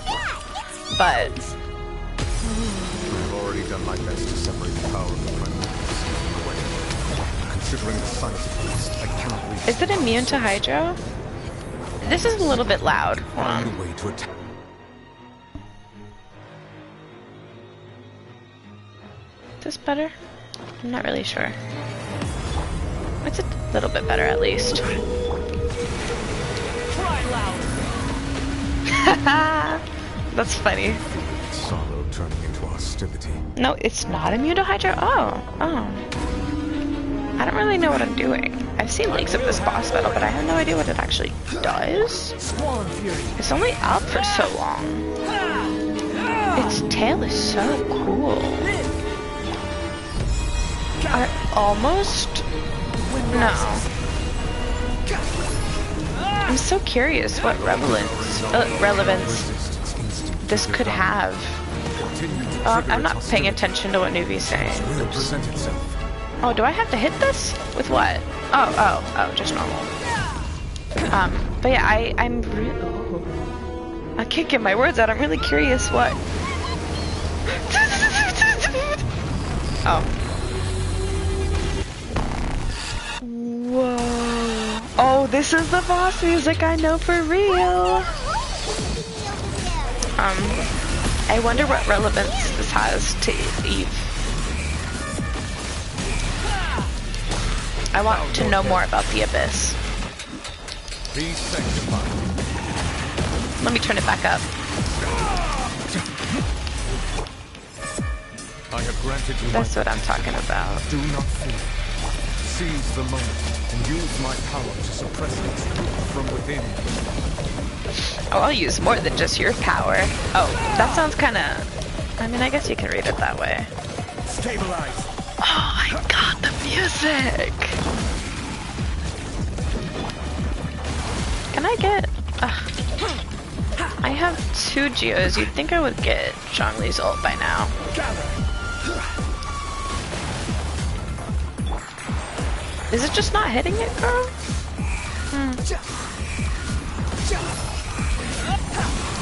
But I've already done my best to separate the power of the primordial sea from the way. Considering the size of the beast, I cannot reach. is it immune to hydro? This is a little bit loud. Hold on. Find a way to attack. Is this better? I'm not really sure. It's a little bit better at least. Cry louder. That's funny. Sorrow turning into hostility. No, it's not immune to hydro. Oh. I don't really know what I'm doing. I've seen leaks of this boss battle, but I have no idea what it actually does. It's only up for so long. Its tail is so cool. I almost... No. I'm so curious what relevance this could have. I'm not paying attention to what Nuvi's saying. Oh, do I have to hit this? With what? Oh, just normal. But yeah, I'm really... I can't get my words out. I'm really curious what... Oh. Whoa. Oh, this is the boss music I know for real. I wonder what relevance this has to Eve. I want to know more about the Abyss. Be sanctified. Let me turn it back up. I have granted you. That's what I'm talking about. Do not fear. Seize the moment and use my power to suppress its truth from within. Oh, I'll use more than just your power. Oh, that sounds kind of... I mean, I guess you can read it that way. Stabilize. Oh my god, the music! Can I get... I have 2 Geos. You'd think I would get Zhongli's ult by now. Is it just not hitting it, girl?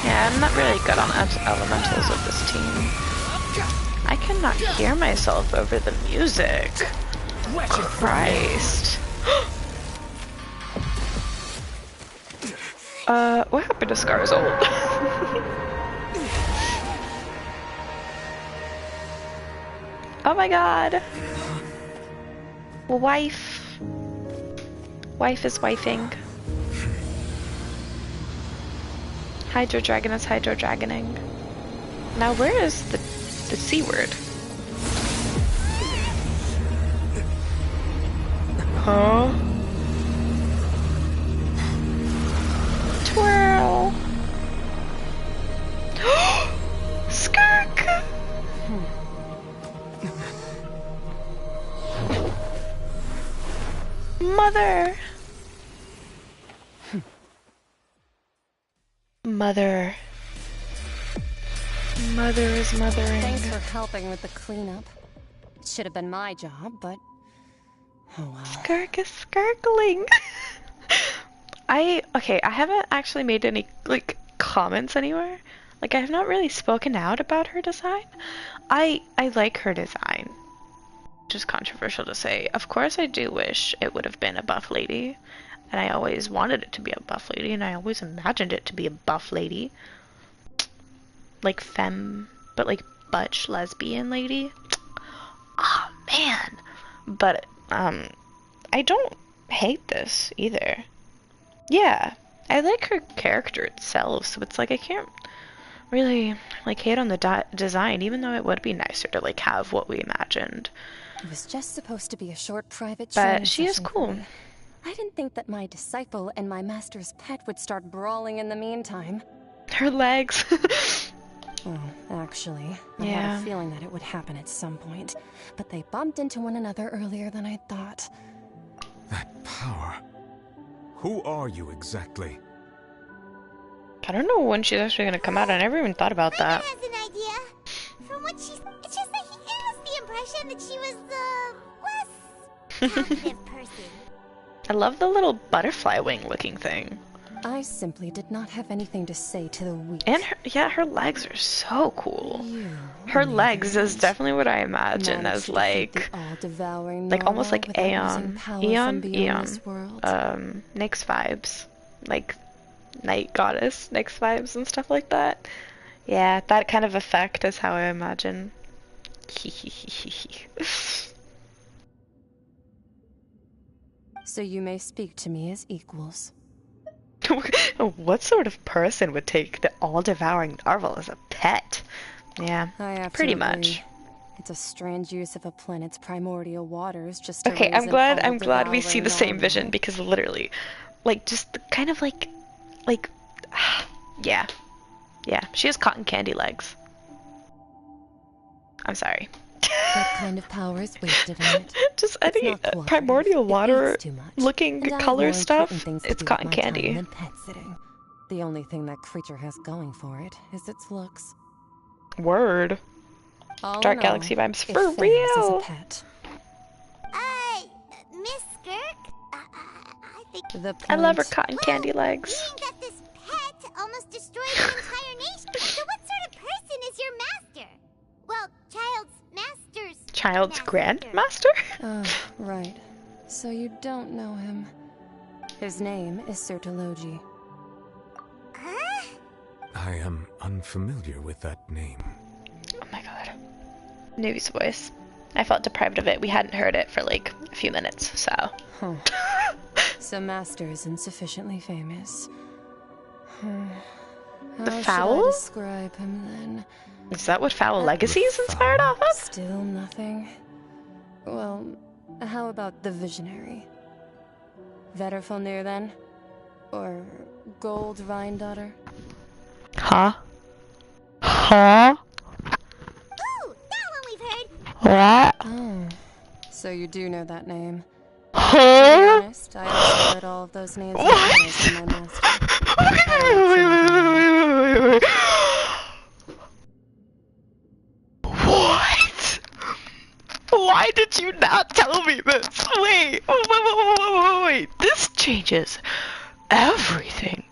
Yeah, I'm not really good on elementals with this team. I cannot hear myself over the music. Christ. What happened to Scar's ult? Oh my god. Wife. Wife is wifing. Hydro Dragon is Hydro Dragoning. Now where is the C word? Huh? Twirl. Skirk. Mother. Mother. Mother is mothering. Thanks for helping with the cleanup. It should have been my job, but oh well. Skirk is skirkling. I haven't actually made any like comments anywhere. Like I have not really spoken out about her design. I like her design. Just controversial to say. Of course I do wish it would have been a buff lady. And I always wanted it to be a buff lady, and I always imagined it to be a buff lady. Like femme, but like butch lesbian lady. Oh man. But I don't hate this either. Yeah, I like her character itself, so it's like I can't really like hate on the design, even though it would be nicer to like have what we imagined. It was just supposed to be a short private But she is cool. I didn't think that my disciple and my master's pet would start brawling in the meantime. Her legs. Oh, actually, I Yeah. had a feeling that it would happen at some point, but they bumped into one another earlier than I thought. That power. Who are you exactly? I don't know when she's actually gonna come out. I never even thought about that. Has an idea. From what she's, it's just that he has the impression that she was less talkative person. I love the little butterfly wing looking thing. I simply did not have anything to say to the weak. And her legs are so cool. Her legs is definitely what I imagine as like almost like Aeon, Nyx vibes, like night goddess Nyx vibes and stuff like that. Yeah, that kind of effect is how I imagine. So you may speak to me as equals. What sort of person would take the all-devouring narwhal as a pet? Yeah, I have to pretty agree. much. It's a strange use of a planet's primordial waters just to Okay, raise I'm glad an we see all-devouring the same narwhal. vision, because literally, like, just the kind of like, yeah, she has cotton candy legs. I'm sorry. That kind of power is wasted in it. Just It's any not cooperative. primordial It water eats too much. looking And I have color more stuff, important things to it's do with cotton my time candy. than pet sitting. The only thing that creature has going for it is its looks. Word. All Dark in Galaxy all, vibes it for fails as a real. pet. Miss Skirk, I think I love her cotton candy legs. being that this pet almost destroyed the entire nation. So what sort of person is your master? Well, child's master's Child's grandmaster? Oh, right. So you don't know him. His name is Sertologi. I am unfamiliar with that name. Oh my god. Nubi's voice. I felt deprived of it. We hadn't heard it for like a few minutes, so. Huh. So Master is insufficiently famous. The How Foul? should I describe him then? Is that what Foul Legacy is inspired off of? Still nothing. Well, how about the Visionary? Vetterfalnir then? Or Gold Vine Daughter? Huh? Huh? Ooh, that one we've heard. What? Oh, so you do know that name. Huh? To be honest, I also heard all of those names in my master. Wait. What? Why did you not tell me this? Wait. This changes everything.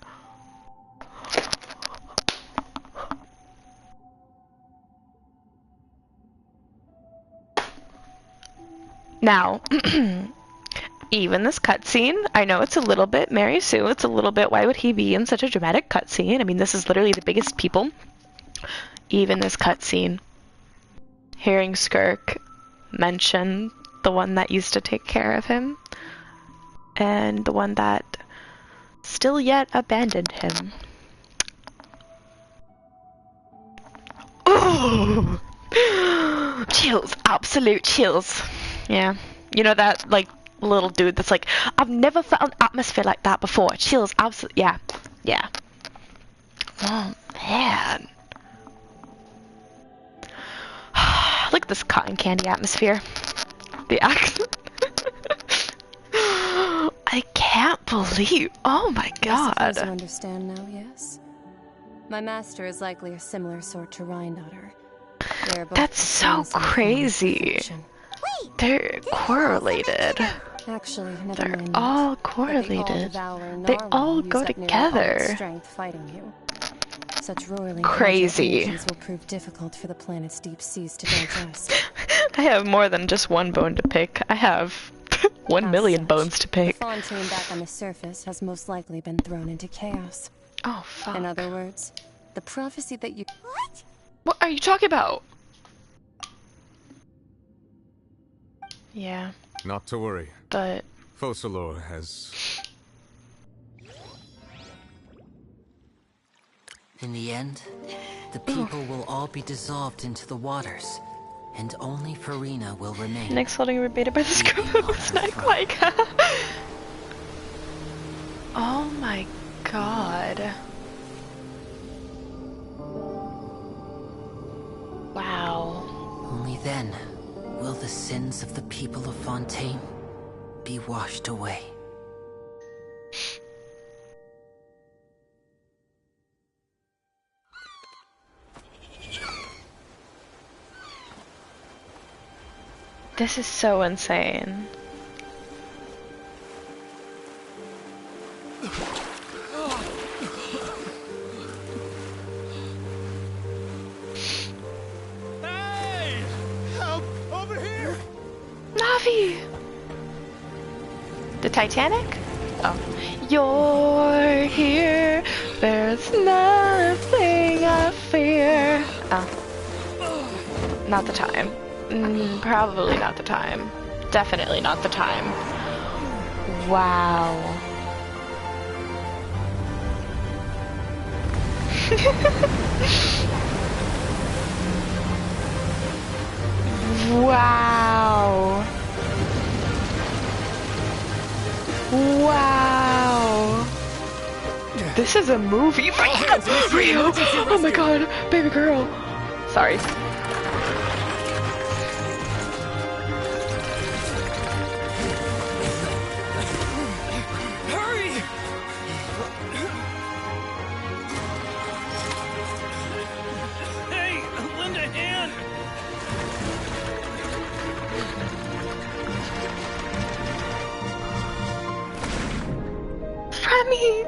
Now, even this cutscene, I know it's a little bit Mary Sue, it's a little bit why would he be in such a dramatic cutscene? I mean, this is literally the biggest people. Even this cutscene, hearing Skirk mention the one that used to take care of him, and the one that still yet abandoned him. Ooh! Chills, absolute chills. Yeah. You know that, like, little dude that's like, I've never felt an atmosphere like that before. Chills, absolute, yeah. Yeah. Oh, man. Look at this cotton candy atmosphere. The accent. I can't believe, oh my god. I suppose you understand now, yes? My master is likely a similar sort to Rheindotter. That's so crazy. They're correlated. Actually, never They're mind all that. correlated. But They Narwhal all use go up nearly together. all its strength fighting you. Such roiling Crazy. energies will prove difficult for the planet's deep seas to digest. I have more than just one bone to pick. I have 1 million bones to pick. The Fontaine back on the surface has most likely been thrown into chaos. Oh, fuck. In other words, the prophecy that you— What? What are you talking about? Yeah. Not to worry. But Focalor has... In the end, the people will all be dissolved into the waters, and only Farina will remain. Next holding rebated by the snack like. Oh my god. Wow. Only then will the sins of the people of Fontaine be washed away. This is so insane. Hey! Help! Over here! Navi! The Titanic? Oh. You're here, there's nothing I fear. Oh. Not the time. Probably not the time. Definitely not the time. Wow. Wow. Wow. This is a movie. Rio! Oh my god, baby girl. Sorry. Remy!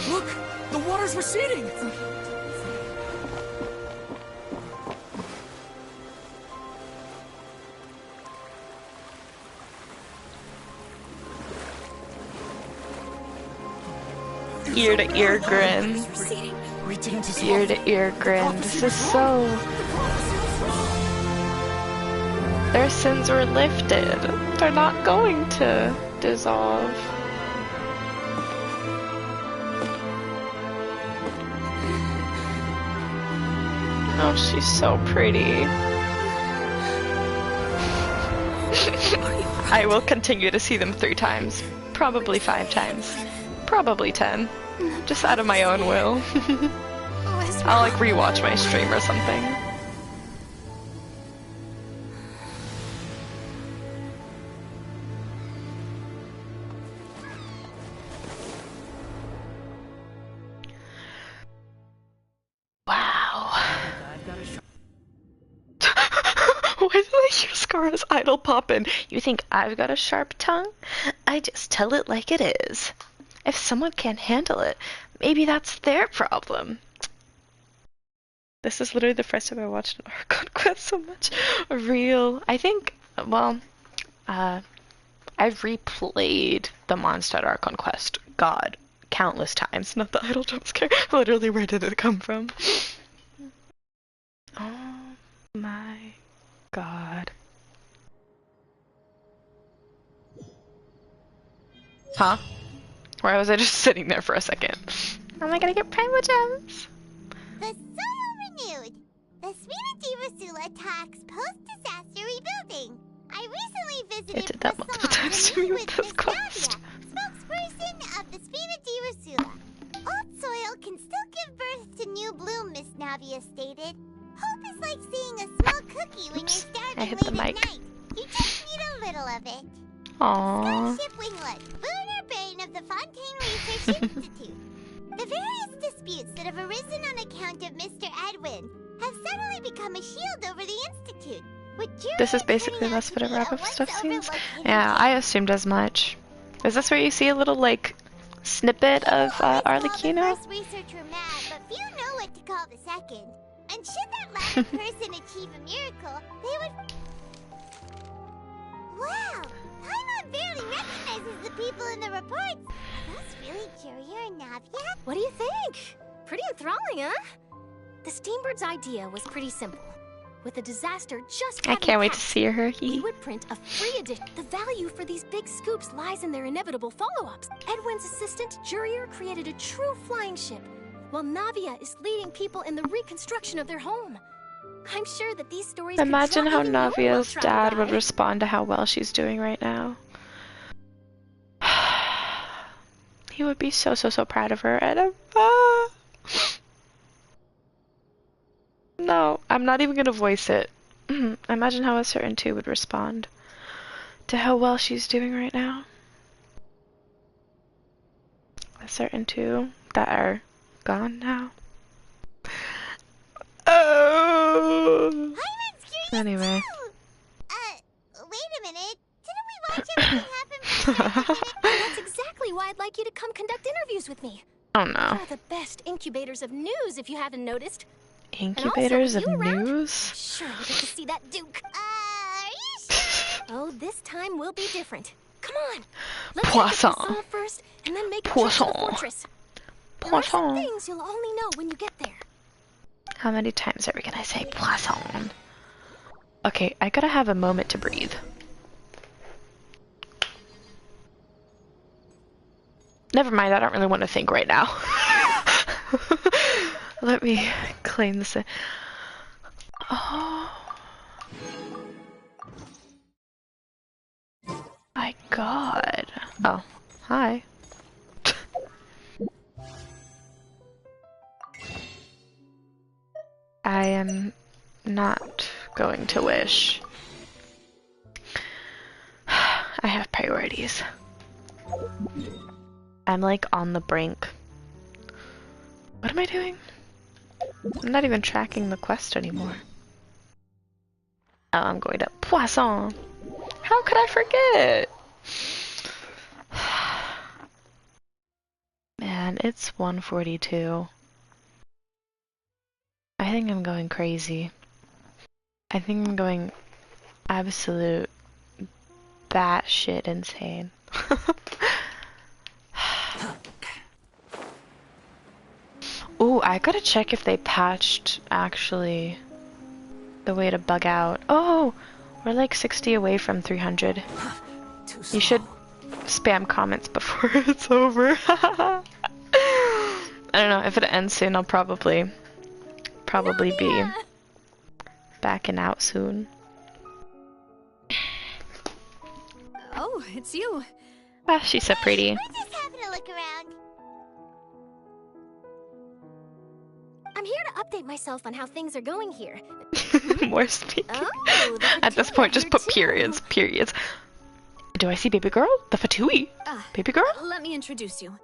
Look! The water's receding! Ear to ear grin. Ear to ear grin. This is so... Their sins were lifted. They're not going to dissolve. Oh, she's so pretty. I will continue to see them 3 times. Probably 5 times. Probably 10. Just out of my own will. I'll like rewatch my stream or something. your scar is idle poppin'. You think I've got a sharp tongue? I just tell it like it is. If someone can't handle it, maybe that's their problem. This is literally the first time I watched an Archon Quest so much. I think, well, I've replayed the Mondstadt Archon Quest, God, countless times. Not the idle jump scare. Literally, where did it come from? Oh my God. Huh? Why was I just sitting there for a second? Am I gonna get Primo Gems? The soil renewed. The Svina Divasula talks post-disaster rebuilding. I recently visited I did that multiple times to me with this quest. Spokesperson of the Svina Divasula. Old soil can still give birth to new bloom, Miss Navia stated. Hope is like seeing a small cookie when you're starving late at night. You just need a little of it. Aww. Skyship Winglet, Lunar Brain of the Fontaine Research Institute. The various disputes that have arisen on account of Mr. Edwin have suddenly become a shield over the Institute. This is basically less bit of wrap-up stuff scenes? Yeah, I assumed as much. Is this where you see a little, like, snippet of Arlecchino? The first researcher mad, but few know what to call the second. And should that latter person achieve a miracle, they would... Wow! Paimon barely recognizes the people in the reports. Are those really Juria and Navia? What do you think? Pretty enthralling, huh? The Steambird's idea was pretty simple. With the disaster just I can't wait to see her. we would print a free edition. The value for these big scoops lies in their inevitable follow-ups. Edwin's assistant, Jurier, created a true flying ship, while Navia is leading people in the reconstruction of their home. I'm sure that these stories Imagine how even your Navia's well-traveled dad eye. would respond to how well she's doing right now. He would be so proud of her. And no, I'm not even gonna voice it. Imagine how a certain two would respond to how well she's doing right now. A certain two that are gone now. Oh. Anyway. Wait a minute. Didn't we watch everything happen for That's exactly why I'd like you to come conduct interviews with me. Oh no. We're the best incubators of news, if you haven't noticed. Incubators of around, news? Sure, we get to see that Duke. Are you sure? Oh, this time will be different. Come on. Let's Poisson. get the first, and then make a trip to the fortress. There are some things you'll only know when you get there. How many times are we gonna say poisson? Okay, I gotta have a moment to breathe. Never mind, I don't really want to think right now. Let me claim this in. Oh. My God. Oh, hi. I am not going to wish. I have priorities. I'm like on the brink. What am I doing? I'm not even tracking the quest anymore. Oh, I'm going to Poisson. How could I forget? Man, it's 1:42. I think I'm going crazy. I think I'm going absolute batshit insane. Ooh, I gotta check if they patched, actually, the way to bug out. Oh, we're like 60 away from 300. You should spam comments before it's over. I don't know, if it ends soon, I'll probably be backing out soon. Oh, it's you. Ah, she's so pretty. We're just having a look around. I'm here to update myself on how things are going here. More speak. Oh, At this point, just put periods. Periods. Do I see baby girl? The Fatui. Baby girl? Let me introduce you.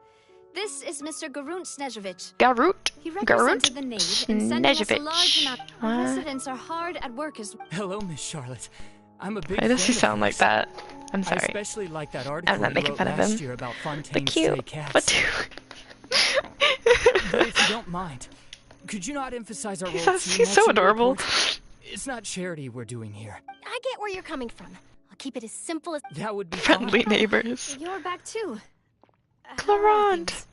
This is Mr. Garunt Snežević. Garut. He Garunt represented the nave and sent us a large Snežević. amount. Our residents are hard at work as Hello, Miss Charlotte. I'm a big Why does he fan sound of like yours. that? I'm I sorry. especially like that article I'm not you making wrote fun of last him. year about But Fontaine's cute. stray cats. But But if you don't mind, could you not emphasize our role too much he's so in the adorable. report? It's not charity we're doing here. I get where you're coming from. I'll keep it as simple as That would be Friendly fine. neighbors. You're back too. Clarant.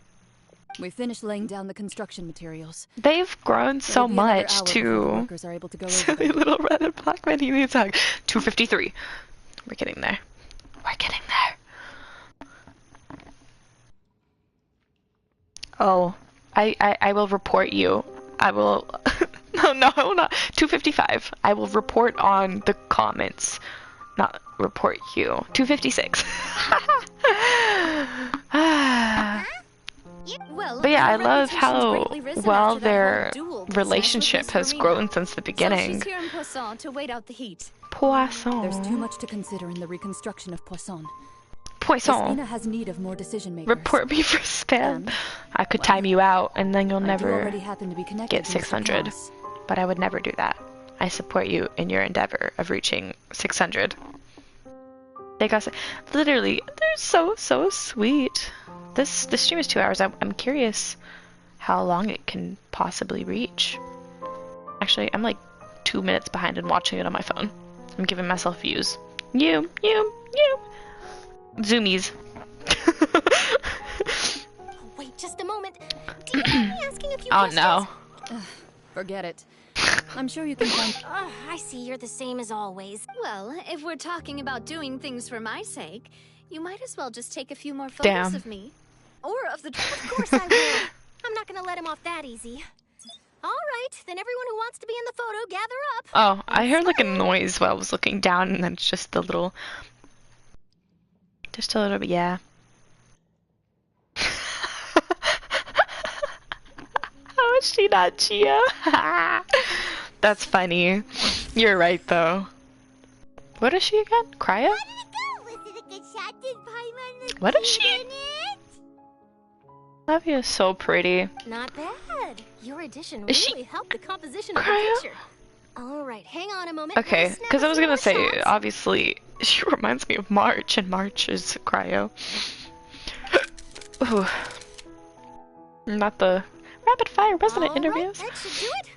We finished laying down the construction materials. They've grown so It'll be another much hour before the too. workers are able to go over Silly them. little red and black man. He needs a hug. 253. We're getting there. We're getting there. Oh, I will report you. I will. No, I will not. 255. I will report on the comments, not report you. 256. Well, But yeah, I your love reputation's how greatly risen well after that their whole duel business relationship with has Serena. grown since the So beginning. she's here in Poisson to wait out the heat. Poisson. There's too much to consider in the reconstruction of Poisson. Poisson. Ina has need of more decision makers. Report me for spam. And, I could time you out, and then you'll I do never already happen to be connected get to Mr. 600. Chaos. But I would never do that. I support you in your endeavor of reaching 600. They got literally. They're so sweet. This stream is 2 hours. I'm curious how long it can possibly reach. Actually, I'm like 2 minutes behind in watching it on my phone. I'm giving myself views. You. Zoomies. Wait just a moment. Do you mind me asking a few Oh questions? no. Forget it. I'm sure you can find... I see you're the same as always. Well, if we're talking about doing things for my sake, you might as well just take a few more photos Damn. of me. Or of the... Of course I will. I'm not gonna let him off that easy. All right, then everyone who wants to be in the photo, gather up. Oh, I heard like a noise while I was looking down, and then it's just a little... Just a little bit, yeah. How is she not Chia? That's funny. You're right, though. What is she again? Cryo? How did it go? Was it a good shot? Did Paimon look What is cute she? in it? Lavia is so pretty. Not bad. Your addition Is she really helped the composition of the cryo? picture. All right, hang on a moment. Okay, Let's snap because I a was few gonna more say, shots. obviously, she reminds me of March, and March is Cryo. Ooh. Not the rapid fire resident All interviews. Right, that should do it.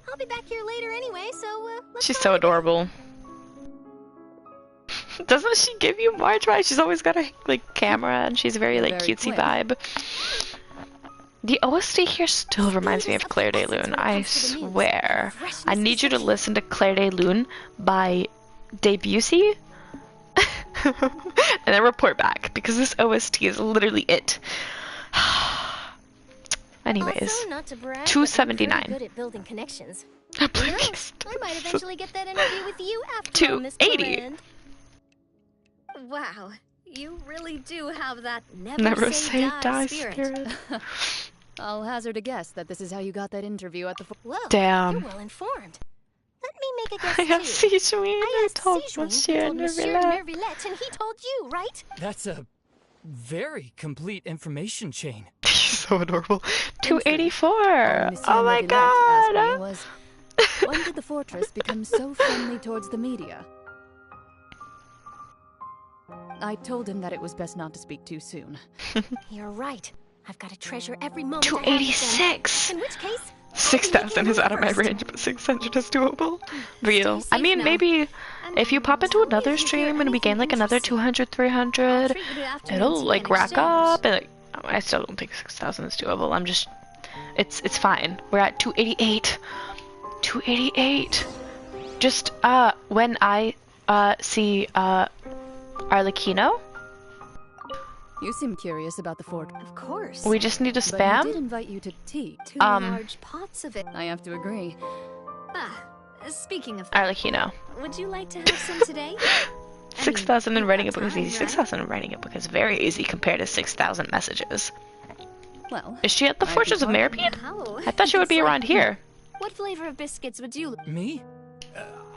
I'll be back here later anyway, so let's She's so adorable. Doesn't she give you March vibes? She's always got her like camera, and she's very like Very cutesy quick. vibe. The OST here still reminds me of Claire de Lune. I swear. I need you to listen to Claire de Lune by Debussy, and then report back because this OST is literally it. Anyways, Also, not to brag, but I'm 279. pretty good at building connections. Please. I might eventually get that interview with you after all, Miss 280. Cloran. Wow, you really do have that Never say die spirit. I'll hazard a guess that this is how you got that interview at the... Well, Damn. you're well informed. Let me make a guess I have too. Sijuin. I asked told Sijuin, Monsieur who told Monsieur Nervillet. Nervillet, and he told you, right? That's a very complete information chain. She's so adorable. 284. Monsieur Oh my Nervillet asked me god. was, when did the fortress become so friendly towards the media? I told him that it was best not to speak too soon. You're right. I've got to treasure every moment I have with them. 286. In which case, 6,000 is out of my range, but 600 is doable. Real. I mean, maybe if you pop into another stream and we gain like another 200, 300, it'll like rack up. And like, I still don't think 6,000 is doable. I'm just, it's fine. We're at 288. 288. Just when I see Arlecchino, You seem curious about the fort. Of course. we just need to But I did spam. invite you to tea. 2 large pots of it. I have to agree. Speaking of, Arlecchino. would you like to have some today? 6,000 and writing a book is time, easy. right? 6,000 and writing a book is very easy compared to 6,000 messages. Well, Is she at the I'd be Fortress of part- Meripede? Oh, I thought she would be around here. What flavor of biscuits would you? Me?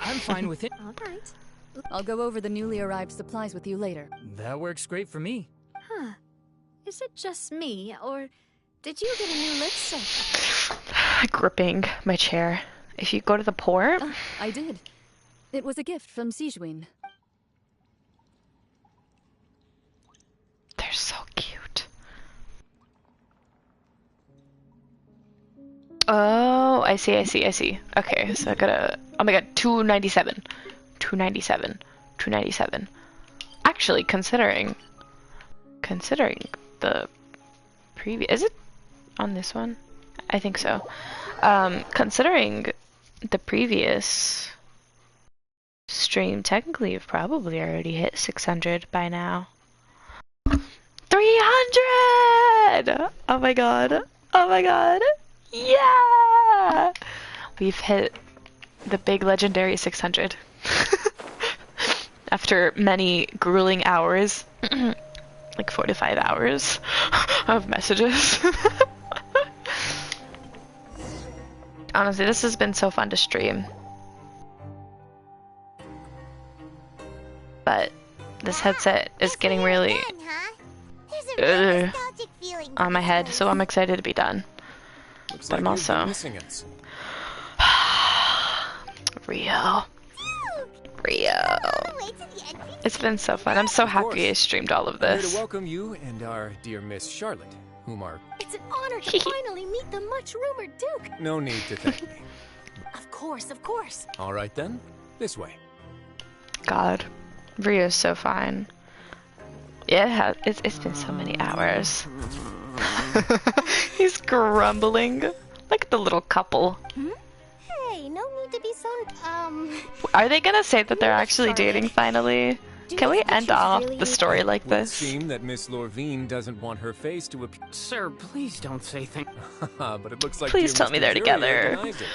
I'm fine with it. All right. I'll go over the newly arrived supplies with you later. That works great for me. Huh? Is it just me, or did you get a new lipstick? Gripping my chair. If you go to the port, I did. It was a gift from Sijuin. They're so cute. Oh, I see. Okay, so I gotta... Oh my god, 297. 297. Actually, considering the previous... Is it on this one? I think so. Considering the previous stream, technically you've probably already hit 600 by now. 300! Oh my god. Yeah! We've hit the big legendary 600. After many grueling hours. Like 4 to 5 hours of messages. Honestly, this has been so fun to stream. But this headset is getting really on my head, so I'm excited to be done. Looks But like I'm also missing it. Rio. It's been so fun. I'm so happy I streamed all of I'm here to this. welcome you and our dear Miss Charlotte, whom are... It's an honor to finally meet the much-rumored Duke. No need to thank me. Of course. All right then, this way. God, Rio's so fine. Yeah, it's been so many hours. He's grumbling like the little couple. Hey, no need to be so... Are they gonna say that they're actually dating finally? Can we end off the story like It would this? seem that Miss Lorvine doesn't want her face to appear. Sir, please don't say things. But it looks like Please dear tell me Mr. they're Jury together. organized it.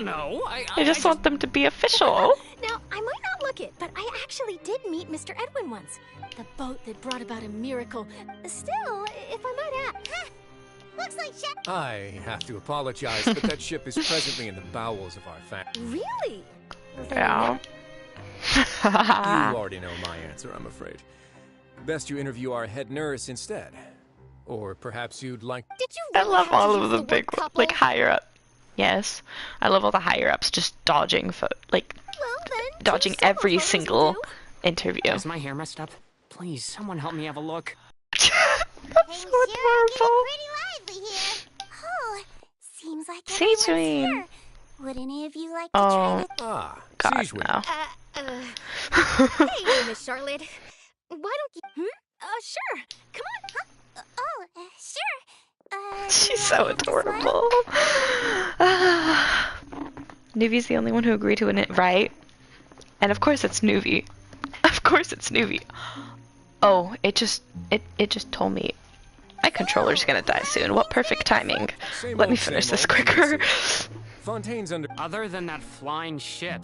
No, I just want them to be official. Now, I might not look it, but I actually did meet Mr. Edwin once. The boat that brought about a miracle. Still, if I might add... Looks like ship. I have to apologize, but that ship is presently in the bowels of our family. Really? Yeah. You already know my answer, I'm afraid. Best you interview our head nurse instead. Or perhaps you'd like... Did you I really love have to all use of the the big, word couple? like, higher up. Yes. I love all the higher ups just dodging, dodging every single interview. Is my hair messed up? Please, someone help me have a look. That's so adorable. Pretty lively here. Oh, seems like everyone's Sijuin. here. Would any of you like to try to... God, Sijuin. no. Hey, Miss Charlotte. Why don't you... Sure. Come on. sure. She's so adorable. Nuvi's the only one who agreed to it, right? And of course it's Nuvi. Oh, it just told me my controller's gonna die soon. What perfect timing. Let me finish this quicker. Fontaine's under... Other than that flying ship,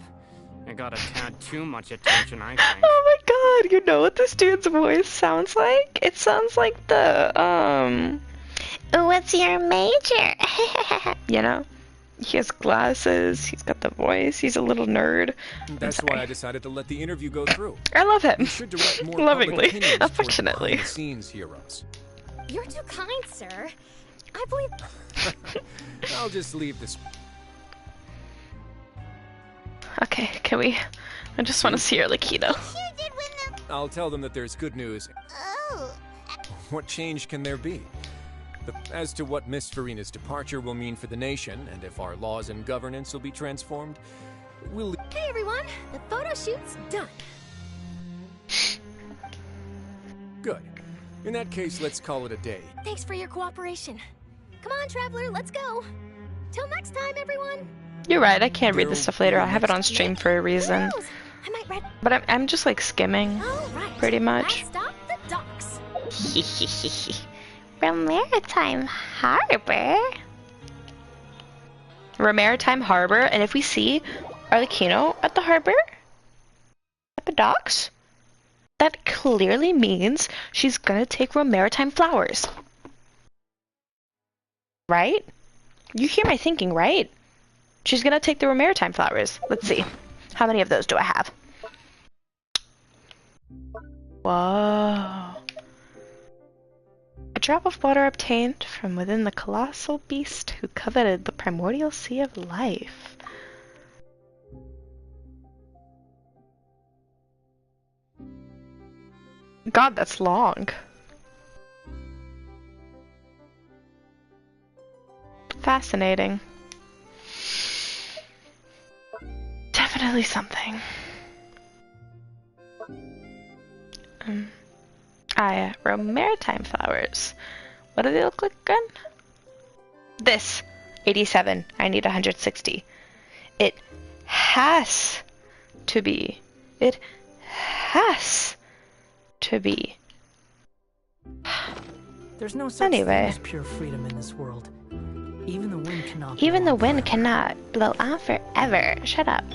it got a tad too much attention, I think. Oh my god, you know what this dude's voice sounds like? It sounds like the, what's your major? You know? He has glasses, he's got the voice, he's a little nerd. That's why I decided to let the interview go through. I love him. You should direct more Lovingly, public opinions toward affectionately. behind-the-scenes heroes. You're too kind, sir. I believe... I'll just leave this... Okay, can we... I just want to see her Lakito. I'll tell them that there's good news. Oh. What change can there be? As to what Miss Farina's departure will mean for the nation, and if our laws and governance will be transformed, we'll... Hey, everyone. The photo shoot's done. Good. In that case, let's call it a day. Thanks for your cooperation. Come on, Traveler, let's go. Till next time, everyone. You're right, I can't read this stuff later. I have it on stream for a reason. I might read... But I'm just like skimming, pretty much. Stop the docks. Maritime Harbor? Maritime Harbor, and if we see Arlecchino at the harbor? At the docks? That clearly means she's gonna take Maritime flowers. Right? You hear my thinking, right? She's gonna take the Maritime flowers. Let's see. How many of those do I have? Whoa. A drop of water obtained from within the colossal beast who coveted the primordial sea of life. God, that's long. Fascinating. Definitely something. I wrote maritime flowers. What do they look like again? This. 87. I need 160. It has to be. It has to be. There's no such thing as pure freedom in this world. Even the wind cannot. Even the wind cannot blow on forever. Shut up.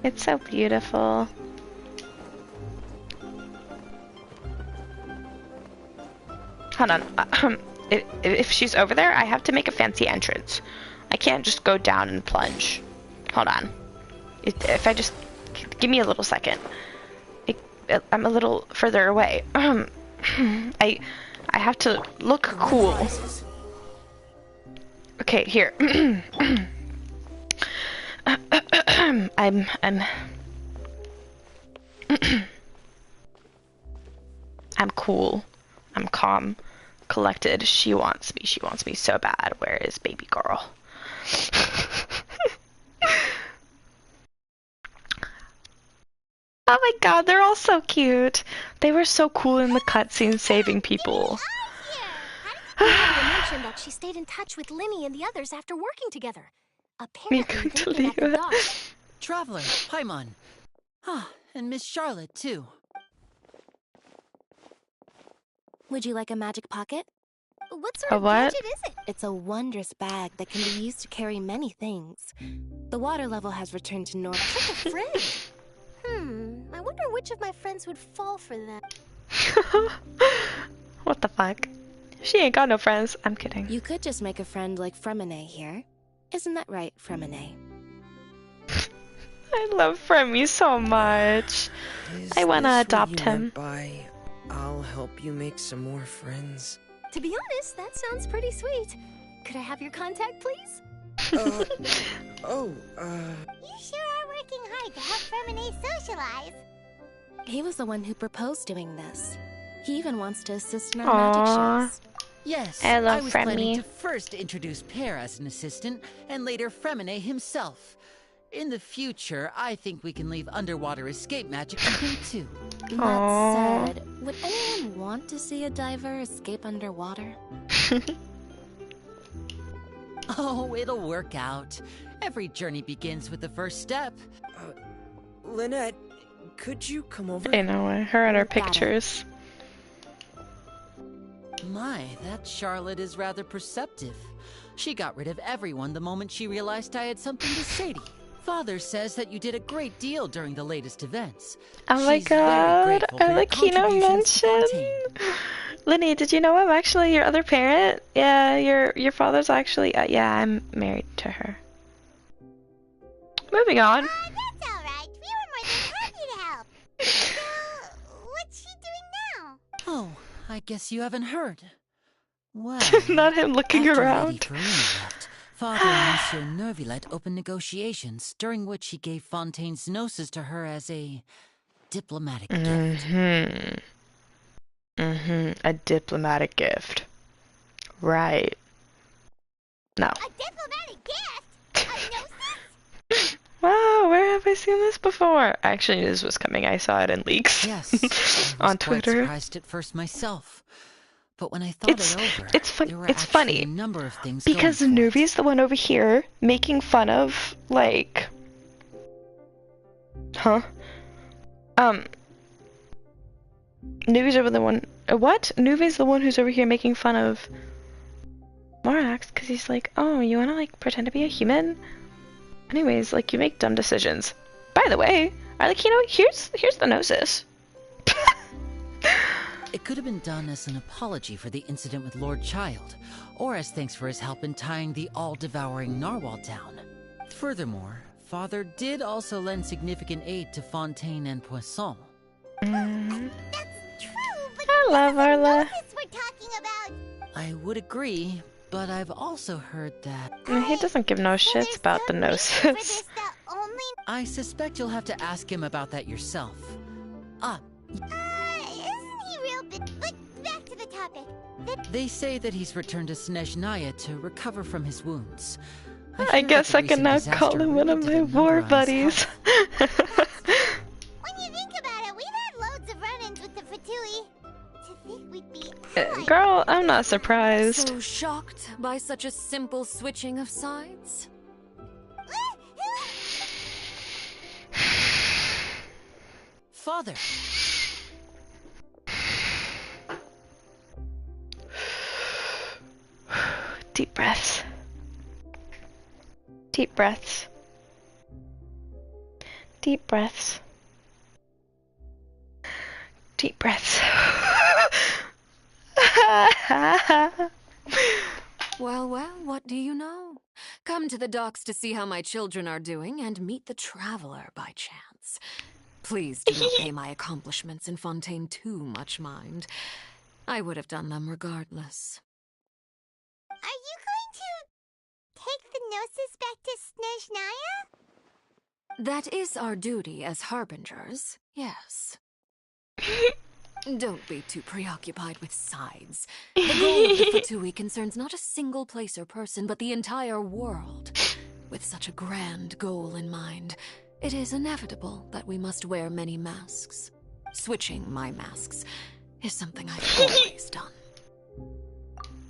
It's so beautiful. Hold on. If she's over there, I have to make a fancy entrance. I can't just go down and plunge. Hold on. If I just... Give me a little second. I'm a little further away. I have to look cool. Okay, here. I'm cool. I'm calm, collected. She wants me. She wants me so bad. Where is baby girl? Oh my god, they're all so cute. They were so cool in the cutscene saving people. Lydia mentioned that she stayed in touch with Linny and the others after working together. Apparently, they've been at the dock. Traveler, Paimon. And Miss Charlotte, too. Would you like a magic pocket? What sort of gadget is it? It's a wondrous bag that can be used to carry many things. The water level has returned to normal. Like a friend. I wonder which of my friends would fall for that. What the fuck? She ain't got no friends. I'm kidding. You could just make a friend like Fremine here. Isn't that right, Fremine? I love Fremy so much. I wanna adopt him. By, I'll help you make some more friends. To be honest, that sounds pretty sweet. Could I have your contact, please? You sure are working hard to help Fremine socialize. He was the one who proposed doing this. He even wants to assist in our Aww. magic shows. Yes, I love was Fremy. planning to first introduce Pear as an assistant, and later Fremine himself. In the future, I think we can leave underwater escape magic to him too. That said, would anyone want to see a diver escape underwater? Oh, it'll work out. Every journey begins with the first step. Lynette, could you come over? I know, I heard her pictures. My, that Charlotte is rather perceptive. She got rid of everyone the moment she realized I had something to say to you. Father says that you did a great deal during the latest events. Oh my god, I like Kino mention. Linny, did you know I'm actually your other parent? Yeah, your father's actually, yeah, I'm married to her. Moving on. That's alright. We were more than happy to help. So, what's she doing now? Oh, I guess you haven't heard. Well, not him looking after around. Lady Farina left, Father and Monsieur Nervilette opened negotiations, during which he gave Fontaine's gnosis to her as a diplomatic gift. A diplomatic gift. Right. No. A diplomatic gift? A gnosis? Wow, where have I seen this before? I actually knew this was coming. I saw it in leaks. Yes, I was on quite Twitter. surprised at first myself. But when I thought it over, there were it's actually funny a number of things because going for it. Nuvi's the one over here making fun of like, Nuvi's over the one. What? Nuvi's the one who's over here making fun of Morax because he's like, oh, you wanna like pretend to be a human? Anyways, like you make dumb decisions. By the way, Arlecchino, here's the gnosis. It could have been done as an apology for the incident with Lord Child, or as thanks for his help in tying the all-devouring narwhal down. Furthermore, Father did also lend significant aid to Fontaine and Poisson. That's true, but I love Arla. gnosis we're talking about. I would agree, but I've also heard that... He doesn't give no shits about the gnosis. I suspect you'll have to ask him about that yourself. Isn't he real bit? But back to the topic. They say that he's returned to Snezhnaya to recover from his wounds. I guess I can now call him one of my war buddies. When you think about it, we've had loads of run-ins with the Fatui. To think we'd be allies. Girl, I'm not surprised. So shocked by such a simple switching of sides? Father. Deep breaths. Deep breaths. Deep breaths. Deep breaths. Well, well, what do you know? Come to the docks to see how my children are doing and meet the traveler by chance. Please do not pay my accomplishments in Fontaine too much mind. I would have done them regardless. Are you going to take the Gnosis back to Snezhnaya? That is our duty as harbingers, yes. Don't be too preoccupied with sides. The goal of the Fatui concerns not a single place or person, but the entire world. With such a grand goal in mind, it is inevitable that we must wear many masks. Switching my masks is something I've always done.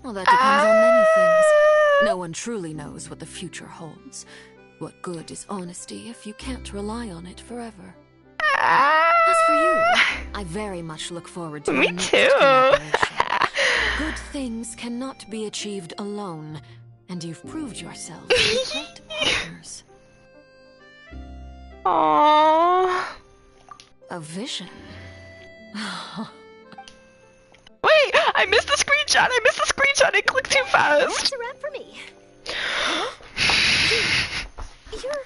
Well, that depends on many things. No one truly knows what the future holds. What good is honesty if you can't rely on it forever? As for you, I very much look forward to our next collaboration. Good things cannot be achieved alone, and you've proved yourselves to be great partners. Aww. A vision. Wait, I missed the screenshot. I clicked too fast. That's a wrap for me. Huh? You're...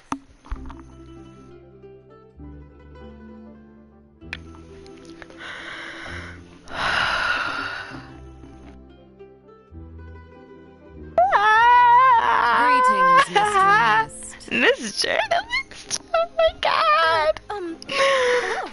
Greetings, Mr. This journalist. Oh my god. Hello.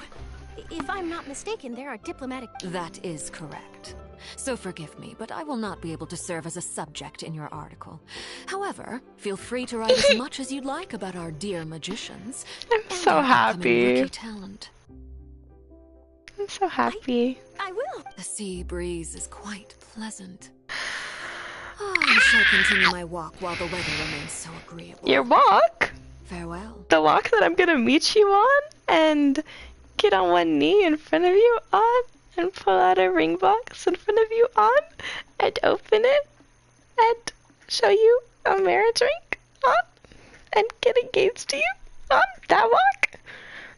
If I'm not mistaken, there are diplomatic... That is correct. So forgive me, but I will not be able to serve as a subject in your article. However, feel free to write as much as you'd like about our dear magicians. I'm so happy. Rookie talent. I'm so happy. I will. The sea breeze is quite pleasant. Oh, I shall continue my walk while the weather remains so agreeable. Your walk? Farewell. The walk that I'm gonna meet you on and get on one knee in front of you on and pull out a ring box in front of you on and open it and show you a marriage ring on and get engaged to you on that walk.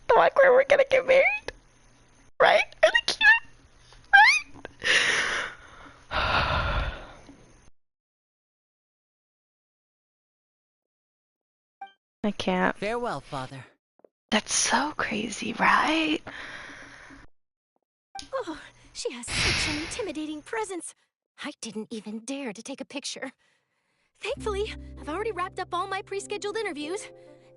The walk where we're gonna get married. Right? Really cute. Right? I can't. Farewell, Father. That's so crazy, right? Oh, she has such an intimidating presence. I didn't even dare to take a picture. Thankfully, I've already wrapped up all my pre-scheduled interviews.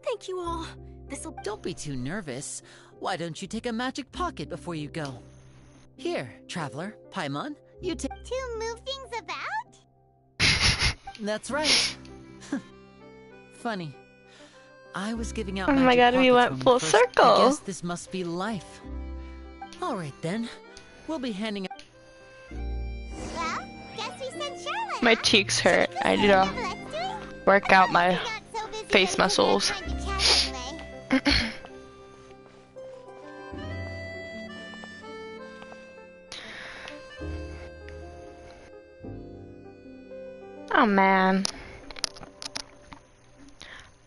Thank you all. This'll... Don't be too nervous. Why don't you take a magic pocket before you go? Here, Traveler, Paimon, you take... To move things about? That's right. Funny. I was giving out oh magic my god, we pockets went when full first... circle. I guess this must be life. Alright then. We'll be handing out... Well, guess we sent Charlotte. My cheeks hurt. I need to work out my face muscles. Oh man.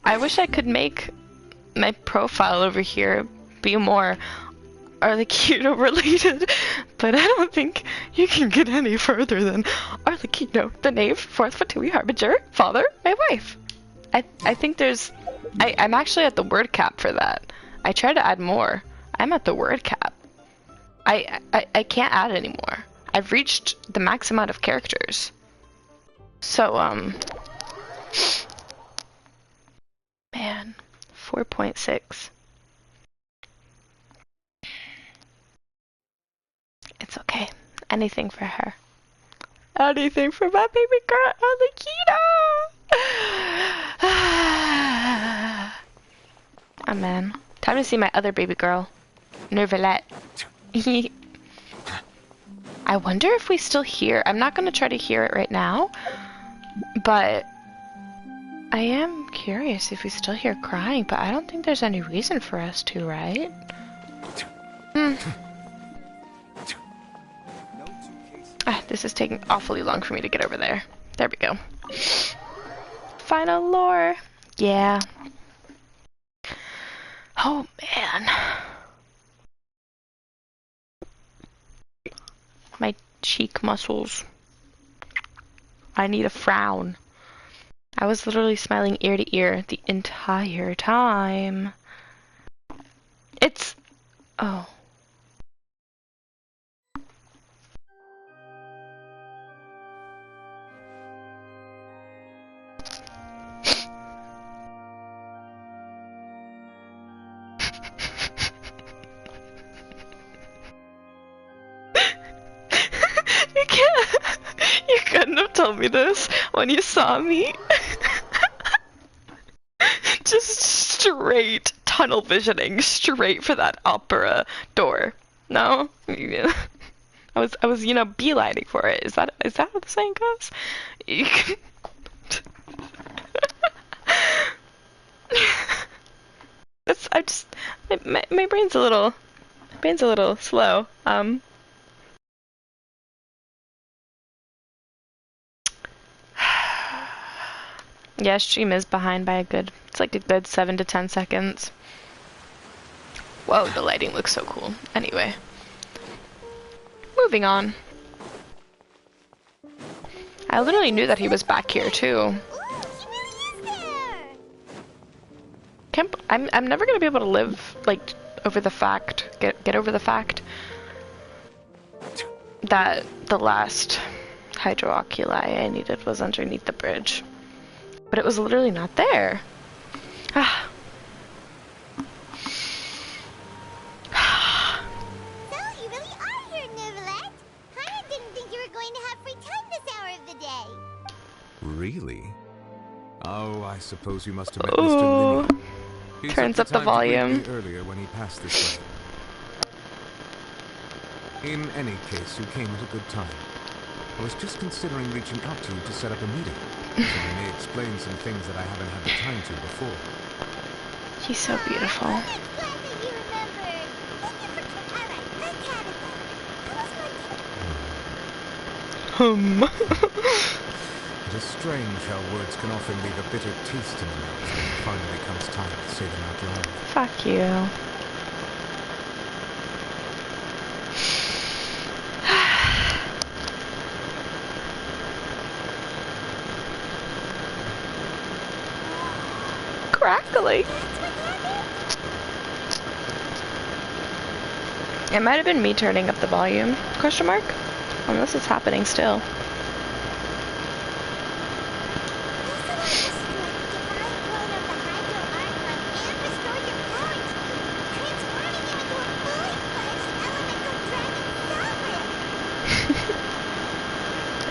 I wish I could make my profile over here be more Arlecchino related, but I don't think you can get any further than Arlecchino, the knave, fourth Fatui harbinger, father, my wife. I think there's... I'm actually at the word cap for that. I try to add more. I'm at the word cap. I can't add anymore. I've reached the max amount of characters. So, man, 4.6. It's okay. Anything for her. Anything for my baby girl, Alikita! Oh man. Time to see my other baby girl, Nervalette. I wonder if we still hear. I'm not going to try to hear it right now, but I am curious if we still hear crying, but I don't think there's any reason for us to, right? This is taking awfully long for me to get over there. There we go. Final lore. Yeah. Oh, man. My cheek muscles. I need a frown. I was literally smiling ear to ear the entire time. It's... Oh. You couldn't have told me this when you saw me. Just straight tunnel visioning straight for that opera door. No? Yeah. I was, you know, beelining for it. Is that how the saying goes? My brain's a little slow. Yeah, stream is behind by it's like a good 7 to 10 seconds. Whoa, the lighting looks so cool. Anyway. Moving on. I literally knew that he was back here too. I'm never gonna be able to live like over the fact, get over the fact that the last hydrooculi I needed was underneath the bridge. But it was literally not there. Ah. So, you really are here, Nervalette. I didn't think you were going to have free time this hour of the day. Really? Oh, I suppose you must have met Mr. Linny. He Turns took up the volume. Earlier when he passed this way. In any case, you came at a good time. I was just considering reaching out to you to set up a meeting, so I may explain some things that I haven't had the time to before. He's so beautiful. It is strange how words can often leave a bitter taste in the mouth when it finally comes time to say them out loud. Fuck you. Crackling. It might have been me turning up the volume, question mark? Unless it's happening still.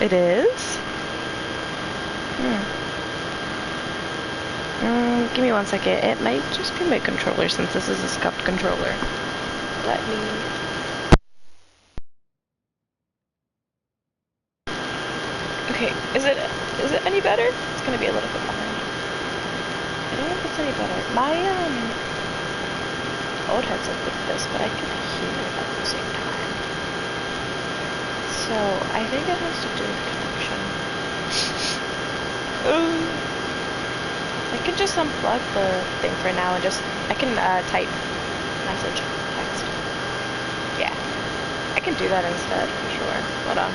It is? Give me 1 second. It might just be my controller since this is a scuffed controller. Let me... Okay, is it any better? It's gonna be a little bit behind. I don't know if it's any better. My old headset did this, but I can hear it at the same time. So I think it has to do with connection. I can just unplug the thing for now and just I can type message text. Yeah, I can do that instead for sure. Hold on.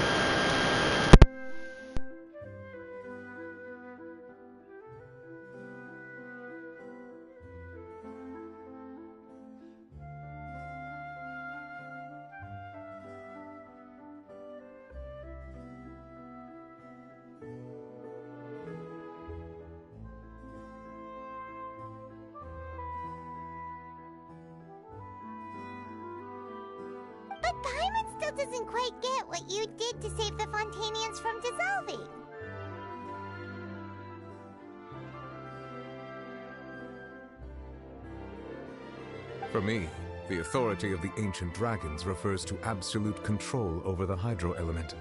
still doesn't quite get what you did to save the Fontanians from dissolving. For me, the authority of the ancient dragons refers to absolute control over the hydro element.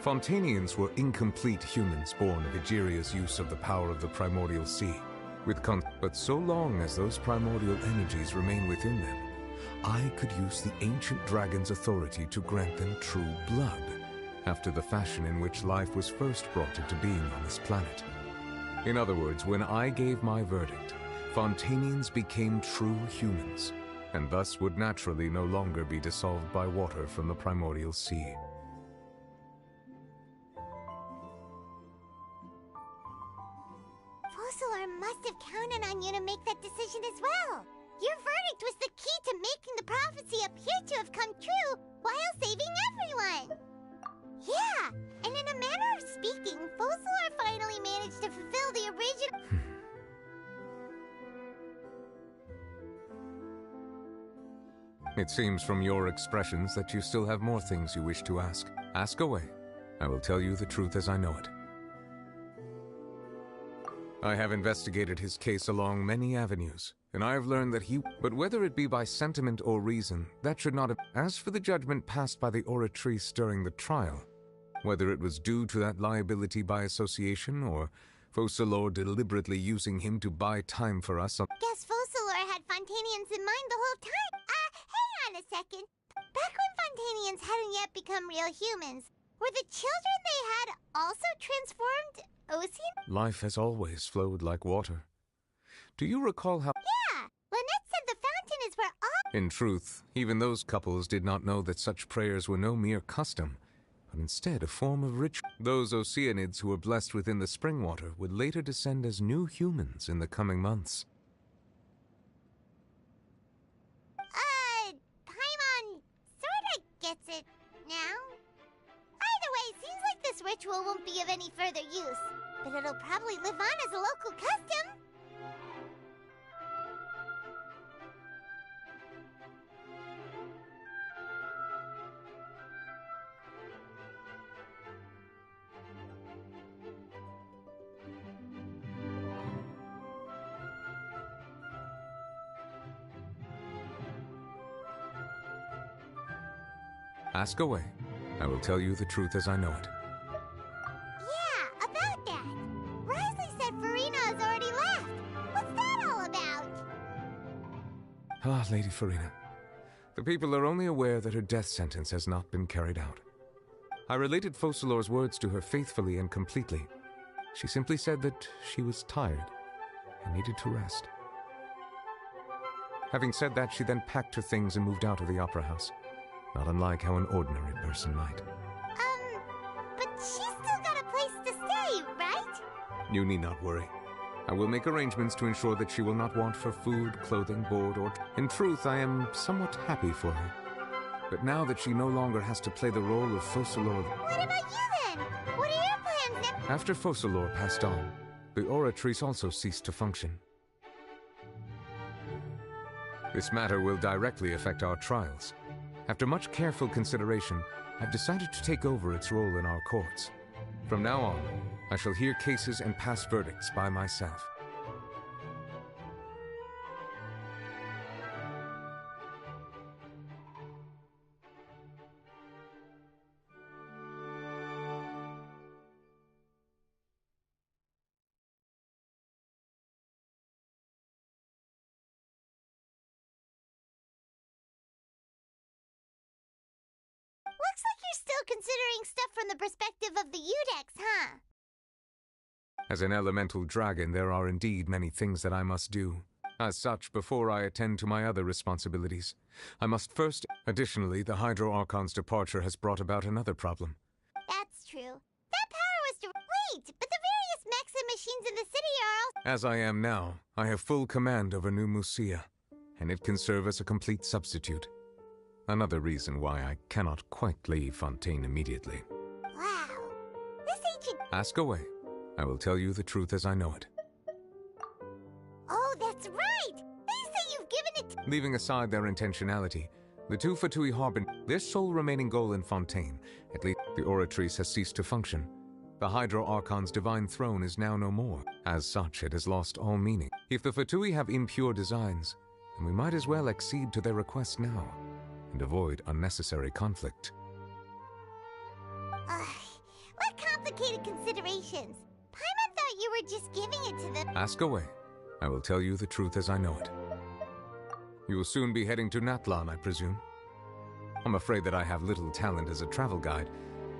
Fontanians were incomplete humans born of Egeria's use of the power of the primordial sea. But so long as those primordial energies remain within them, I could use the ancient dragon's authority to grant them true blood, after the fashion in which life was first brought into being on this planet. In other words, when I gave my verdict, Fontanians became true humans, and thus would naturally no longer be dissolved by water from the primordial sea. Fossilor must have counted on you to make that decision as well. Your verdict was the key to making the prophecy appear to have come true while saving everyone. Yeah, and in a manner of speaking, Fossilor finally managed to fulfill the original... It seems from your expressions that you still have more things you wish to ask. Ask away. I will tell you the truth as I know it. I have investigated his case along many avenues, and I have learned that but whether it be by sentiment or reason, that should not have... As for the judgment passed by the Oratrice during the trial, whether it was due to that liability by association, or Fossilor deliberately using him to buy time for us... Guess Fossilor had Fontanians in mind the whole time. Hang on a second. Back when Fontanians hadn't yet become real humans, were the children they had also transformed Ocean? Life has always flowed like water. Do you recall how... Yeah! Lynette said the fountain is where all... In truth, even those couples did not know that such prayers were no mere custom, but instead a form of ritual. Those Oceanids who were blessed within the spring water would later descend as new humans in the coming months. Paimon sorta gets it now. Either way, seems like this ritual won't be of any further use, but it'll probably live on as a local custom. Ask away. I will tell you the truth as I know it. Yeah, about that. Risley said Farina has already left. What's that all about? Ah, Lady Farina. The people are only aware that her death sentence has not been carried out. I related Fossilor's words to her faithfully and completely. She simply said that she was tired and needed to rest. Having said that, she then packed her things and moved out of the opera house. Not unlike how an ordinary person might. But she's still got a place to stay, right? You need not worry. I will make arrangements to ensure that she will not want for food, clothing, board, or... In truth, I am somewhat happy for her. But now that she no longer has to play the role of Fossilor... What about you then? What are your plans now? After Fossilor passed on, the Oratrice also ceased to function. This matter will directly affect our trials. After much careful consideration, I've decided to take over its role in our courts. From now on, I shall hear cases and pass verdicts by myself. Looks like you're still considering stuff from the perspective of the Udex, huh? As an elemental dragon, there are indeed many things that I must do. As such, before I attend to my other responsibilities, I must first... Additionally, the Hydro Archon's departure has brought about another problem. That's true. That power was to... Wait, but the various mechs and machines in the city are all... As I am now, I have full command over New Musia, and it can serve as a complete substitute. Another reason why I cannot quite leave Fontaine immediately. Wow. This ancient... Ask away. I will tell you the truth as I know it. Oh, that's right! Leaving aside their intentionality, the two Fatui harbor their sole remaining goal in Fontaine. At least the Oratrice has ceased to function. The Hydro Archon's divine throne is now no more. As such, it has lost all meaning. If the Fatui have impure designs, then we might as well accede to their request now and avoid unnecessary conflict. What complicated considerations? Paimon thought you were just giving it to them. Ask away. I will tell you the truth as I know it. You will soon be heading to Natlan, I presume. I'm afraid that I have little talent as a travel guide,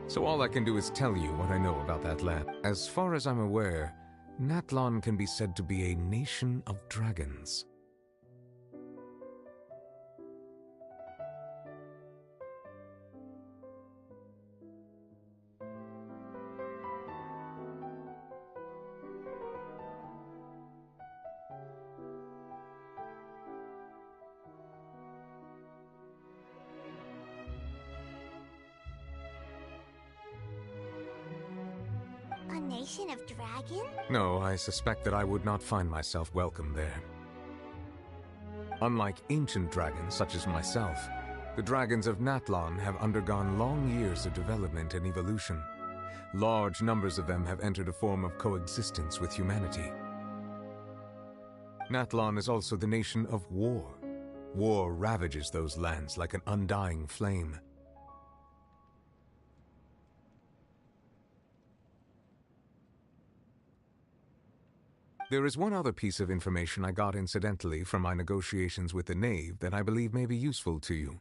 so all I can do is tell you what I know about that land. As far as I'm aware, Natlan can be said to be a nation of dragons. A nation of dragons? No, I suspect that I would not find myself welcome there. Unlike ancient dragons such as myself, the dragons of Natlan have undergone long years of development and evolution. Large numbers of them have entered a form of coexistence with humanity. Natlan is also the nation of war. War ravages those lands like an undying flame. There is one other piece of information I got incidentally from my negotiations with the Knave that I believe may be useful to you.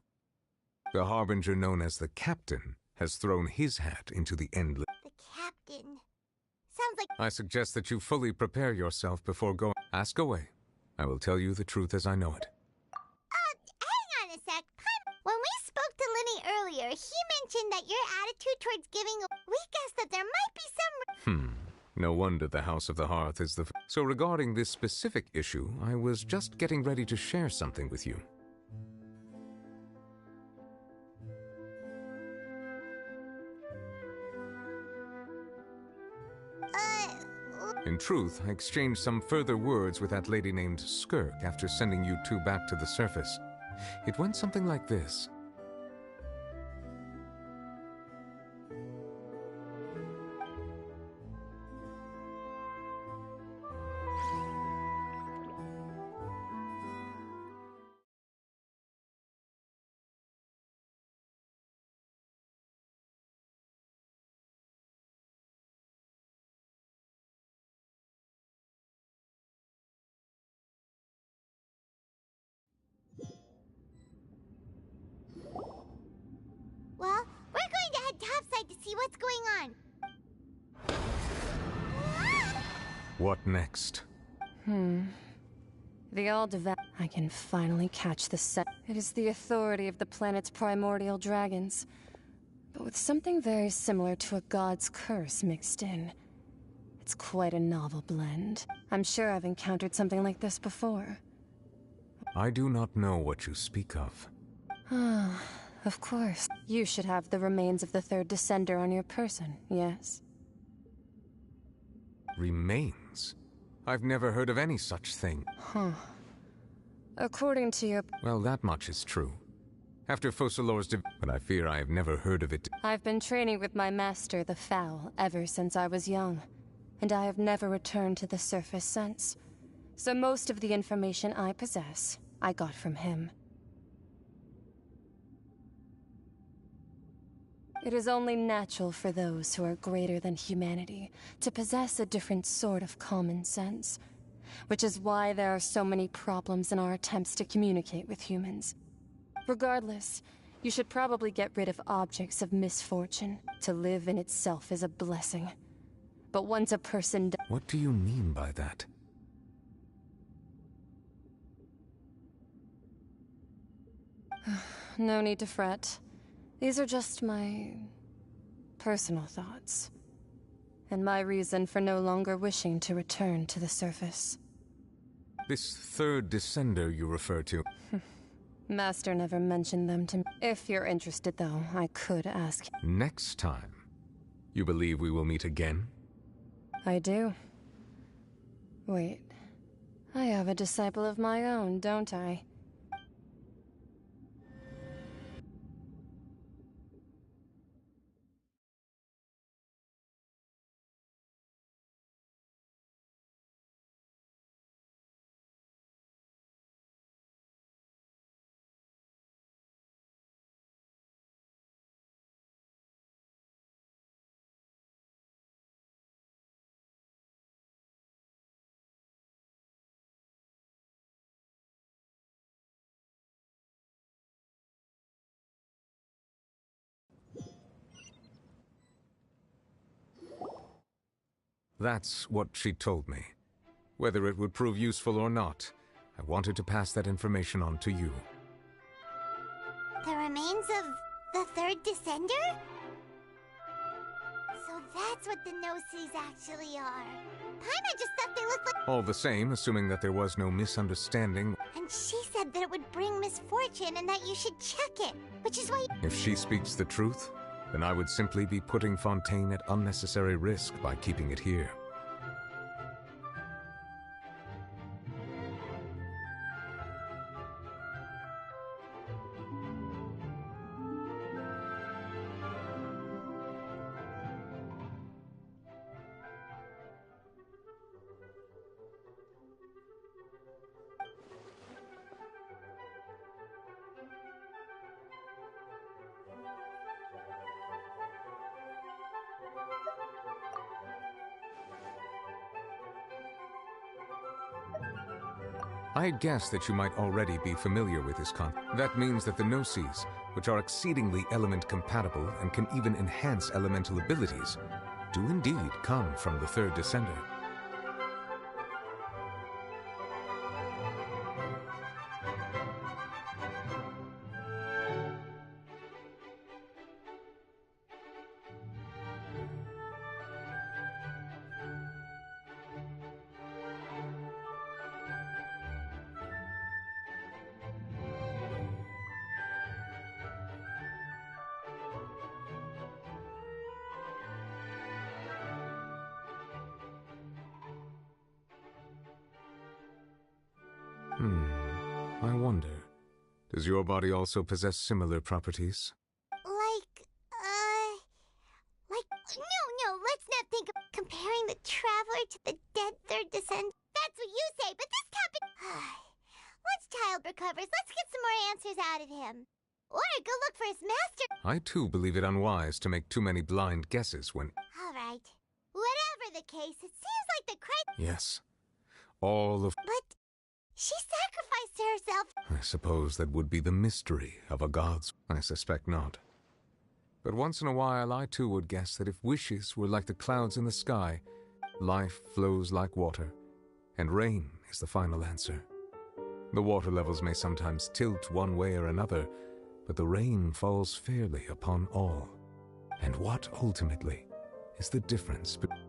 The Harbinger known as the Captain has thrown his hat into the endless. The Captain. Sounds like... I suggest that you fully prepare yourself before going. Ask away. I will tell you the truth as I know it. Hang on a sec. When we spoke to Lenny earlier, he mentioned that your attitude towards giving... We guessed that there might be some... No wonder the House of the Hearth is the... So regarding this specific issue, I was just getting ready to share something with you. In truth, I exchanged some further words with that lady named Skirk after sending you two back to the surface. It went something like this. Well, we're going to head topside to see what's going on. What next? The all-devout... I can finally catch the set. It is the authority of the planet's primordial dragons, but with something very similar to a god's curse mixed in. It's quite a novel blend. I'm sure I've encountered something like this before. I do not know what you speak of. Of course. You should have the remains of the third descender on your person, yes? Remains? I've never heard of any such thing. According to your... Well, that much is true. After Focalor's but I fear I have never heard of it. I've been training with my master, the Foul, ever since I was young, and I have never returned to the surface since. So most of the information I possess, I got from him. It is only natural for those who are greater than humanity to possess a different sort of common sense, which is why there are so many problems in our attempts to communicate with humans. Regardless, you should probably get rid of objects of misfortune. To live in itself is a blessing. But once a person... What do you mean by that? No need to fret. These are just my... personal thoughts. And my reason for no longer wishing to return to the surface. This third descender you refer to... Master never mentioned them to me. If you're interested, though, I could ask... Next time, you believe we will meet again? I do. Wait. I have a disciple of my own, don't I? That's what she told me. Whether it would prove useful or not, I wanted to pass that information on to you. The remains of the third Descender? So that's what the No-Seas actually are. Paimon just thought they looked like... All the same, assuming that there was no misunderstanding... And she said that it would bring misfortune and that you should check it, which is why... If she speaks the truth, then I would simply be putting Fontaine at unnecessary risk by keeping it here. I guess that you might already be familiar with this concept. That means that the No-Seas, which are exceedingly element-compatible and can even enhance elemental abilities, do indeed come from the third Descender. I wonder, does your body also possess similar properties? No, let's not think of comparing the Traveler to the dead third Descender. That's what you say, but this can't be... Once Child recovers, let's get some more answers out of him. Or go look for his master... I too believe it unwise to make too many blind guesses when... Alright. Whatever the case, it seems like the Christ... Yes. All of... But... she sacrificed herself... I suppose that would be the mystery of a god's... I suspect not. But once in a while, I too would guess that if wishes were like the clouds in the sky, life flows like water, and rain is the final answer. The water levels may sometimes tilt one way or another, but the rain falls fairly upon all. And what, ultimately, is the difference between...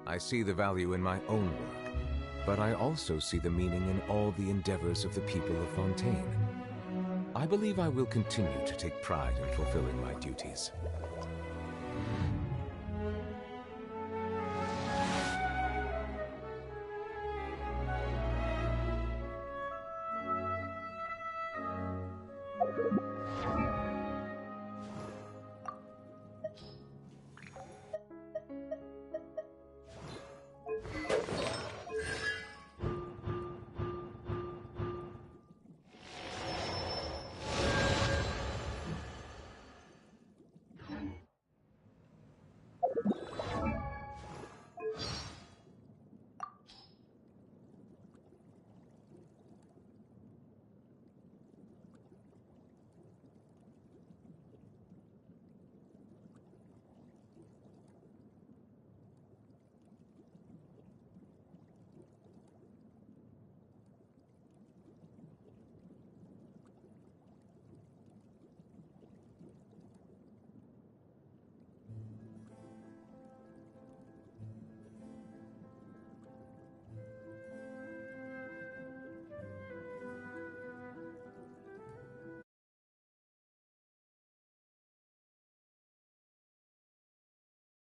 I see the value in my own work, but I also see the meaning in all the endeavors of the people of Fontaine. I believe I will continue to take pride in fulfilling my duties.